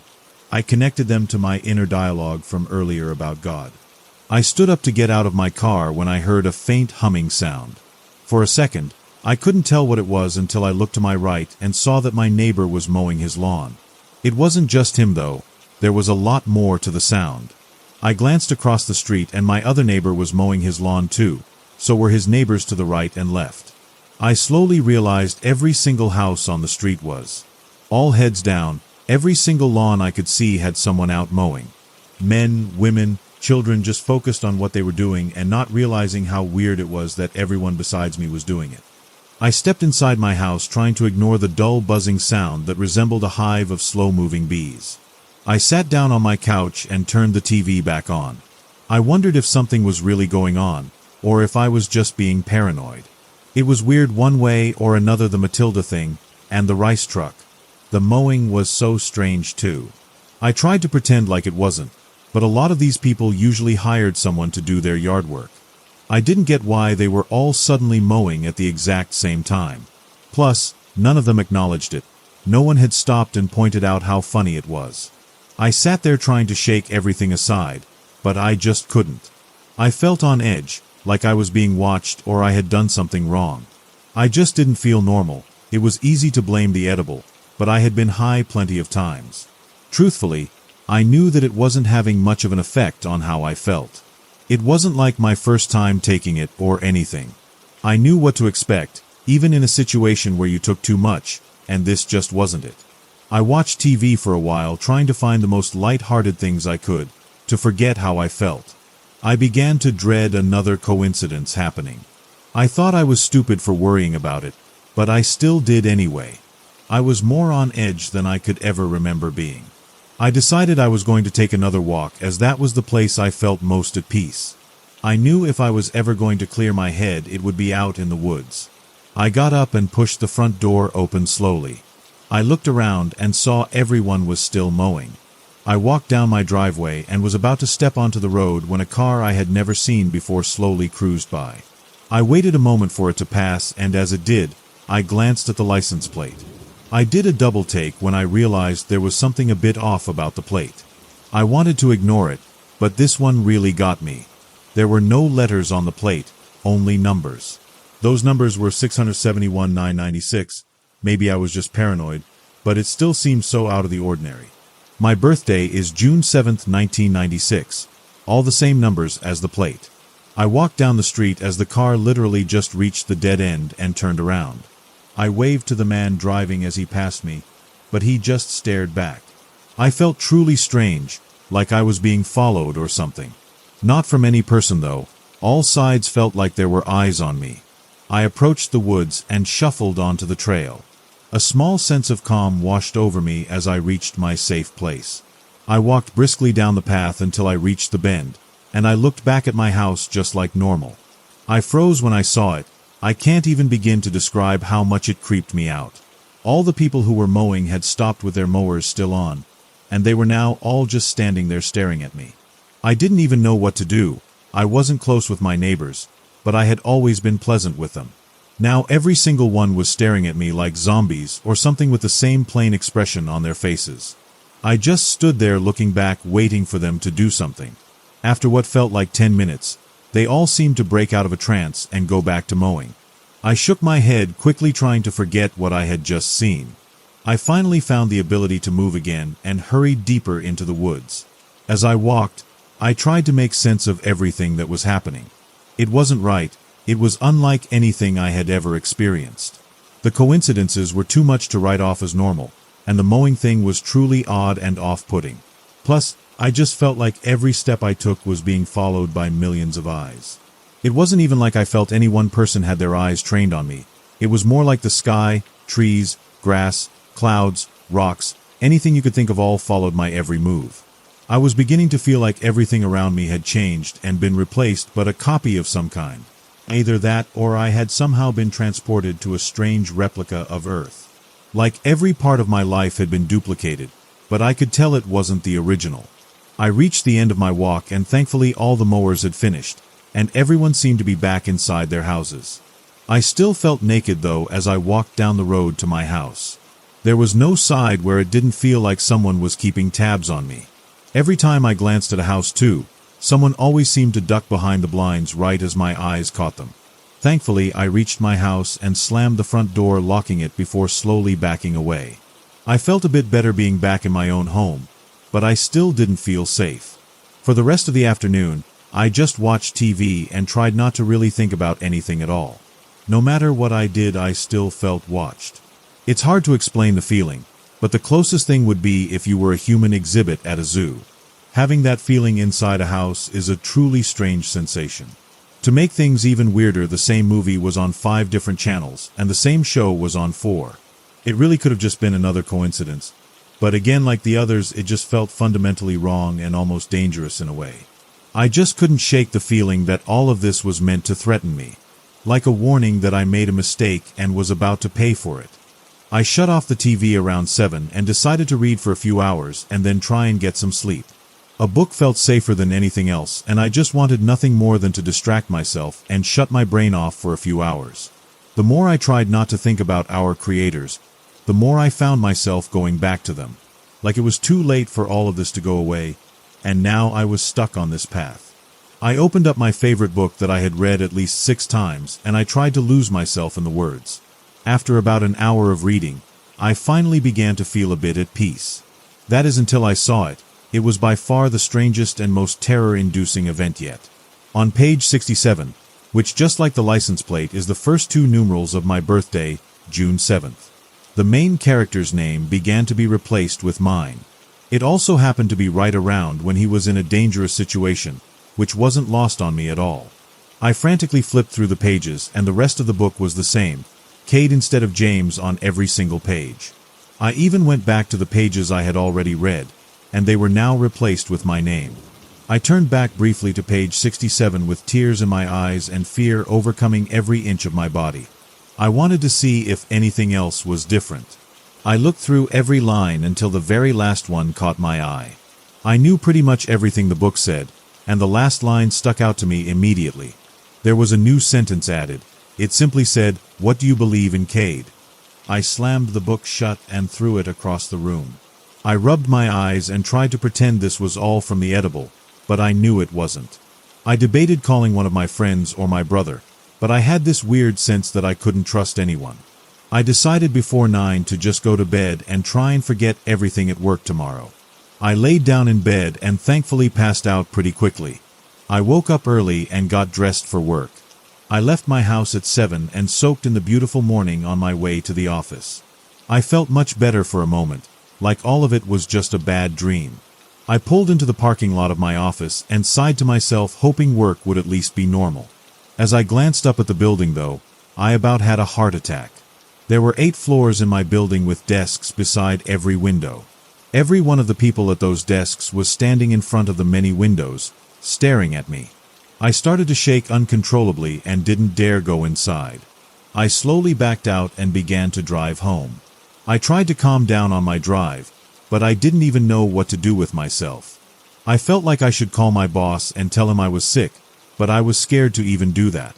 I connected them to my inner dialogue from earlier about God. I stood up to get out of my car when I heard a faint humming sound. For a second, I couldn't tell what it was until I looked to my right and saw that my neighbor was mowing his lawn. It wasn't just him though, there was a lot more to the sound. I glanced across the street and my other neighbor was mowing his lawn too, so were his neighbors to the right and left. I slowly realized every single house on the street was. All heads down, every single lawn I could see had someone out mowing. Men, women, children just focused on what they were doing and not realizing how weird it was that everyone besides me was doing it. I stepped inside my house trying to ignore the dull buzzing sound that resembled a hive of slow-moving bees. I sat down on my couch and turned the TV back on. I wondered if something was really going on, or if I was just being paranoid. It was weird one way or another, the Matilda thing, and the rice truck. The mowing was so strange too. I tried to pretend like it wasn't, but a lot of these people usually hired someone to do their yard work. I didn't get why they were all suddenly mowing at the exact same time. Plus, none of them acknowledged it. No one had stopped and pointed out how funny it was. I sat there trying to shake everything aside, but I just couldn't. I felt on edge, like I was being watched or I had done something wrong. I just didn't feel normal. It was easy to blame the edible, but I had been high plenty of times. Truthfully, I knew that it wasn't having much of an effect on how I felt. It wasn't like my first time taking it or anything. I knew what to expect, even in a situation where you took too much, and this just wasn't it. I watched TV for a while, trying to find the most light-hearted things I could, to forget how I felt. I began to dread another coincidence happening. I thought I was stupid for worrying about it, but I still did anyway. I was more on edge than I could ever remember being. I decided I was going to take another walk, as that was the place I felt most at peace. I knew if I was ever going to clear my head, it would be out in the woods. I got up and pushed the front door open slowly. I looked around and saw everyone was still mowing. I walked down my driveway and was about to step onto the road when a car I had never seen before slowly cruised by. I waited a moment for it to pass, and as it did, I glanced at the license plate. I did a double take when I realized there was something a bit off about the plate. I wanted to ignore it, but this one really got me. There were no letters on the plate, only numbers. Those numbers were 671 996. Maybe I was just paranoid, but it still seemed so out of the ordinary. My birthday is June 7th, 1996. All the same numbers as the plate. I walked down the street as the car literally just reached the dead end and turned around. I waved to the man driving as he passed me, but he just stared back. I felt truly strange, like I was being followed or something. Not from any person though. All sides felt like there were eyes on me. I approached the woods and shuffled onto the trail. A small sense of calm washed over me as I reached my safe place. I walked briskly down the path until I reached the bend, and I looked back at my house just like normal. I froze when I saw it. I can't even begin to describe how much it creeped me out. All the people who were mowing had stopped with their mowers still on, and they were now all just standing there staring at me. I didn't even know what to do. I wasn't close with my neighbors, but I had always been pleasant with them. Now every single one was staring at me like zombies or something with the same plain expression on their faces. I just stood there looking back, waiting for them to do something. After what felt like 10 minutes, they all seemed to break out of a trance and go back to mowing. I shook my head, quickly trying to forget what I had just seen. I finally found the ability to move again and hurried deeper into the woods. As I walked, I tried to make sense of everything that was happening. It wasn't right. It was unlike anything I had ever experienced. The coincidences were too much to write off as normal, and the mowing thing was truly odd and off-putting. Plus, I just felt like every step I took was being followed by millions of eyes. It wasn't even like I felt any one person had their eyes trained on me. It was more like the sky, trees, grass, clouds, rocks, anything you could think of all followed my every move. I was beginning to feel like everything around me had changed and been replaced but a copy of some kind. Either that or I had somehow been transported to a strange replica of Earth. Like every part of my life had been duplicated, but I could tell it wasn't the original. I reached the end of my walk and thankfully all the mowers had finished, and everyone seemed to be back inside their houses. I still felt naked though as I walked down the road to my house. There was no side where it didn't feel like someone was keeping tabs on me. Every time I glanced at a house too, someone always seemed to duck behind the blinds right as my eyes caught them. Thankfully, I reached my house and slammed the front door, locking it before slowly backing away. I felt a bit better being back in my own home, but I still didn't feel safe. For the rest of the afternoon, I just watched TV and tried not to really think about anything at all. No matter what I did, I still felt watched. It's hard to explain the feeling, but the closest thing would be if you were a human exhibit at a zoo. Having that feeling inside a house is a truly strange sensation. To make things even weirder, the same movie was on 5 different channels, and the same show was on 4. It really could have just been another coincidence, but again, like the others, it just felt fundamentally wrong and almost dangerous in a way. I just couldn't shake the feeling that all of this was meant to threaten me, like a warning that I made a mistake and was about to pay for it. I shut off the TV around 7 and decided to read for a few hours and then try and get some sleep. A book felt safer than anything else, and I just wanted nothing more than to distract myself and shut my brain off for a few hours. The more I tried not to think about our creators, the more I found myself going back to them. Like it was too late for all of this to go away, and now I was stuck on this path. I opened up my favorite book that I had read at least 6 times, and I tried to lose myself in the words. After about an hour of reading, I finally began to feel a bit at peace. That is until I saw it. It was by far the strangest and most terror-inducing event yet. On page 67, which just like the license plate is the first 2 numerals of my birthday, June 7th, the main character's name began to be replaced with mine. It also happened to be right around when he was in a dangerous situation, which wasn't lost on me at all. I frantically flipped through the pages, and the rest of the book was the same, Cade instead of James on every single page. I even went back to the pages I had already read, and they were now replaced with my name. I turned back briefly to page 67 with tears in my eyes and fear overcoming every inch of my body. I wanted to see if anything else was different. I looked through every line until the very last one caught my eye. I knew pretty much everything the book said, and the last line stuck out to me immediately. There was a new sentence added. It simply said, "What do you believe in, Cade?" I slammed the book shut and threw it across the room. I rubbed my eyes and tried to pretend this was all from the edible, but I knew it wasn't. I debated calling one of my friends or my brother, but I had this weird sense that I couldn't trust anyone. I decided before 9 to just go to bed and try and forget everything at work tomorrow. I laid down in bed and thankfully passed out pretty quickly. I woke up early and got dressed for work. I left my house at 7 and soaked in the beautiful morning on my way to the office. I felt much better for a moment, like all of it was just a bad dream. I pulled into the parking lot of my office and sighed to myself, hoping work would at least be normal. As I glanced up at the building though, I about had a heart attack. There were 8 floors in my building with desks beside every window. Every one of the people at those desks was standing in front of the many windows, staring at me. I started to shake uncontrollably and didn't dare go inside. I slowly backed out and began to drive home. I tried to calm down on my drive, but I didn't even know what to do with myself. I felt like I should call my boss and tell him I was sick, but I was scared to even do that.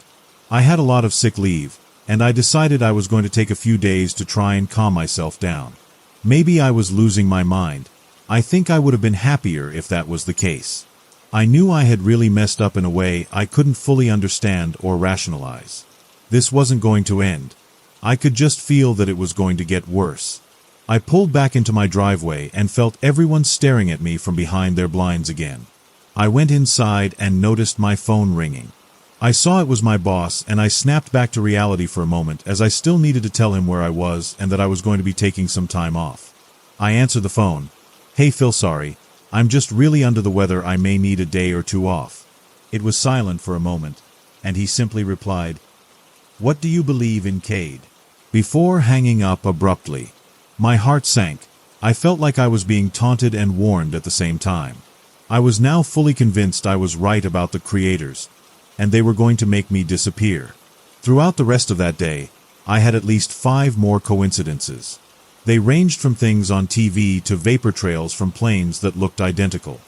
I had a lot of sick leave, and I decided I was going to take a few days to try and calm myself down. Maybe I was losing my mind. I think I would have been happier if that was the case. I knew I had really messed up in a way I couldn't fully understand or rationalize. This wasn't going to end. I could just feel that it was going to get worse. I pulled back into my driveway and felt everyone staring at me from behind their blinds again. I went inside and noticed my phone ringing. I saw it was my boss, and I snapped back to reality for a moment as I still needed to tell him where I was and that I was going to be taking some time off. I answered the phone. "Hey Phil, sorry. I'm just really under the weather. I may need a day or two off." It was silent for a moment, and he simply replied, "What do you believe in, Cade?" Before hanging up abruptly, my heart sank. I felt like I was being taunted and warned at the same time. I was now fully convinced I was right about the creators, and they were going to make me disappear. Throughout the rest of that day, I had at least 5 more coincidences. They ranged from things on TV to vapor trails from planes that looked identical.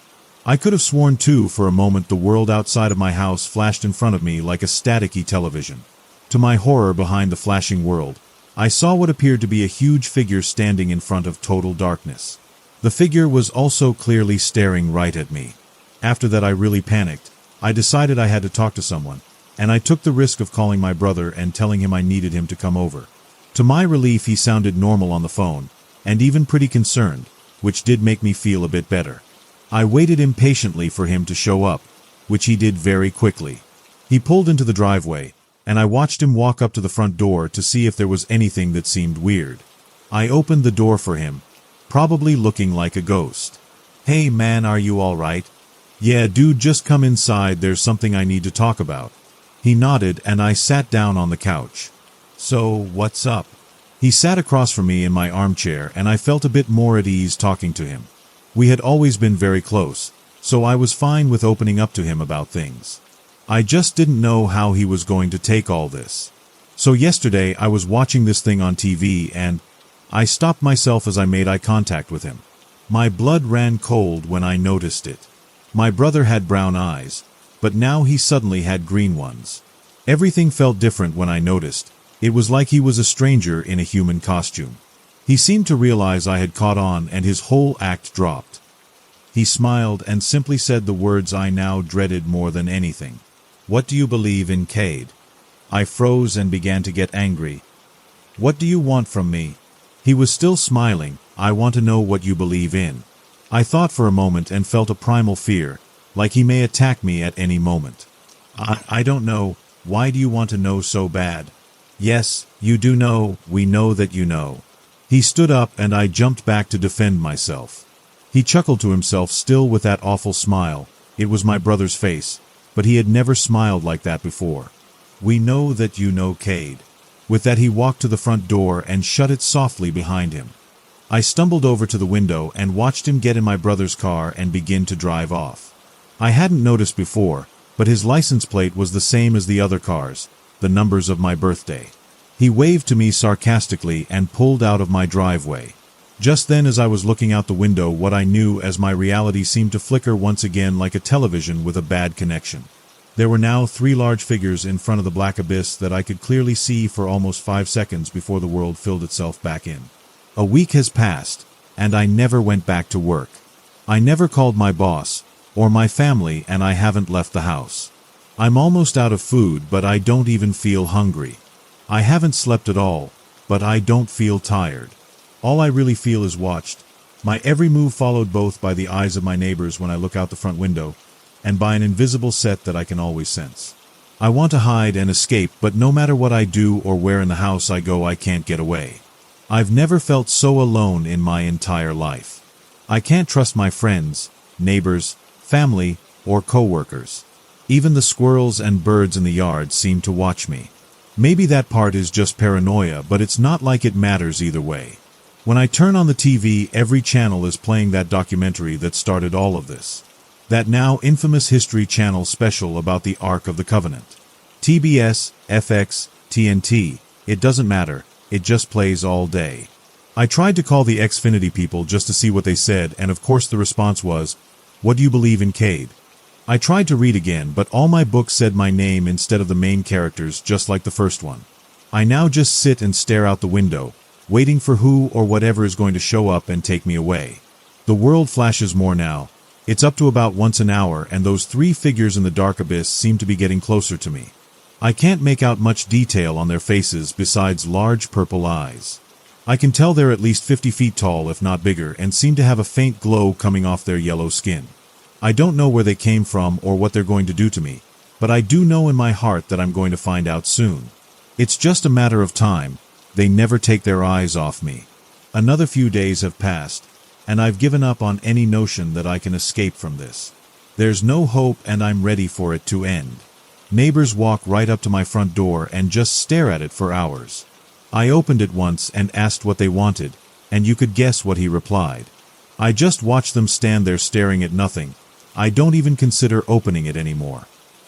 I could have sworn too for a moment the world outside of my house flashed in front of me like a staticky television. To my horror behind the flashing world, I saw what appeared to be a huge figure standing in front of total darkness. The figure was also clearly staring right at me. After that I really panicked. I decided I had to talk to someone, and I took the risk of calling my brother and telling him I needed him to come over. To my relief, he sounded normal on the phone, and even pretty concerned, which did make me feel a bit better. I waited impatiently for him to show up, which he did very quickly. He pulled into the driveway, and I watched him walk up to the front door to see if there was anything that seemed weird. I opened the door for him, probably looking like a ghost. "Hey man, are you all right?" "Yeah dude, just come inside, there's something I need to talk about." He nodded and I sat down on the couch. "So, what's up?" He sat across from me in my armchair and I felt a bit more at ease talking to him. We had always been very close, so I was fine with opening up to him about things. I just didn't know how he was going to take all this. So yesterday I was watching this thing on TV and I stopped myself as I made eye contact with him. My blood ran cold when I noticed it. My brother had brown eyes, but now he suddenly had green ones. Everything felt different when I noticed. It was like he was a stranger in a human costume. He seemed to realize I had caught on and his whole act dropped. He smiled and simply said the words I now dreaded more than anything. "What do you believe in, Cade?" I froze and began to get angry. "What do you want from me?" He was still smiling. "I want to know what you believe in." I thought for a moment and felt a primal fear, like he may attack me at any moment. I don't know. Why do you want to know so bad?" "Yes, you do know. We know that you know." He stood up and I jumped back to defend myself. He chuckled to himself, still with that awful smile. It was my brother's face, but he had never smiled like that before. "We know that you know, Cade." With that he walked to the front door and shut it softly behind him. I stumbled over to the window and watched him get in my brother's car and begin to drive off. I hadn't noticed before, but his license plate was the same as the other cars, the numbers of my birthday. He waved to me sarcastically and pulled out of my driveway. Just then, as I was looking out the window, what I knew as my reality seemed to flicker once again like a television with a bad connection. There were now 3 large figures in front of the black abyss that I could clearly see for almost 5 seconds before the world filled itself back in. A week has passed, and I never went back to work. I never called my boss or my family, and I haven't left the house. I'm almost out of food, but I don't even feel hungry. I haven't slept at all, but I don't feel tired. All I really feel is watched. My every move followed both by the eyes of my neighbors when I look out the front window, and by an invisible set that I can always sense. I want to hide and escape, but no matter what I do or where in the house I go, I can't get away. I've never felt so alone in my entire life. I can't trust my friends, neighbors, family, or co-workers. Even the squirrels and birds in the yard seem to watch me. Maybe that part is just paranoia, but it's not like it matters either way. When I turn on the TV, every channel is playing that documentary that started all of this. That now infamous History Channel special about the Ark of the Covenant. TBS, FX, TNT, it doesn't matter, it just plays all day. I tried to call the Xfinity people just to see what they said, and of course the response was, "What do you believe in, Cade?" I tried to read again, but all my books said my name instead of the main characters, just like the first one. I now just sit and stare out the window, waiting for who or whatever is going to show up and take me away. The world flashes more now. It's up to about once an hour, and those three figures in the dark abyss seem to be getting closer to me. I can't make out much detail on their faces besides large purple eyes. I can tell they're at least 50 feet tall, if not bigger, and seem to have a faint glow coming off their yellow skin. I don't know where they came from or what they're going to do to me, but I do know in my heart that I'm going to find out soon. It's just a matter of time. They never take their eyes off me. Another few days have passed, and I've given up on any notion that I can escape from this. There's no hope, and I'm ready for it to end. Neighbors walk right up to my front door and just stare at it for hours. I opened it once and asked what they wanted, and you could guess what he replied. I just watch them stand there staring at nothing. I don't even consider opening it anymore.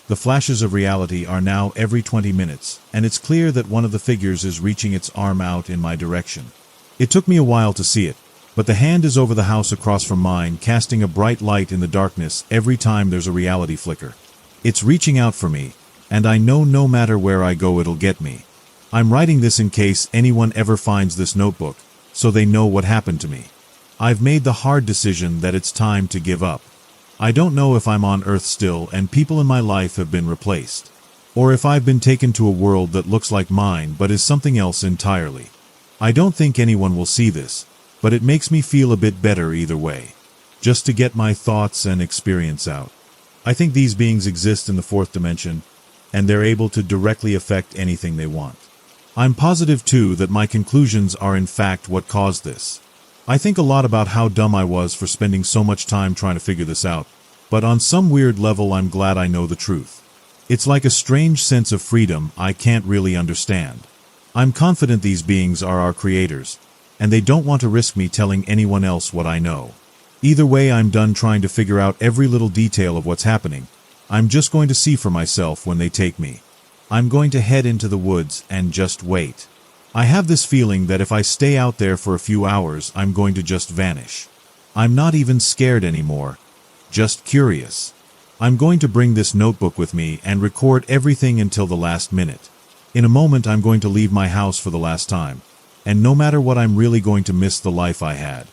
The flashes of reality are now every 20 minutes, and it's clear that one of the figures is reaching its arm out in my direction. It took me a while to see it, but the hand is over the house across from mine, casting a bright light in the darkness every time there's a reality flicker. It's reaching out for me, and I know no matter where I go it'll get me. I'm writing this in case anyone ever finds this notebook, so they know what happened to me. I've made the hard decision that it's time to give up. I don't know if I'm on Earth still and people in my life have been replaced, or if I've been taken to a world that looks like mine but is something else entirely. I don't think anyone will see this, but it makes me feel a bit better either way, just to get my thoughts and experience out. I think these beings exist in the fourth dimension, and they're able to directly affect anything they want. I'm positive too that my conclusions are in fact what caused this. I think a lot about how dumb I was for spending so much time trying to figure this out, but on some weird level I'm glad I know the truth. It's like a strange sense of freedom I can't really understand. I'm confident these beings are our creators, and they don't want to risk me telling anyone else what I know. Either way, I'm done trying to figure out every little detail of what's happening. I'm just going to see for myself when they take me. I'm going to head into the woods and just wait. I have this feeling that if I stay out there for a few hours, I'm going to just vanish. I'm not even scared anymore, just curious. I'm going to bring this notebook with me and record everything until the last minute. In a moment, I'm going to leave my house for the last time, and no matter what, I'm really going to miss the life I had.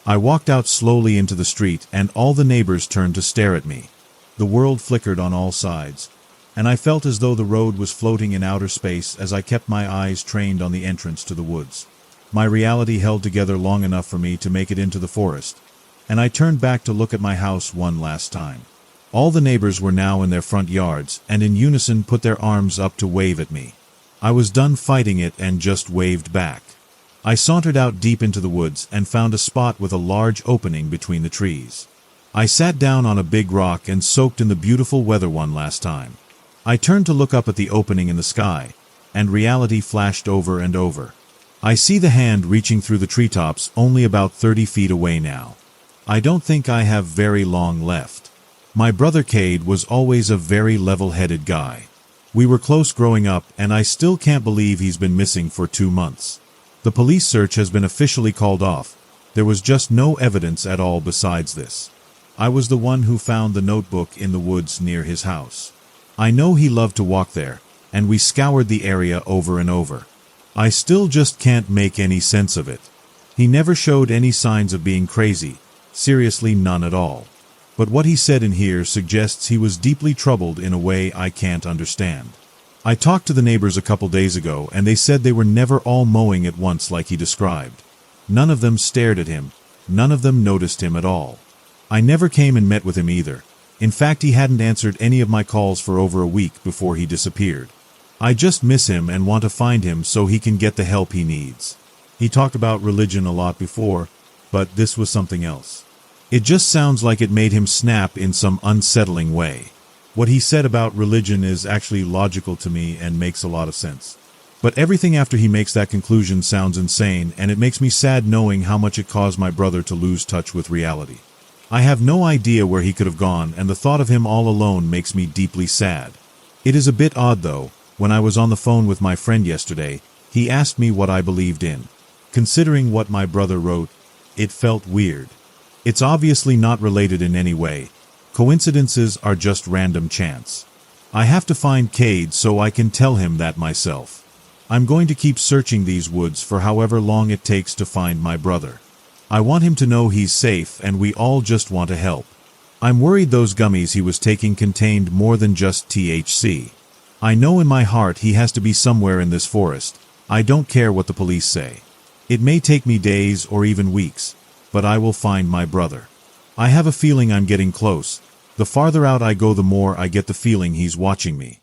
I walked out slowly into the street, and all the neighbors turned to stare at me. The world flickered on all sides, and I felt as though the road was floating in outer space as I kept my eyes trained on the entrance to the woods. My reality held together long enough for me to make it into the forest, and I turned back to look at my house one last time. All the neighbors were now in their front yards, and in unison put their arms up to wave at me. I was done fighting it and just waved back. I sauntered out deep into the woods and found a spot with a large opening between the trees. I sat down on a big rock and soaked in the beautiful weather one last time. I turned to look up at the opening in the sky, and reality flashed over and over. I see the hand reaching through the treetops only about 30 feet away now. I don't think I have very long left. My brother Cade was always a very level-headed guy. We were close growing up, and I still can't believe he's been missing for 2 months. The police search has been officially called off. There was just no evidence at all besides this. I was the one who found the notebook in the woods near his house. I know he loved to walk there, and we scoured the area over and over. I still just can't make any sense of it. He never showed any signs of being crazy, seriously none at all. But what he said in here suggests he was deeply troubled in a way I can't understand. I talked to the neighbors a couple days ago, and they said they were never all mowing at once like he described. None of them stared at him, none of them noticed him at all. I never came and met with him either. In fact, he hadn't answered any of my calls for over a week before he disappeared. I just miss him and want to find him so he can get the help he needs. He talked about religion a lot before, but this was something else. It just sounds like it made him snap in some unsettling way. What he said about religion is actually logical to me and makes a lot of sense. But everything after he makes that conclusion sounds insane, and it makes me sad knowing how much it caused my brother to lose touch with reality. I have no idea where he could have gone, and the thought of him all alone makes me deeply sad. It is a bit odd though, when I was on the phone with my friend yesterday, he asked me what I believed in. Considering what my brother wrote, it felt weird. It's obviously not related in any way. Coincidences are just random chance. I have to find Cade so I can tell him that myself. I'm going to keep searching these woods for however long it takes to find my brother. I want him to know he's safe, and we all just want to help. I'm worried those gummies he was taking contained more than just THC. I know in my heart he has to be somewhere in this forest. I don't care what the police say. It may take me days or even weeks, but I will find my brother. I have a feeling I'm getting close. The farther out I go, the more I get the feeling he's watching me.